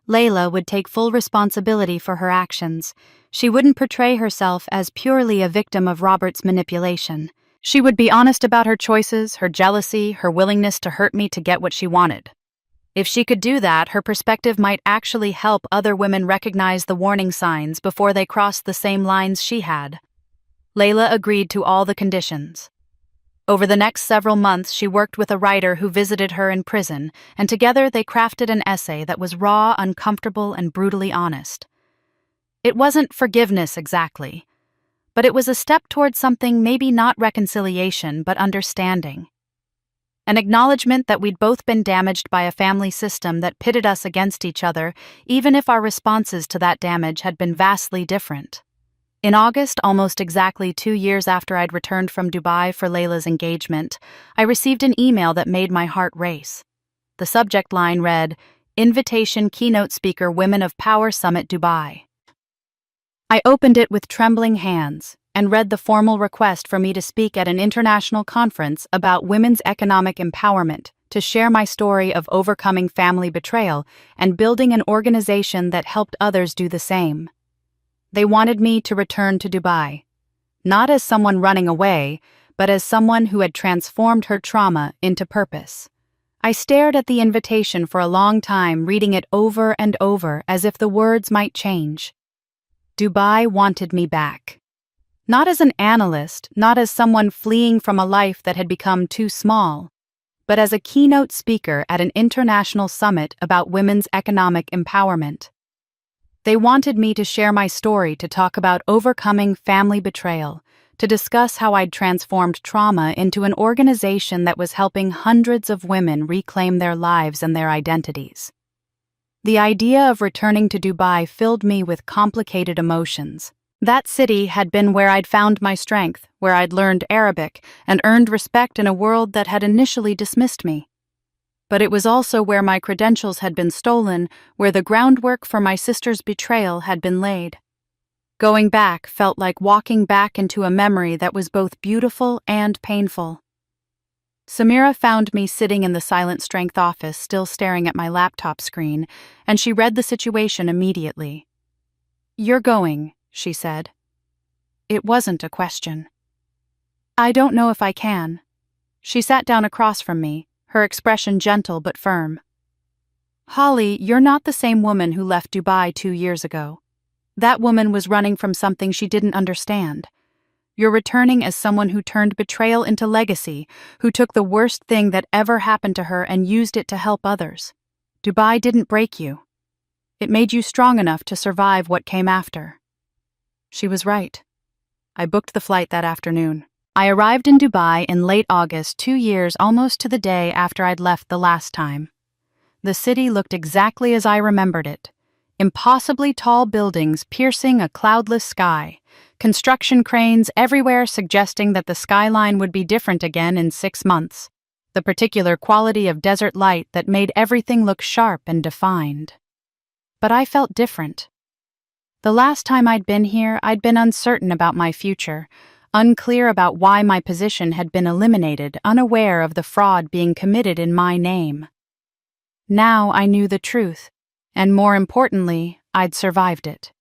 [SPEAKER 1] Layla would take full responsibility for her actions. She wouldn't portray herself as purely a victim of Robert's manipulation. She would be honest about her choices, her jealousy, her willingness to hurt me to get what she wanted. If she could do that, her perspective might actually help other women recognize the warning signs before they crossed the same lines she had. Layla agreed to all the conditions. Over the next several months, she worked with a writer who visited her in prison, and together they crafted an essay that was raw, uncomfortable, and brutally honest. It wasn't forgiveness exactly, but it was a step towards something maybe not reconciliation, but understanding. An acknowledgement that we'd both been damaged by a family system that pitted us against each other, even if our responses to that damage had been vastly different. In August, almost exactly 2 years after I'd returned from Dubai for Layla's engagement, I received an email that made my heart race. The subject line read, "Invitation Keynote Speaker Women of Power Summit Dubai." I opened it with trembling hands and read the formal request for me to speak at an international conference about women's economic empowerment, to share my story of overcoming family betrayal and building an organization that helped others do the same. They wanted me to return to Dubai, not as someone running away, but as someone who had transformed her trauma into purpose. I stared at the invitation for a long time, reading it over and over as if the words might change. Dubai wanted me back. Not as an analyst, not as someone fleeing from a life that had become too small, but as a keynote speaker at an international summit about women's economic empowerment. They wanted me to share my story, to talk about overcoming family betrayal, to discuss how I'd transformed trauma into an organization that was helping hundreds of women reclaim their lives and their identities. The idea of returning to Dubai filled me with complicated emotions. That city had been where I'd found my strength, where I'd learned Arabic and earned respect in a world that had initially dismissed me. But it was also where my credentials had been stolen, where the groundwork for my sister's betrayal had been laid. Going back felt like walking back into a memory that was both beautiful and painful. Samira found me sitting in the Silent Strength office, still staring at my laptop screen, and she read the situation immediately. "You're going," she said. It wasn't a question. "I don't know if I can." She sat down across from me, her expression gentle but firm. "Holly, you're not the same woman who left Dubai 2 years ago. That woman was running from something she didn't understand. You're returning as someone who turned betrayal into legacy, who took the worst thing that ever happened to her and used it to help others. Dubai didn't break you. It made you strong enough to survive what came after." She was right. I booked the flight that afternoon. I arrived in Dubai in late August, 2 years almost to the day after I'd left the last time. The city looked exactly as I remembered it. Impossibly tall buildings piercing a cloudless sky, construction cranes everywhere suggesting that the skyline would be different again in 6 months, the particular quality of desert light that made everything look sharp and defined. But I felt different. The last time I'd been here, I'd been uncertain about my future, unclear about why my position had been eliminated, unaware of the fraud being committed in my name. Now I knew the truth, and more importantly, I'd survived it.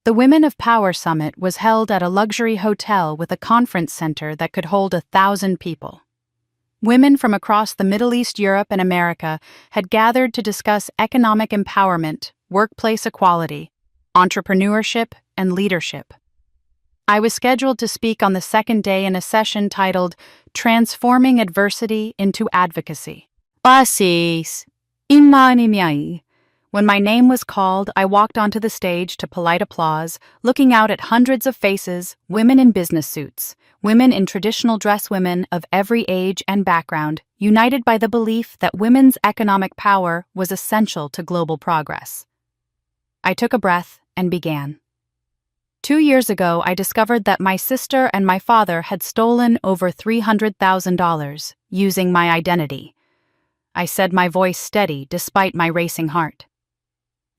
[SPEAKER 1] The Women of Power Summit was held at a luxury hotel with a conference center that could hold 1,000 people. Women from across the Middle East, Europe, and America had gathered to discuss economic empowerment, workplace equality, entrepreneurship, and leadership. I was scheduled to speak on the second day in a session titled Transforming Adversity into Advocacy. Basis. When my name was called, I walked onto the stage to polite applause, looking out at hundreds of faces, women in business suits, women in traditional dress, women of every age and background, united by the belief that women's economic power was essential to global progress. I took a breath and began. 2 years ago, I discovered that my sister and my father had stolen over $300,000 using my identity. I said, my voice steady despite my racing heart.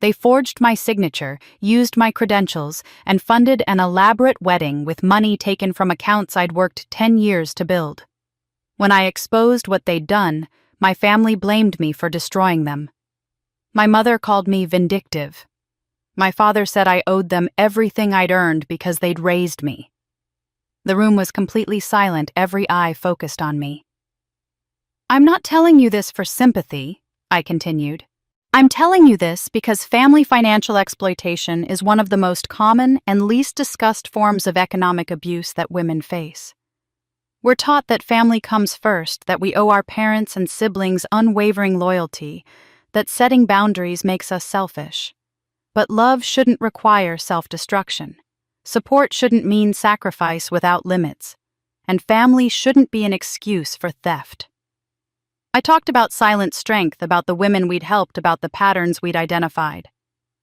[SPEAKER 1] They forged my signature, used my credentials, and funded an elaborate wedding with money taken from accounts I'd worked 10 years to build. When I exposed what they'd done, my family blamed me for destroying them. My mother called me vindictive. My father said I owed them everything I'd earned because they'd raised me. The room was completely silent, every eye focused on me. I'm not telling you this for sympathy, I continued. I'm telling you this because family financial exploitation is one of the most common and least discussed forms of economic abuse that women face. We're taught that family comes first, that we owe our parents and siblings unwavering loyalty, that setting boundaries makes us selfish. But love shouldn't require self-destruction. Support shouldn't mean sacrifice without limits. And family shouldn't be an excuse for theft. I talked about silent strength, about the women we'd helped, about the patterns we'd identified.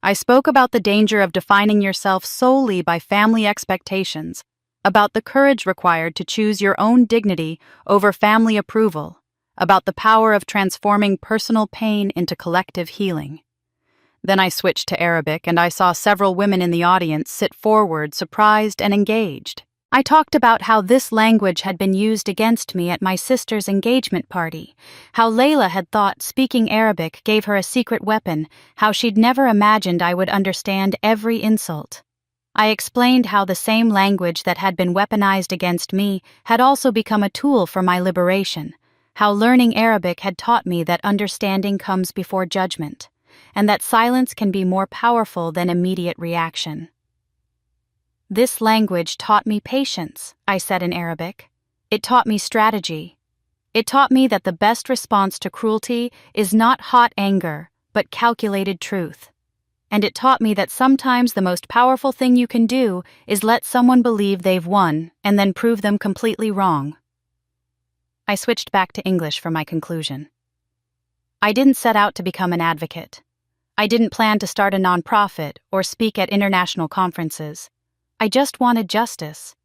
[SPEAKER 1] I spoke about the danger of defining yourself solely by family expectations, about the courage required to choose your own dignity over family approval, about the power of transforming personal pain into collective healing. Then I switched to Arabic, and I saw several women in the audience sit forward, surprised and engaged. I talked about how this language had been used against me at my sister's engagement party, how Layla had thought speaking Arabic gave her a secret weapon, how she'd never imagined I would understand every insult. I explained how the same language that had been weaponized against me had also become a tool for my liberation, how learning Arabic had taught me that understanding comes before judgment, and that silence can be more powerful than immediate reaction. This language taught me patience, I said in Arabic. It taught me strategy. It taught me that the best response to cruelty is not hot anger, but calculated truth. And it taught me that sometimes the most powerful thing you can do is let someone believe they've won and then prove them completely wrong. I switched back to English for my conclusion. I didn't set out to become an advocate. I didn't plan to start a nonprofit or speak at international conferences. I just wanted justice.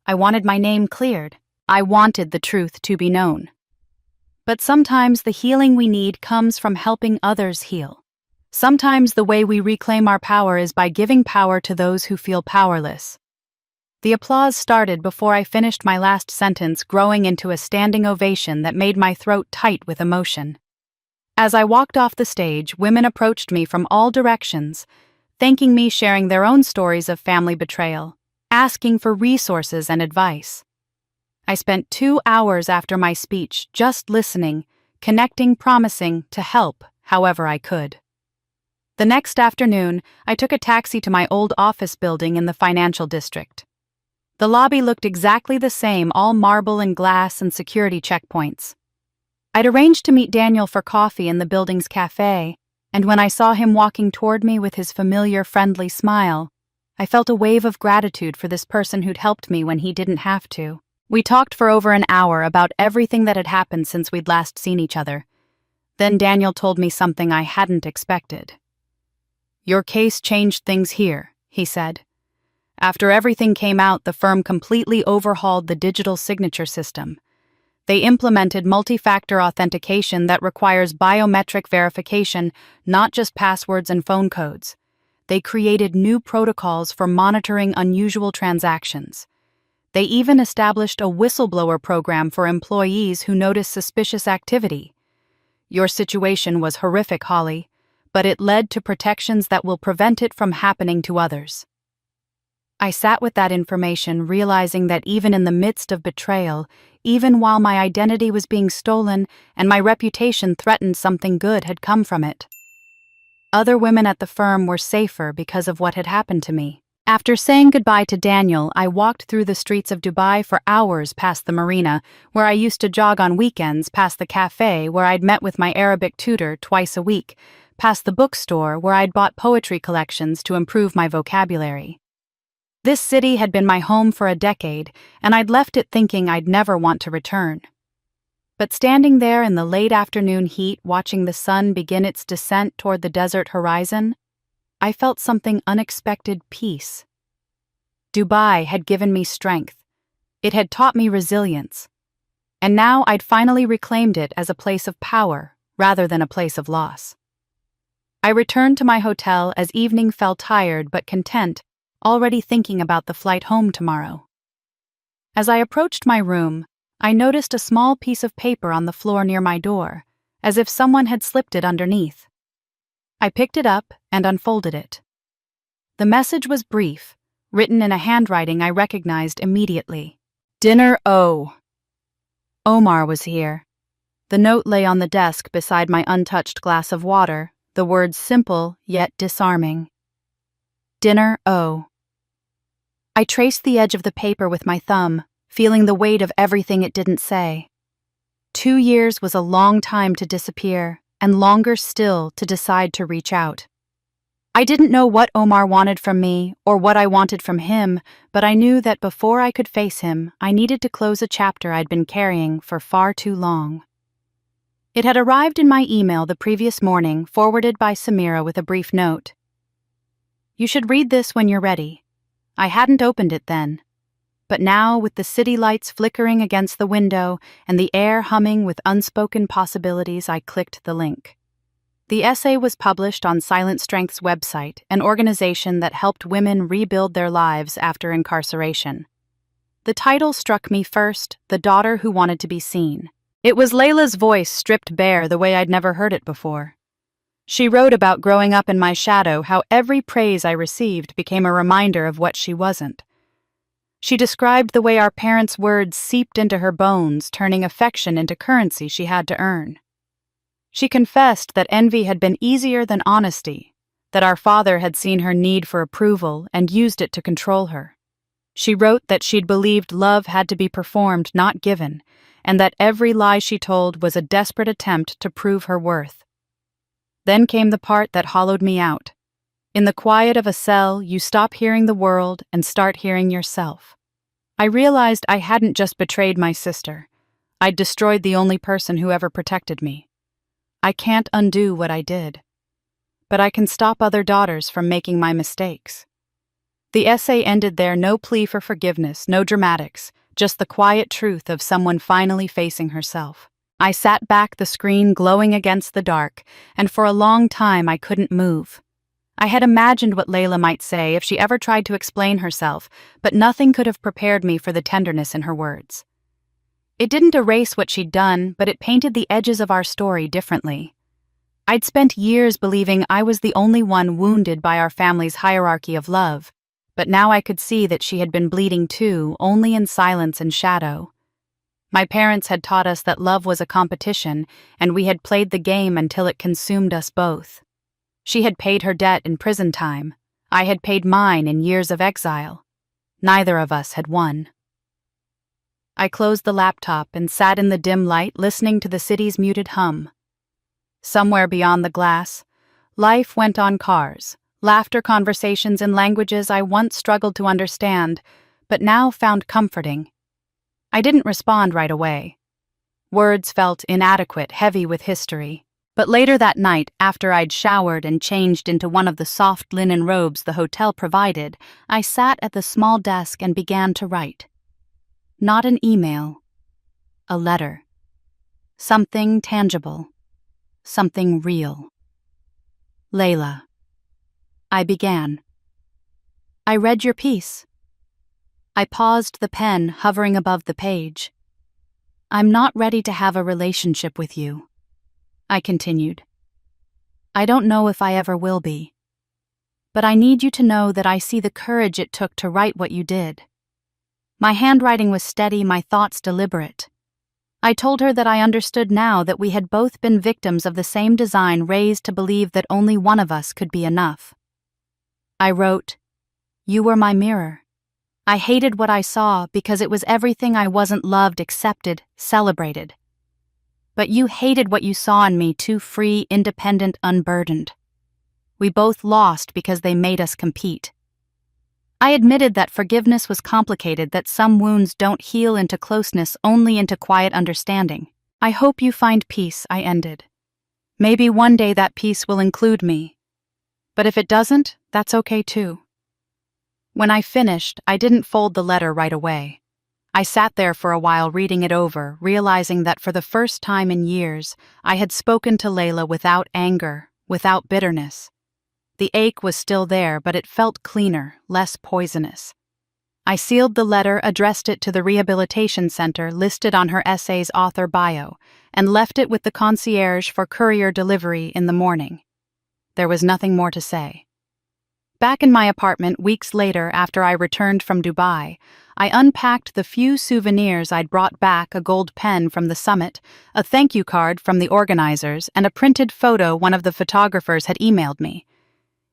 [SPEAKER 1] I wanted my name cleared. I wanted the truth to be known. But sometimes the healing we need comes from helping others heal. Sometimes the way we reclaim our power is by giving power to those who feel powerless. The applause started before I finished my last sentence, growing into a standing ovation that made my throat tight with emotion. As I walked off the stage, women approached me from all directions, thanking me, sharing their own stories of family betrayal, asking for resources and advice. I spent 2 hours after my speech just listening, connecting, promising to help however I could. The next afternoon, I took a taxi to my old office building in the financial district. The lobby looked exactly the same, all marble and glass and security checkpoints. I'd arranged to meet Daniel for coffee in the building's cafe, and when I saw him walking toward me with his familiar, friendly smile, I felt a wave of gratitude for this person who'd helped me when he didn't have to. We talked for over an hour about everything that had happened since we'd last seen each other. Then Daniel told me something I hadn't expected. "Your case changed things here," he said. "After everything came out, the firm completely overhauled the digital signature system. They implemented multi-factor authentication that requires biometric verification, not just passwords and phone codes. They created new protocols for monitoring unusual transactions. They even established a whistleblower program for employees who noticed suspicious activity. Your situation was horrific, Holly, but it led to protections that will prevent it from happening to others." I sat with that information, realizing that even in the midst of betrayal, even while my identity was being stolen and my reputation threatened, something good had come from it. Other women at the firm were safer because of what had happened to me. After saying goodbye to Daniel, I walked through the streets of Dubai for hours past the marina, where I used to jog on weekends, past the cafe where I'd met with my Arabic tutor twice a week, past the bookstore where I'd bought poetry collections to improve my vocabulary. This city had been my home for a decade, and I'd left it thinking I'd never want to return. But standing there in the late afternoon heat, watching the sun begin its descent toward the desert horizon, I felt something unexpected: peace. Dubai had given me strength. It had taught me resilience. And now I'd finally reclaimed it as a place of power rather than a place of loss. I returned to my hotel as evening fell, tired but content, already thinking about the flight home tomorrow. As I approached my room, I noticed a small piece of paper on the floor near my door, as if someone had slipped it underneath. I picked it up and unfolded it. The message was brief, written in a handwriting I recognized immediately. Dinner O. Omar was here. The note lay on the desk beside my untouched glass of water, the words simple yet disarming. Dinner O. I traced the edge of the paper with my thumb, feeling the weight of everything it didn't say. 2 years was a long time to disappear, and longer still to decide to reach out. I didn't know what Omar wanted from me or what I wanted from him, but I knew that before I could face him, I needed to close a chapter I'd been carrying for far too long. It had arrived in my email the previous morning, forwarded by Samira with a brief note. You should read this when you're ready. I hadn't opened it then. But now, with the city lights flickering against the window and the air humming with unspoken possibilities, I clicked the link. The essay was published on Silent Strength's website, an organization that helped women rebuild their lives after incarceration. The title struck me first: The Daughter Who Wanted to Be Seen. It was Layla's voice stripped bare the way I'd never heard it before. She wrote about growing up in my shadow, how every praise I received became a reminder of what she wasn't. She described the way our parents' words seeped into her bones, turning affection into currency she had to earn. She confessed that envy had been easier than honesty, that our father had seen her need for approval and used it to control her. She wrote that she'd believed love had to be performed, not given, and that every lie she told was a desperate attempt to prove her worth. Then came the part that hollowed me out. In the quiet of a cell, you stop hearing the world and start hearing yourself. I realized I hadn't just betrayed my sister. I'd destroyed the only person who ever protected me. I can't undo what I did. But I can stop other daughters from making my mistakes. The essay ended there, no plea for forgiveness, no dramatics, just the quiet truth of someone finally facing herself. I sat back, the screen glowing against the dark, and for a long time I couldn't move. I had imagined what Layla might say if she ever tried to explain herself, but nothing could have prepared me for the tenderness in her words. It didn't erase what she'd done, but it painted the edges of our story differently. I'd spent years believing I was the only one wounded by our family's hierarchy of love, but now I could see that she had been bleeding too, only in silence and shadow. My parents had taught us that love was a competition, and we had played the game until it consumed us both. She had paid her debt in prison time. I had paid mine in years of exile. Neither of us had won. I closed the laptop and sat in the dim light, listening to the city's muted hum. Somewhere beyond the glass, life went on: cars, laughter, conversations in languages I once struggled to understand, but now found comforting. I didn't respond right away. Words felt inadequate, heavy with history. But later that night, after I'd showered and changed into one of the soft linen robes the hotel provided, I sat at the small desk and began to write. Not an email. A letter. Something tangible. Something real. Layla. I began. I read your piece. I paused, the pen hovering above the page. I'm not ready to have a relationship with you, I continued. I don't know if I ever will be. But I need you to know that I see the courage it took to write what you did. My handwriting was steady, my thoughts deliberate. I told her that I understood now that we had both been victims of the same design, raised to believe that only one of us could be enough. I wrote, You were my mirror. I hated what I saw because it was everything I wasn't loved, accepted, celebrated. But you hated what you saw in me, too free, independent, unburdened. We both lost because they made us compete. I admitted that forgiveness was complicated, that some wounds don't heal into closeness, only into quiet understanding. I hope you find peace, I ended. Maybe one day that peace will include me. But if it doesn't, that's okay too. When I finished, I didn't fold the letter right away. I sat there for a while reading it over, realizing that for the first time in years, I had spoken to Layla without anger, without bitterness. The ache was still there, but it felt cleaner, less poisonous. I sealed the letter, addressed it to the rehabilitation center listed on her essay's author bio, and left it with the concierge for courier delivery in the morning. There was nothing more to say. Back in my apartment weeks later, after I returned from Dubai, I unpacked the few souvenirs I'd brought back: a gold pen from the summit, a thank you card from the organizers, and a printed photo one of the photographers had emailed me.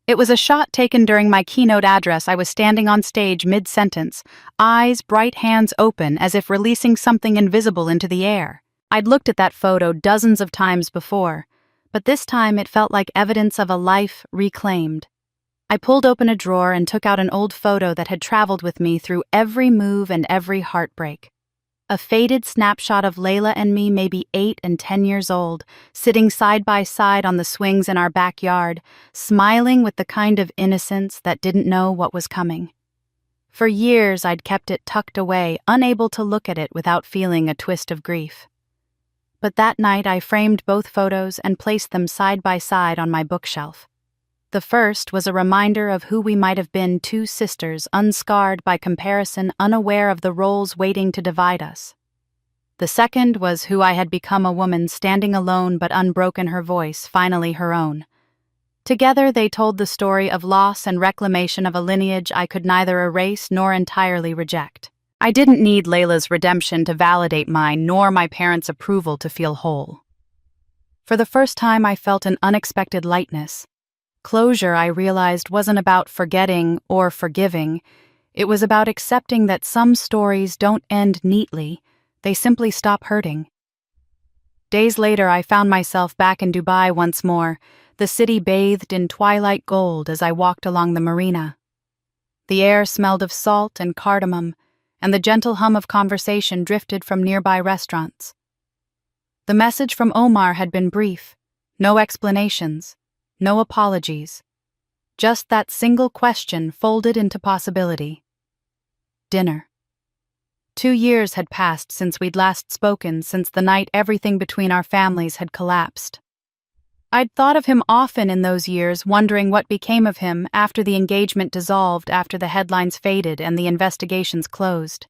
[SPEAKER 1] It was a shot taken during my keynote address. I was standing on stage mid-sentence, eyes bright, hands open, as if releasing something invisible into the air. I'd looked at that photo dozens of times before, but this time it felt like evidence of a life reclaimed. I pulled open a drawer and took out an old photo that had traveled with me through every move and every heartbreak. A faded snapshot of Layla and me, maybe 8 and 10 years old, sitting side by side on the swings in our backyard, smiling with the kind of innocence that didn't know what was coming. For years I'd kept it tucked away, unable to look at it without feeling a twist of grief. But that night I framed both photos and placed them side by side on my bookshelf. The first was a reminder of who we might have been, two sisters, unscarred by comparison, unaware of the roles waiting to divide us. The second was who I had become, a woman standing alone but unbroken, her voice finally her own. Together they told the story of loss and reclamation of a lineage I could neither erase nor entirely reject. I didn't need Layla's redemption to validate mine, nor my parents' approval to feel whole. For the first time I felt an unexpected lightness. Closure, I realized, wasn't about forgetting or forgiving. It was about accepting that some stories don't end neatly, they simply stop hurting. Days later, I found myself back in Dubai once more, the city bathed in twilight gold as I walked along the marina. The air smelled of salt and cardamom, and the gentle hum of conversation drifted from nearby restaurants. The message from Omar had been brief, no explanations. No apologies. Just that single question folded into possibility. Dinner. 2 years had passed since we'd last spoken, since the night everything between our families had collapsed. I'd thought of him often in those years, wondering what became of him after the engagement dissolved, after the headlines faded and the investigations closed.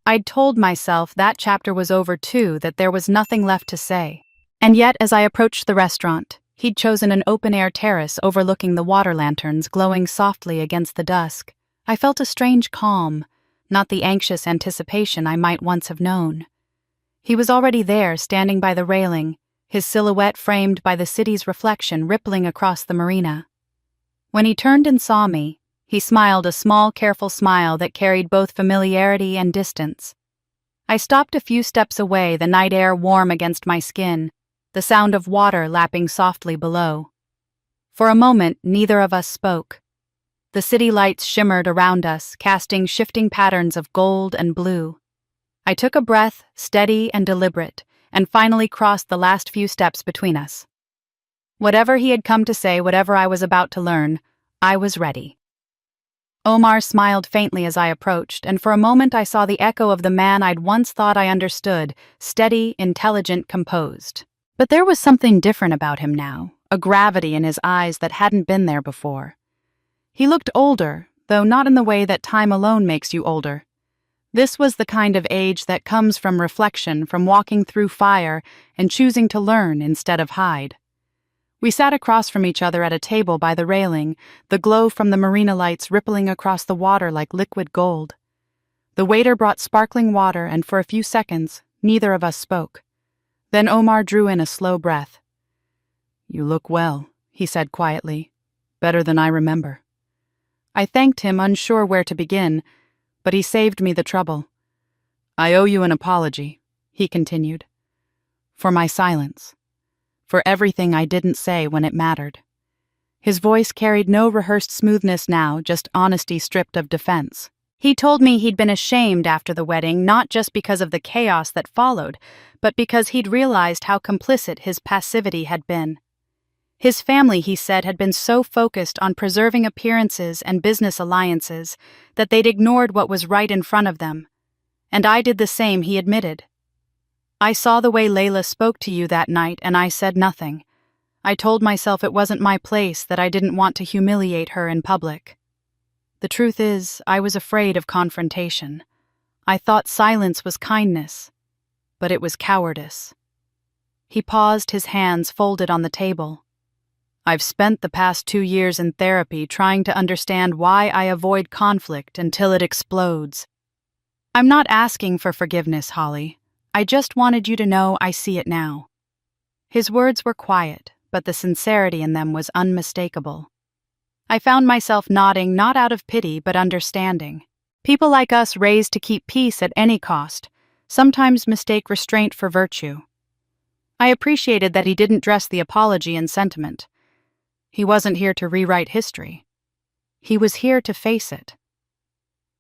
[SPEAKER 1] I'd told myself that chapter was over too, that there was nothing left to say. And yet, as I approached the restaurant, he'd chosen an open-air terrace overlooking the water lanterns glowing softly against the dusk. I felt a strange calm, not the anxious anticipation I might once have known. He was already there, standing by the railing, his silhouette framed by the city's reflection rippling across the marina. When he turned and saw me, he smiled, a small, careful smile that carried both familiarity and distance. I stopped a few steps away, the night air warm against my skin, the sound of water lapping softly below. For a moment, neither of us spoke. The city lights shimmered around us, casting shifting patterns of gold and blue. I took a breath, steady and deliberate, and finally crossed the last few steps between us. Whatever he had come to say, whatever I was about to learn, I was ready. Omar smiled faintly as I approached, and for a moment I saw the echo of the man I'd once thought I understood, steady, intelligent, composed. But there was something different about him now, a gravity in his eyes that hadn't been there before. He looked older, though not in the way that time alone makes you older. This was the kind of age that comes from reflection, from walking through fire and choosing to learn instead of hide. We sat across from each other at a table by the railing, the glow from the marina lights rippling across the water like liquid gold. The waiter brought sparkling water, and for a few seconds, neither of us spoke. Then Omar drew in a slow breath. "You look well," he said quietly. "Better than I remember." I thanked him, unsure where to begin, but he saved me the trouble. "I owe you an apology," he continued, "for my silence, for everything I didn't say when it mattered." His voice carried no rehearsed smoothness now, just honesty stripped of defense. He told me he'd been ashamed after the wedding, not just because of the chaos that followed, but because he'd realized how complicit his passivity had been. His family, he said, had been so focused on preserving appearances and business alliances that they'd ignored what was right in front of them. And I did the same, he admitted. "I saw the way Layla spoke to you that night, and I said nothing. I told myself it wasn't my place, that I didn't want to humiliate her in public. The truth is, I was afraid of confrontation. I thought silence was kindness, but it was cowardice." He paused, his hands folded on the table. "I've spent the past 2 years in therapy trying to understand why I avoid conflict until it explodes. I'm not asking for forgiveness, Holly. I just wanted you to know I see it now." His words were quiet, but the sincerity in them was unmistakable. I found myself nodding, not out of pity, but understanding. People like us raised to keep peace at any cost sometimes mistake restraint for virtue. I appreciated that he didn't dress the apology in sentiment. He wasn't here to rewrite history. He was here to face it.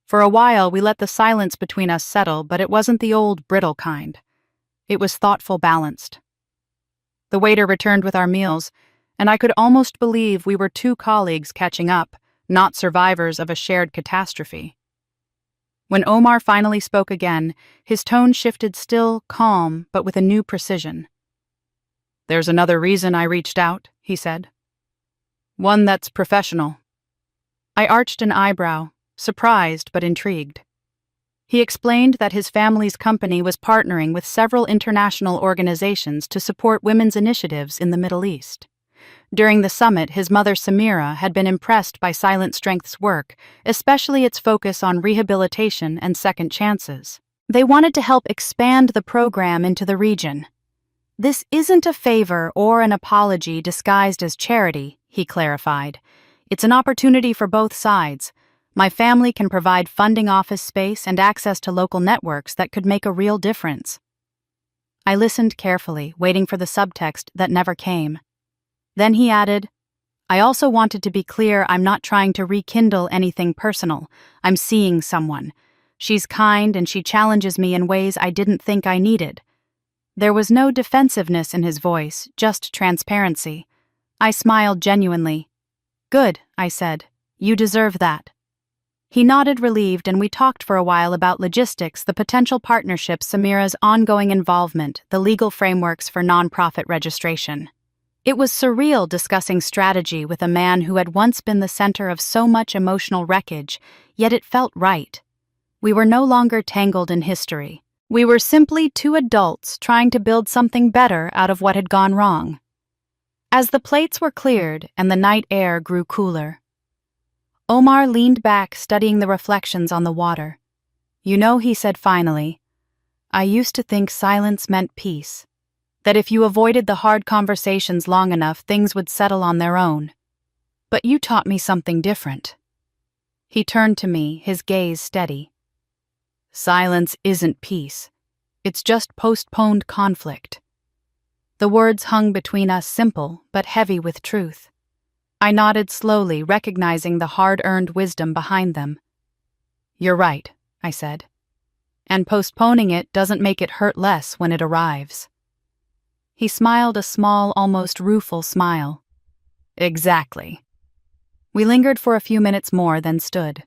[SPEAKER 1] For a while, we let the silence between us settle, but it wasn't the old, brittle kind. It was thoughtful, balanced. The waiter returned with our meals, and I could almost believe we were 2 colleagues catching up, not survivors of a shared catastrophe. When Omar finally spoke again, his tone shifted, still calm, but with a new precision. "There's another reason I reached out," he said. "One that's professional." I arched an eyebrow, surprised but intrigued. He explained that his family's company was partnering with several international organizations to support women's initiatives in the Middle East. During the summit, his mother Samira had been impressed by Silent Strength's work, especially its focus on rehabilitation and second chances. They wanted to help expand the program into the region. "This isn't a favor or an apology disguised as charity," he clarified. "It's an opportunity for both sides. My family can provide funding, office space, and access to local networks that could make a real difference." I listened carefully, waiting for the subtext that never came. Then he added, "I also wanted to be clear I'm not trying to rekindle anything personal. I'm seeing someone. She's kind and she challenges me in ways I didn't think I needed." There was no defensiveness in his voice, just transparency. I smiled genuinely. "Good," I said. "You deserve that." He nodded, relieved, and we talked for a while about logistics, the potential partnerships, Samira's ongoing involvement, the legal frameworks for nonprofit registration. It was surreal discussing strategy with a man who had once been the center of so much emotional wreckage, yet it felt right. We were no longer tangled in history. We were simply 2 adults trying to build something better out of what had gone wrong. As the plates were cleared and the night air grew cooler, Omar leaned back, studying the reflections on the water. "You know," he said finally, "I used to think silence meant peace, that if you avoided the hard conversations long enough, things would settle on their own. But you taught me something different." He turned to me, his gaze steady. "Silence isn't peace. It's just postponed conflict." The words hung between us, simple but heavy with truth. I nodded slowly, recognizing the hard-earned wisdom behind them. "You're right," I said. "And postponing it doesn't make it hurt less when it arrives." He smiled, a small, almost rueful smile. "Exactly." We lingered for a few minutes more, then stood.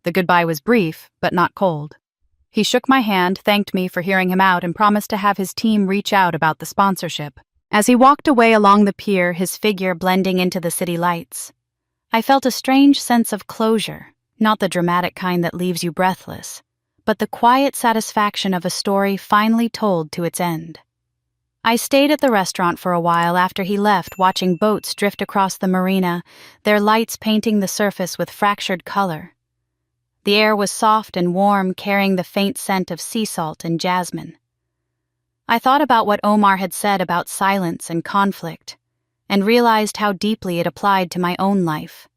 [SPEAKER 1] The goodbye was brief, but not cold. He shook my hand, thanked me for hearing him out, and promised to have his team reach out about the sponsorship. As he walked away along the pier, his figure blending into the city lights, I felt a strange sense of closure, not the dramatic kind that leaves you breathless, but the quiet satisfaction of a story finally told to its end. I stayed at the restaurant for a while after he left, watching boats drift across the marina, their lights painting the surface with fractured color. The air was soft and warm, carrying the faint scent of sea salt and jasmine. I thought about what Omar had said about silence and conflict, and realized how deeply it applied to my own life.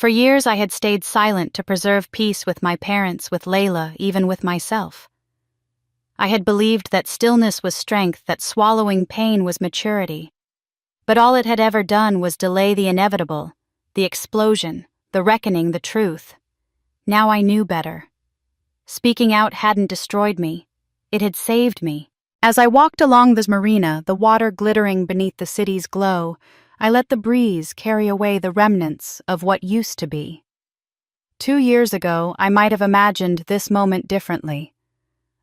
[SPEAKER 1] For years I had stayed silent to preserve peace with my parents, with Layla, even with myself. I had believed that stillness was strength, that swallowing pain was maturity. But all it had ever done was delay the inevitable, the explosion, the reckoning, the truth. Now I knew better. Speaking out hadn't destroyed me. It had saved me. As I walked along the marina, the water glittering beneath the city's glow, I let the breeze carry away the remnants of what used to be. 2 years ago, I might have imagined this moment differently.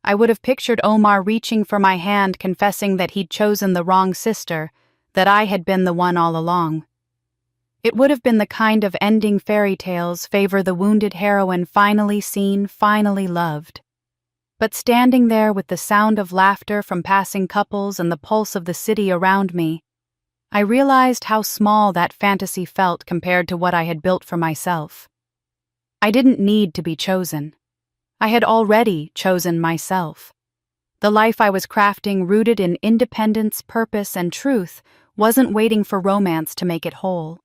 [SPEAKER 1] I would have pictured Omar reaching for my hand, confessing that he'd chosen the wrong sister, that I had been the one all along. It would have been the kind of ending fairy tales favor the wounded heroine finally seen, finally loved. But standing there with the sound of laughter from passing couples and the pulse of the city around me, I realized how small that fantasy felt compared to what I had built for myself. I didn't need to be chosen. I had already chosen myself. The life I was crafting, rooted in independence, purpose, and truth, wasn't waiting for romance to make it whole.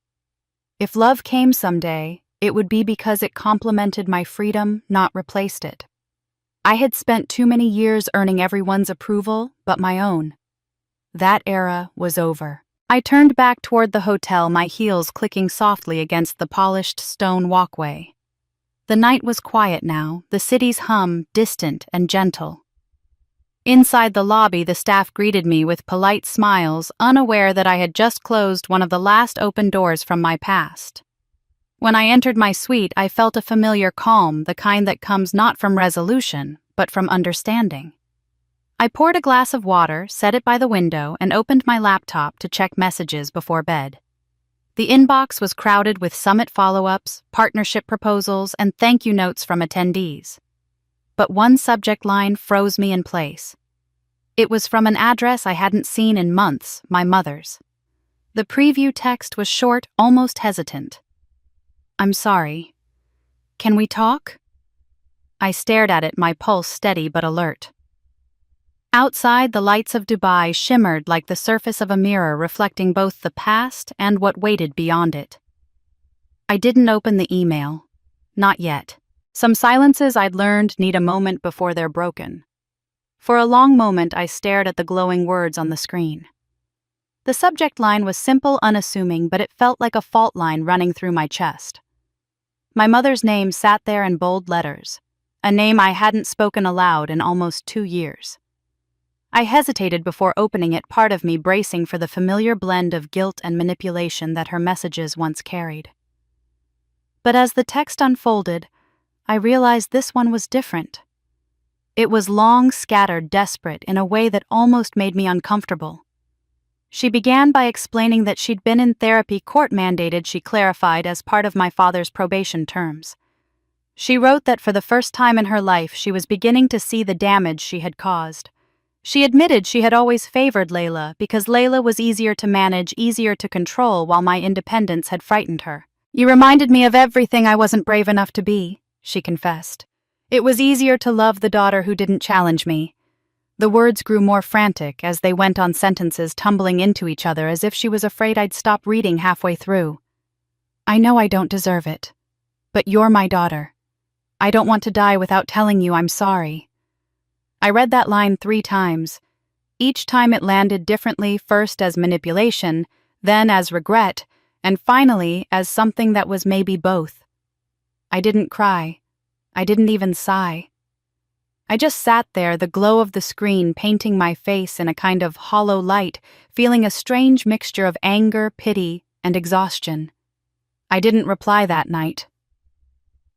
[SPEAKER 1] If love came someday, it would be because it complemented my freedom, not replaced it. I had spent too many years earning everyone's approval but my own. That era was over. I turned back toward the hotel, my heels clicking softly against the polished stone walkway. The night was quiet now, the city's hum distant and gentle. Inside the lobby, the staff greeted me with polite smiles, unaware that I had just closed one of the last open doors from my past. When I entered my suite, I felt a familiar calm, the kind that comes not from resolution, but from understanding. I poured a glass of water, set it by the window, and opened my laptop to check messages before bed. The inbox was crowded with summit follow-ups, partnership proposals, and thank you notes from attendees. But one subject line froze me in place. It was from an address I hadn't seen in months, my mother's. The preview text was short, almost hesitant. "I'm sorry. Can we talk?" I stared at it, my pulse steady but alert. Outside, the lights of Dubai shimmered like the surface of a mirror, reflecting both the past and what waited beyond it. I didn't open the email. Not yet. Some silences I'd learned need a moment before they're broken. For a long moment, I stared at the glowing words on the screen. The subject line was simple, unassuming, but it felt like a fault line running through my chest. My mother's name sat there in bold letters, a name I hadn't spoken aloud in almost 2 years. I hesitated before opening it, part of me bracing for the familiar blend of guilt and manipulation that her messages once carried. But as the text unfolded, I realized this one was different. It was long, scattered, desperate, in a way that almost made me uncomfortable. She began by explaining that she'd been in therapy, court-mandated, she clarified, as part of my father's probation terms. She wrote that for the first time in her life, she was beginning to see the damage she had caused. She admitted she had always favored Layla because Layla was easier to manage, easier to control, while my independence had frightened her. "You reminded me of everything I wasn't brave enough to be," she confessed. "It was easier to love the daughter who didn't challenge me." The words grew more frantic as they went on, sentences tumbling into each other as if she was afraid I'd stop reading halfway through. "I know I don't deserve it, but you're my daughter. I don't want to die without telling you I'm sorry." I read that line 3 times. Each time it landed differently, first as manipulation, then as regret, and finally as something that was maybe both. I didn't cry. I didn't even sigh. I just sat there, the glow of the screen painting my face in a kind of hollow light, feeling a strange mixture of anger, pity, and exhaustion. I didn't reply that night.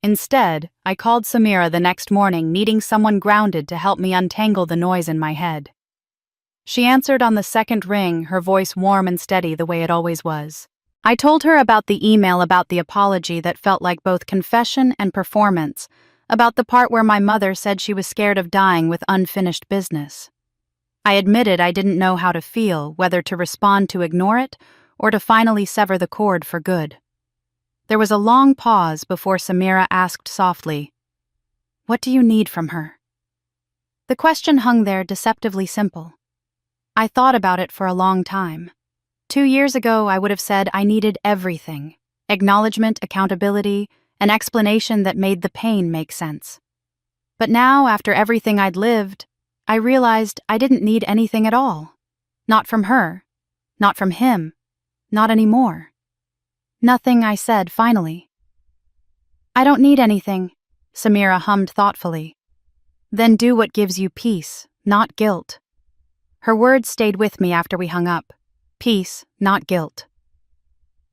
[SPEAKER 1] Instead, I called Samira the next morning, needing someone grounded to help me untangle the noise in my head. She answered on the second ring, her voice warm and steady the way it always was. I told her about the email, about the apology that felt like both confession and performance, about the part where my mother said she was scared of dying with unfinished business. I admitted I didn't know how to feel, whether to respond, to ignore it, or to finally sever the cord for good. There was a long pause before Samira asked softly, "What do you need from her?" The question hung there, deceptively simple. I thought about it for a long time. 2 years ago, I would have said I needed everything. Acknowledgement, accountability, an explanation that made the pain make sense. But now, after everything I'd lived, I realized I didn't need anything at all. Not from her. Not from him. Not anymore. Nothing, I said finally. I don't need anything, Samira hummed thoughtfully. Then do what gives you peace, not guilt. Her words stayed with me after we hung up. Peace, not guilt.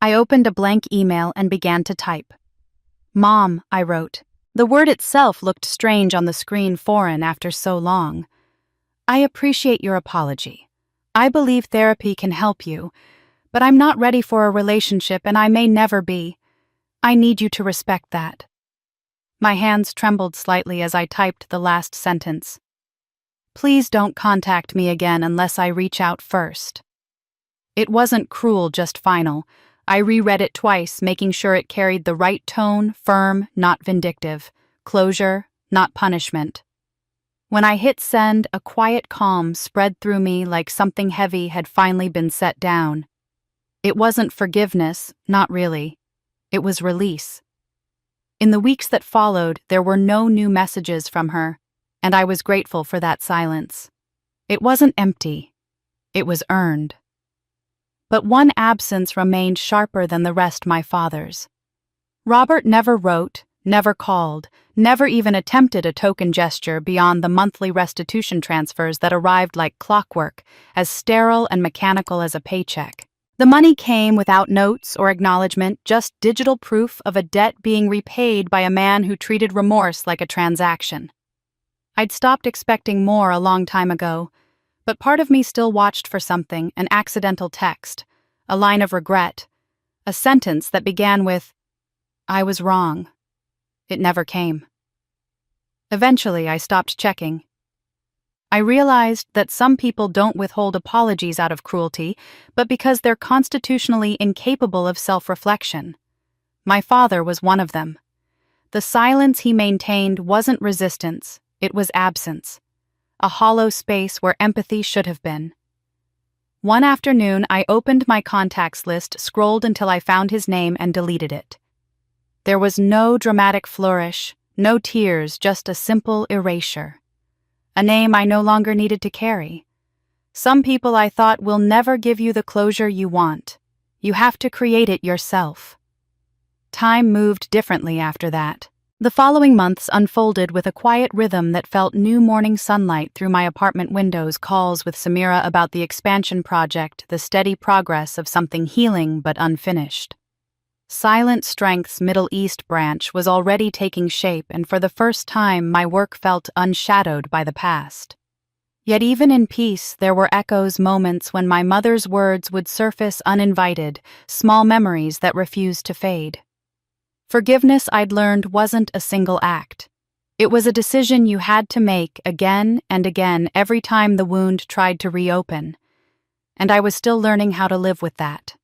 [SPEAKER 1] I opened a blank email and began to type. Mom, I wrote. The word itself looked strange on the screen, foreign after so long. I appreciate your apology. I believe therapy can help you, but I'm not ready for a relationship and I may never be. I need you to respect that. My hands trembled slightly as I typed the last sentence. Please don't contact me again unless I reach out first. It wasn't cruel, just final. I reread it twice, making sure it carried the right tone, firm, not vindictive, closure, not punishment. When I hit send, a quiet calm spread through me like something heavy had finally been set down. It wasn't forgiveness, not really. It was release. In the weeks that followed, there were no new messages from her, and I was grateful for that silence. It wasn't empty. It was earned. But one absence remained sharper than the rest, my father's. Robert never wrote, never called, never even attempted a token gesture beyond the monthly restitution transfers that arrived like clockwork, as sterile and mechanical as a paycheck. The money came without notes or acknowledgement, just digital proof of a debt being repaid by a man who treated remorse like a transaction. I'd stopped expecting more a long time ago, but part of me still watched for something, an accidental text, a line of regret, a sentence that began with, I was wrong. It never came. Eventually, I stopped checking. I realized that some people don't withhold apologies out of cruelty, but because they're constitutionally incapable of self-reflection. My father was one of them. The silence he maintained wasn't resistance, it was absence. A hollow space where empathy should have been. One afternoon, I opened my contacts list, scrolled until I found his name, and deleted it. There was no dramatic flourish, no tears, just a simple erasure. A name I no longer needed to carry. Some people I thought will never give you the closure you want. You have to create it yourself. Time moved differently after that. The following months unfolded with a quiet rhythm that felt new morning sunlight through my apartment windows, calls with Samira about the expansion project, the steady progress of something healing but unfinished. Silent Strength's Middle East branch was already taking shape, and for the first time my work felt unshadowed by the past. Yet even in peace, there were echoes, moments when my mother's words would surface uninvited, small memories that refused to fade. Forgiveness, I'd learned, wasn't a single act. It was a decision you had to make again and again every time the wound tried to reopen. And I was still learning how to live with that.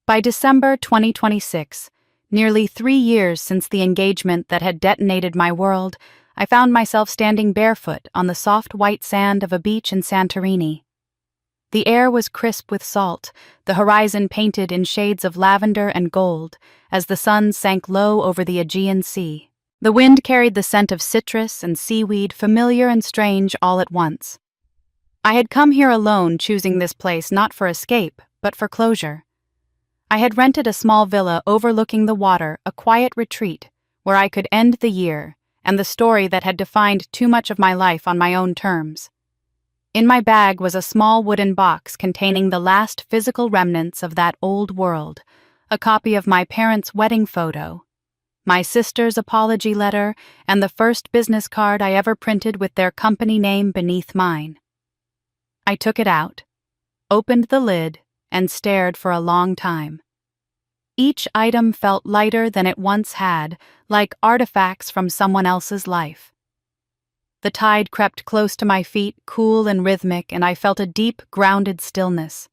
[SPEAKER 1] By December 2026, nearly 3 years since the engagement that had detonated my world, I found myself standing barefoot on the soft white sand of a beach in Santorini. The air was crisp with salt, the horizon painted in shades of lavender and gold as the sun sank low over the Aegean Sea. The wind carried the scent of citrus and seaweed, familiar and strange all at once. I had come here alone, choosing this place not for escape, but for closure. I had rented a small villa overlooking the water, a quiet retreat where I could end the year and the story that had defined too much of my life on my own terms. In my bag was a small wooden box containing the last physical remnants of that old world, a copy of my parents' wedding photo, my sister's apology letter, and the first business card I ever printed with their company name beneath mine. I took it out, opened the lid, and stared for a long time. Each item felt lighter than it once had, like artifacts from someone else's life. The tide crept close to my feet, cool and rhythmic, and I felt a deep, grounded stillness.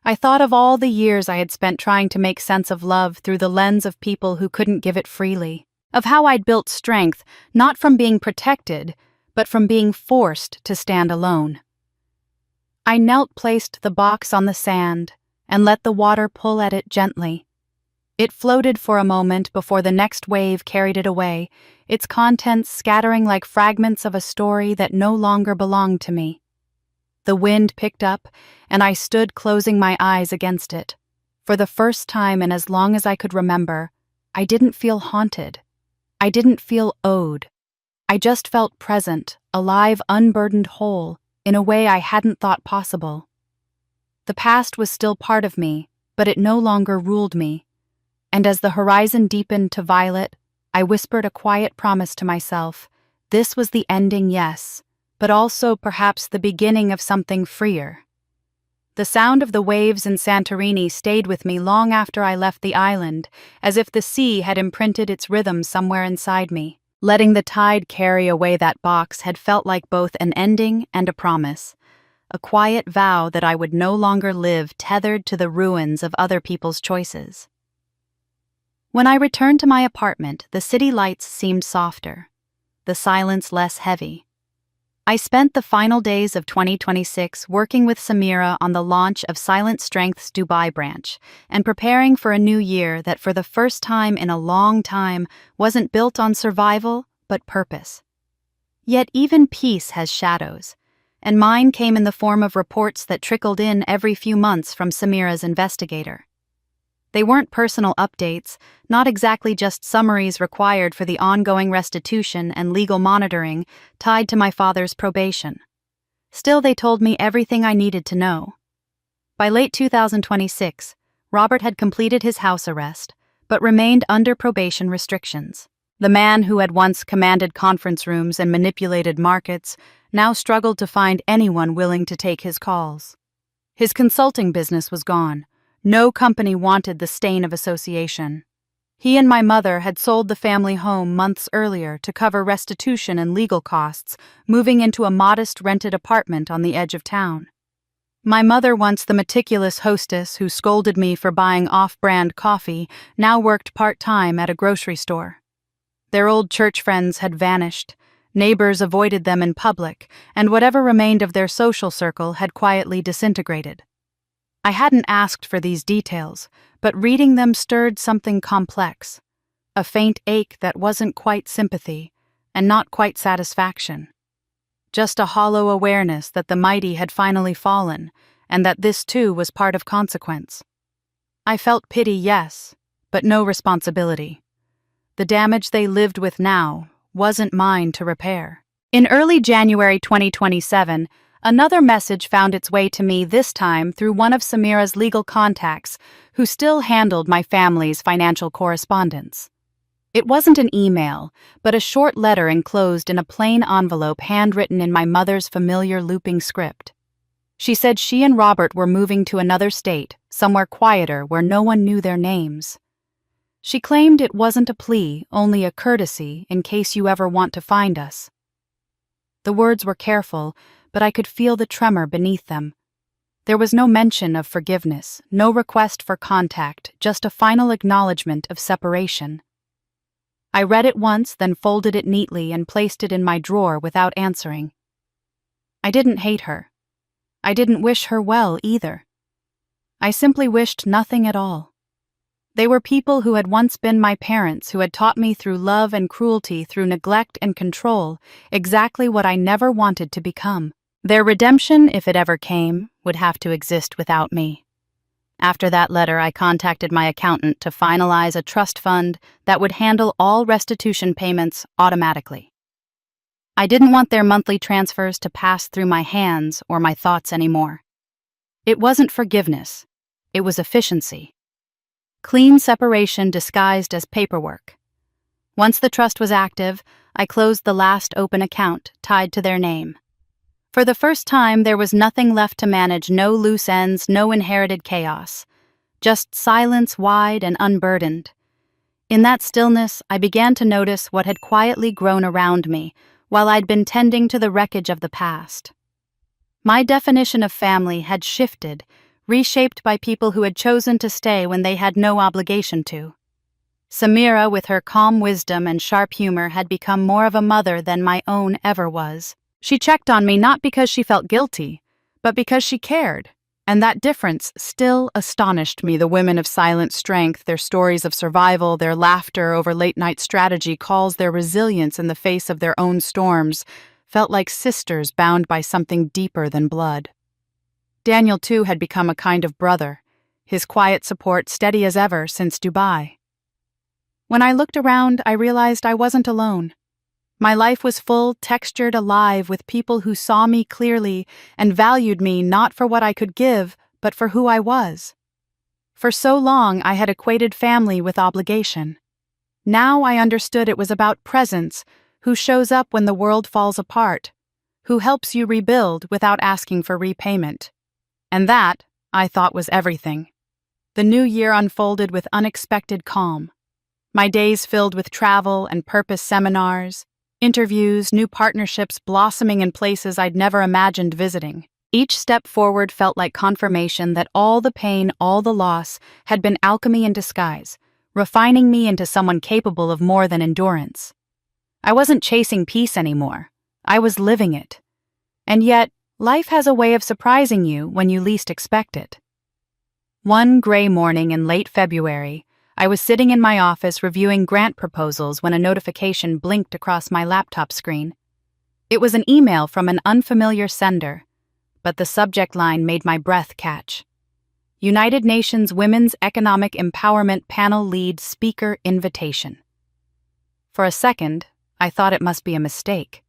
[SPEAKER 1] I thought of all the years I had spent trying to make sense of love through the lens of people who couldn't give it freely, of how I'd built strength, not from being protected, but from being forced to stand alone. I knelt, placed the box on the sand, and let the water pull at it gently. It floated for a moment before the next wave carried it away, its contents scattering like fragments of a story that no longer belonged to me. The wind picked up, and I stood closing my eyes against it. For the first time in as long as I could remember, I didn't feel haunted. I didn't feel owed. I just felt present, alive, unburdened, whole, in a way I hadn't thought possible. The past was still part of me, but it no longer ruled me. And as the horizon deepened to violet, I whispered a quiet promise to myself. This was the ending, yes, but also perhaps the beginning of something freer. The sound of the waves in Santorini stayed with me long after I left the island, as if the sea had imprinted its rhythm somewhere inside me. Letting the tide carry away that box had felt like both an ending and a promise, a quiet vow that I would no longer live tethered to the ruins of other people's choices. When I returned to my apartment, the city lights seemed softer, the silence less heavy. I spent the final days of 2026 working with Samira on the launch of Silent Strength's Dubai branch and preparing for a new year that for the first time in a long time wasn't built on survival but purpose. Yet even peace has shadows, and mine came in the form of reports that trickled in every few months from Samira's investigator. They weren't personal updates, not exactly just summaries required for the ongoing restitution and legal monitoring tied to my father's probation. Still, they told me everything I needed to know. By late 2026, Robert had completed his house arrest, but remained under probation restrictions. The man who had once commanded conference rooms and manipulated markets now struggled to find anyone willing to take his calls. His consulting business was gone. No company wanted the stain of association. He and my mother had sold the family home months earlier to cover restitution and legal costs, moving into a modest rented apartment on the edge of town. My mother, once the meticulous hostess who scolded me for buying off-brand coffee, now worked part-time at a grocery store. Their old church friends had vanished. Neighbors avoided them in public, and whatever remained of their social circle had quietly disintegrated. I hadn't asked for these details, but reading them stirred something complex, a faint ache that wasn't quite sympathy, and not quite satisfaction. Just a hollow awareness that the mighty had finally fallen, and that this too was part of consequence. I felt pity, yes, but no responsibility. The damage they lived with now wasn't mine to repair. In early January 2027, another message found its way to me, this time through one of Samira's legal contacts, who still handled my family's financial correspondence. It wasn't an email, but a short letter enclosed in a plain envelope handwritten in my mother's familiar looping script. She said she and Robert were moving to another state, somewhere quieter where no one knew their names. She claimed it wasn't a plea, only a courtesy in case you ever want to find us. The words were careful, but I could feel the tremor beneath them. There was no mention of forgiveness, no request for contact, just a final acknowledgement of separation. I read it once, then folded it neatly and placed it in my drawer without answering. I didn't hate her. I didn't wish her well either. I simply wished nothing at all. They were people who had once been my parents, who had taught me through love and cruelty, through neglect and control, exactly what I never wanted to become. Their redemption, if it ever came, would have to exist without me. After that letter, I contacted my accountant to finalize a trust fund that would handle all restitution payments automatically. I didn't want their monthly transfers to pass through my hands or my thoughts anymore. It wasn't forgiveness. It was efficiency. Clean separation disguised as paperwork. Once the trust was active, I closed the last open account tied to their name. For the first time, there was nothing left to manage, no loose ends, no inherited chaos. Just silence, wide and unburdened. In that stillness, I began to notice what had quietly grown around me while I'd been tending to the wreckage of the past. My definition of family had shifted, reshaped by people who had chosen to stay when they had no obligation to. Samira, with her calm wisdom and sharp humor, had become more of a mother than my own ever was. She checked on me not because she felt guilty, but because she cared, And that difference still astonished me. The women of silent strength, their stories of survival, their laughter over late-night strategy calls, their resilience in the face of their own storms, felt like sisters bound by something deeper than blood. Daniel, too, had become a kind of brother, his quiet support steady as ever since Dubai. When I looked around, I realized I wasn't alone. My life was full, textured, alive, with people who saw me clearly and valued me not for what I could give, but for who I was. For so long, I had equated family with obligation. Now I understood it was about presence, who shows up when the world falls apart, who helps you rebuild without asking for repayment. And that, I thought, was everything. The new year unfolded with unexpected calm. My days filled with travel and purpose seminars, interviews, new partnerships blossoming in places I'd never imagined visiting. Each step forward felt like confirmation that all the pain, all the loss, had been alchemy in disguise, refining me into someone capable of more than endurance. I wasn't chasing peace anymore. I was living it. And yet, life has a way of surprising you when you least expect it. One gray morning in late February, I was sitting in my office reviewing grant proposals when a notification blinked across my laptop screen. It was an email from an unfamiliar sender, but the subject line made my breath catch. United Nations Women's Economic Empowerment Panel Lead Speaker Invitation. For a second, I thought it must be a mistake.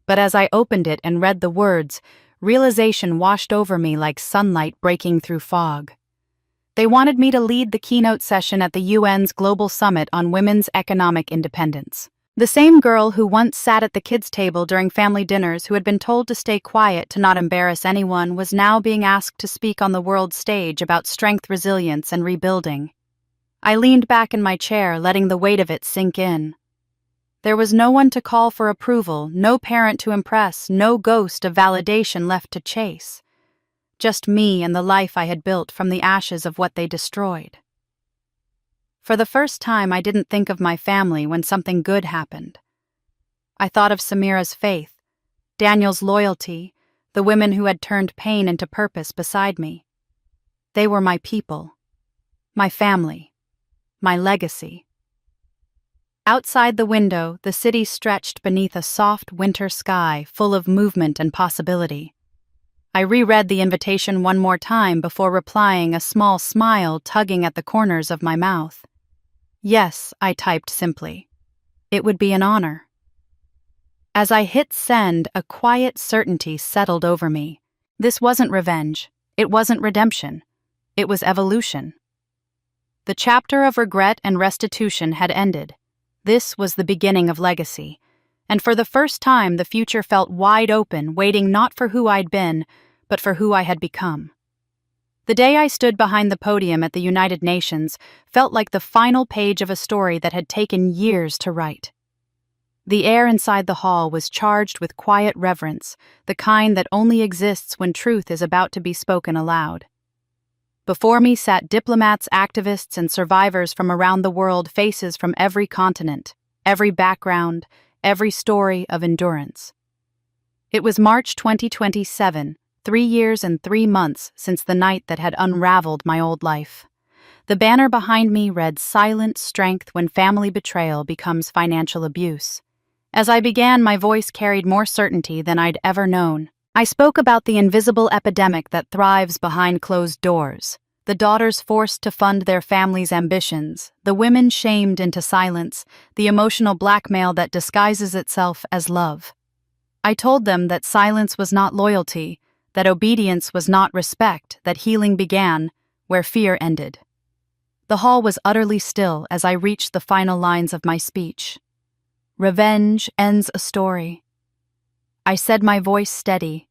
[SPEAKER 1] But as I opened it and read the words, realization washed over me like sunlight breaking through fog. They wanted me to lead the keynote session at the UN's Global Summit on Women's Economic Independence. The same girl who once sat at the kids' table during family dinners, who had been told to stay quiet to not embarrass anyone, was now being asked to speak on the world stage about strength, resilience, and rebuilding. I leaned back in my chair, letting the weight of it sink in. There was no one to call for approval, no parent to impress, no ghost of validation left to chase. Just me and the life I had built from the ashes of what they destroyed. For the first time, I didn't think of my family when something good happened. I thought of Samira's faith, Daniel's loyalty, the women who had turned pain into purpose beside me. They were my people, my family, my legacy. Outside the window, the city stretched beneath a soft winter sky full of movement and possibility. I reread the invitation one more time before replying, a small smile tugging at the corners of my mouth. Yes, I typed simply. It would be an honor. As I hit send, a quiet certainty settled over me. This wasn't revenge. It wasn't redemption. It was evolution. The chapter of regret and restitution had ended. This was the beginning of legacy. And for the first time, the future felt wide open, waiting not for who I'd been, but for who I had become. The day I stood behind the podium at the United Nations felt like the final page of a story that had taken years to write. The air inside the hall was charged with quiet reverence, the kind that only exists when truth is about to be spoken aloud. Before me sat diplomats, activists, and survivors from around the world, faces from every continent, every background, every story of endurance. It was March 2027, 3 years and 3 months since the night that had unraveled my old life. The banner behind me read, "Silent strength when family betrayal becomes financial abuse." As I began, my voice carried more certainty than I'd ever known. I spoke about the invisible epidemic that thrives behind closed doors, the daughters forced to fund their families' ambitions, the women shamed into silence, the emotional blackmail that disguises itself as love. I told them that silence was not loyalty, that obedience was not respect, that healing began where fear ended. The hall was utterly still as I reached the final lines of my speech. Revenge ends a story. I said, my voice steady.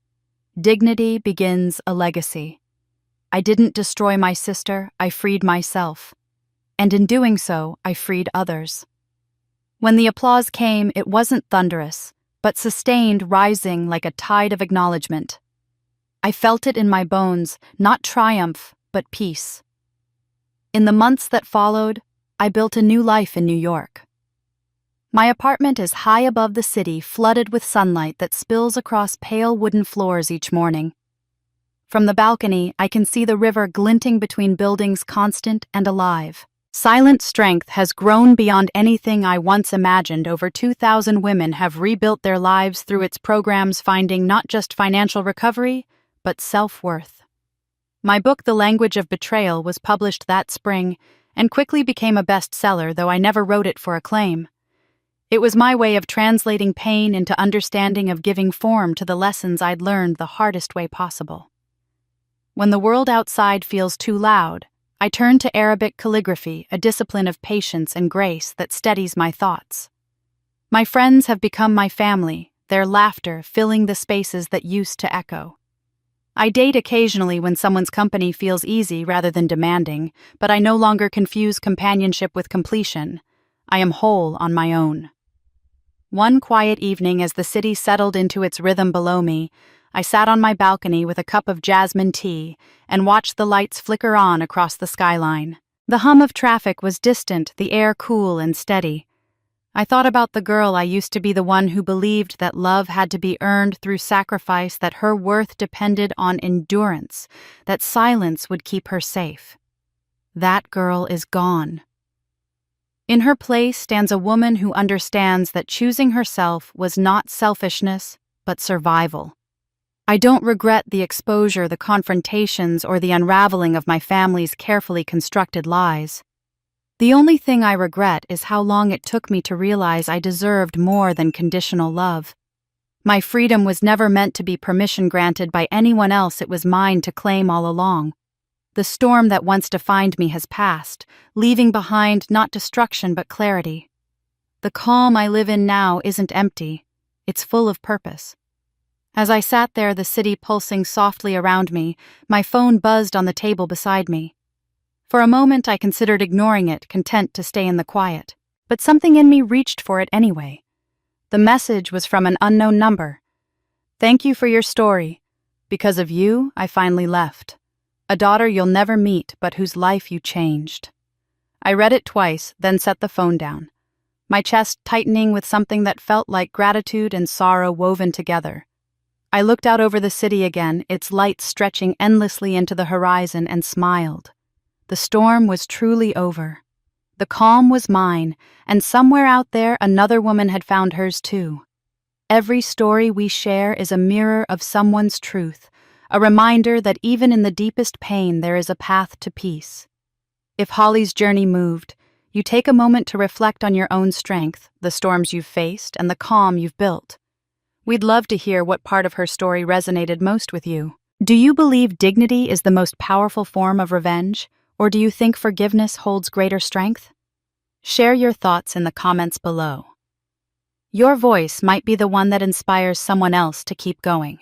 [SPEAKER 1] Dignity begins a legacy. I didn't destroy my sister, I freed myself. And in doing so, I freed others. When the applause came, it wasn't thunderous, but sustained, rising like a tide of acknowledgement. I felt it in my bones, not triumph, but peace. In the months that followed, I built a new life in New York. My apartment is high above the city, flooded with sunlight that spills across pale wooden floors each morning. From the balcony, I can see the river glinting between buildings, constant and alive. Silent strength has grown beyond anything I once imagined. Over 2,000 women have rebuilt their lives through its programs, finding not just financial recovery, but self-worth. My book, The Language of Betrayal, was published that spring and quickly became a bestseller, though I never wrote it for acclaim. It was my way of translating pain into understanding, of giving form to the lessons I'd learned the hardest way possible. When the world outside feels too loud, I turn to Arabic calligraphy, a discipline of patience and grace that steadies my thoughts. My friends have become my family, their laughter filling the spaces that used to echo. I date occasionally when someone's company feels easy rather than demanding, but I no longer confuse companionship with completion. I am whole on my own. One quiet evening, as the city settled into its rhythm below me, I sat on my balcony with a cup of jasmine tea and watched the lights flicker on across the skyline. The hum of traffic was distant, the air cool and steady. I thought about the girl I used to be, the one who believed that love had to be earned through sacrifice, that her worth depended on endurance, that silence would keep her safe. That girl is gone. In her place stands a woman who understands that choosing herself was not selfishness, but survival. I don't regret the exposure, the confrontations, or the unraveling of my family's carefully constructed lies. The only thing I regret is how long it took me to realize I deserved more than conditional love. My freedom was never meant to be permission granted by anyone else, it was mine to claim all along. The storm that once defined me has passed, leaving behind not destruction but clarity. The calm I live in now isn't empty, it's full of purpose. As I sat there, the city pulsing softly around me, my phone buzzed on the table beside me. For a moment I considered ignoring it, content to stay in the quiet. But something in me reached for it anyway. The message was from an unknown number. "Thank you for your story. Because of you, I finally left. A daughter you'll never meet, but whose life you changed." I read it twice, then set the phone down, my chest tightening with something that felt like gratitude and sorrow woven together. I looked out over the city again, its lights stretching endlessly into the horizon, and smiled. The storm was truly over. The calm was mine, and somewhere out there another woman had found hers too. Every story we share is a mirror of someone's truth, a reminder that even in the deepest pain there is a path to peace. If Holly's journey moved, you take a moment to reflect on your own strength, the storms you've faced, and the calm you've built. We'd love to hear what part of her story resonated most with you. Do you believe dignity is the most powerful form of revenge, or do you think forgiveness holds greater strength? Share your thoughts in the comments below. Your voice might be the one that inspires someone else to keep going.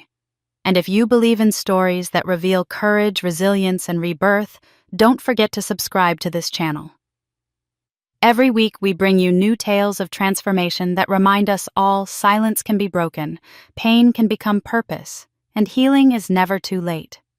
[SPEAKER 1] And if you believe in stories that reveal courage, resilience, and rebirth, don't forget to subscribe to this channel. Every week we bring you new tales of transformation that remind us all silence can be broken, pain can become purpose, and healing is never too late.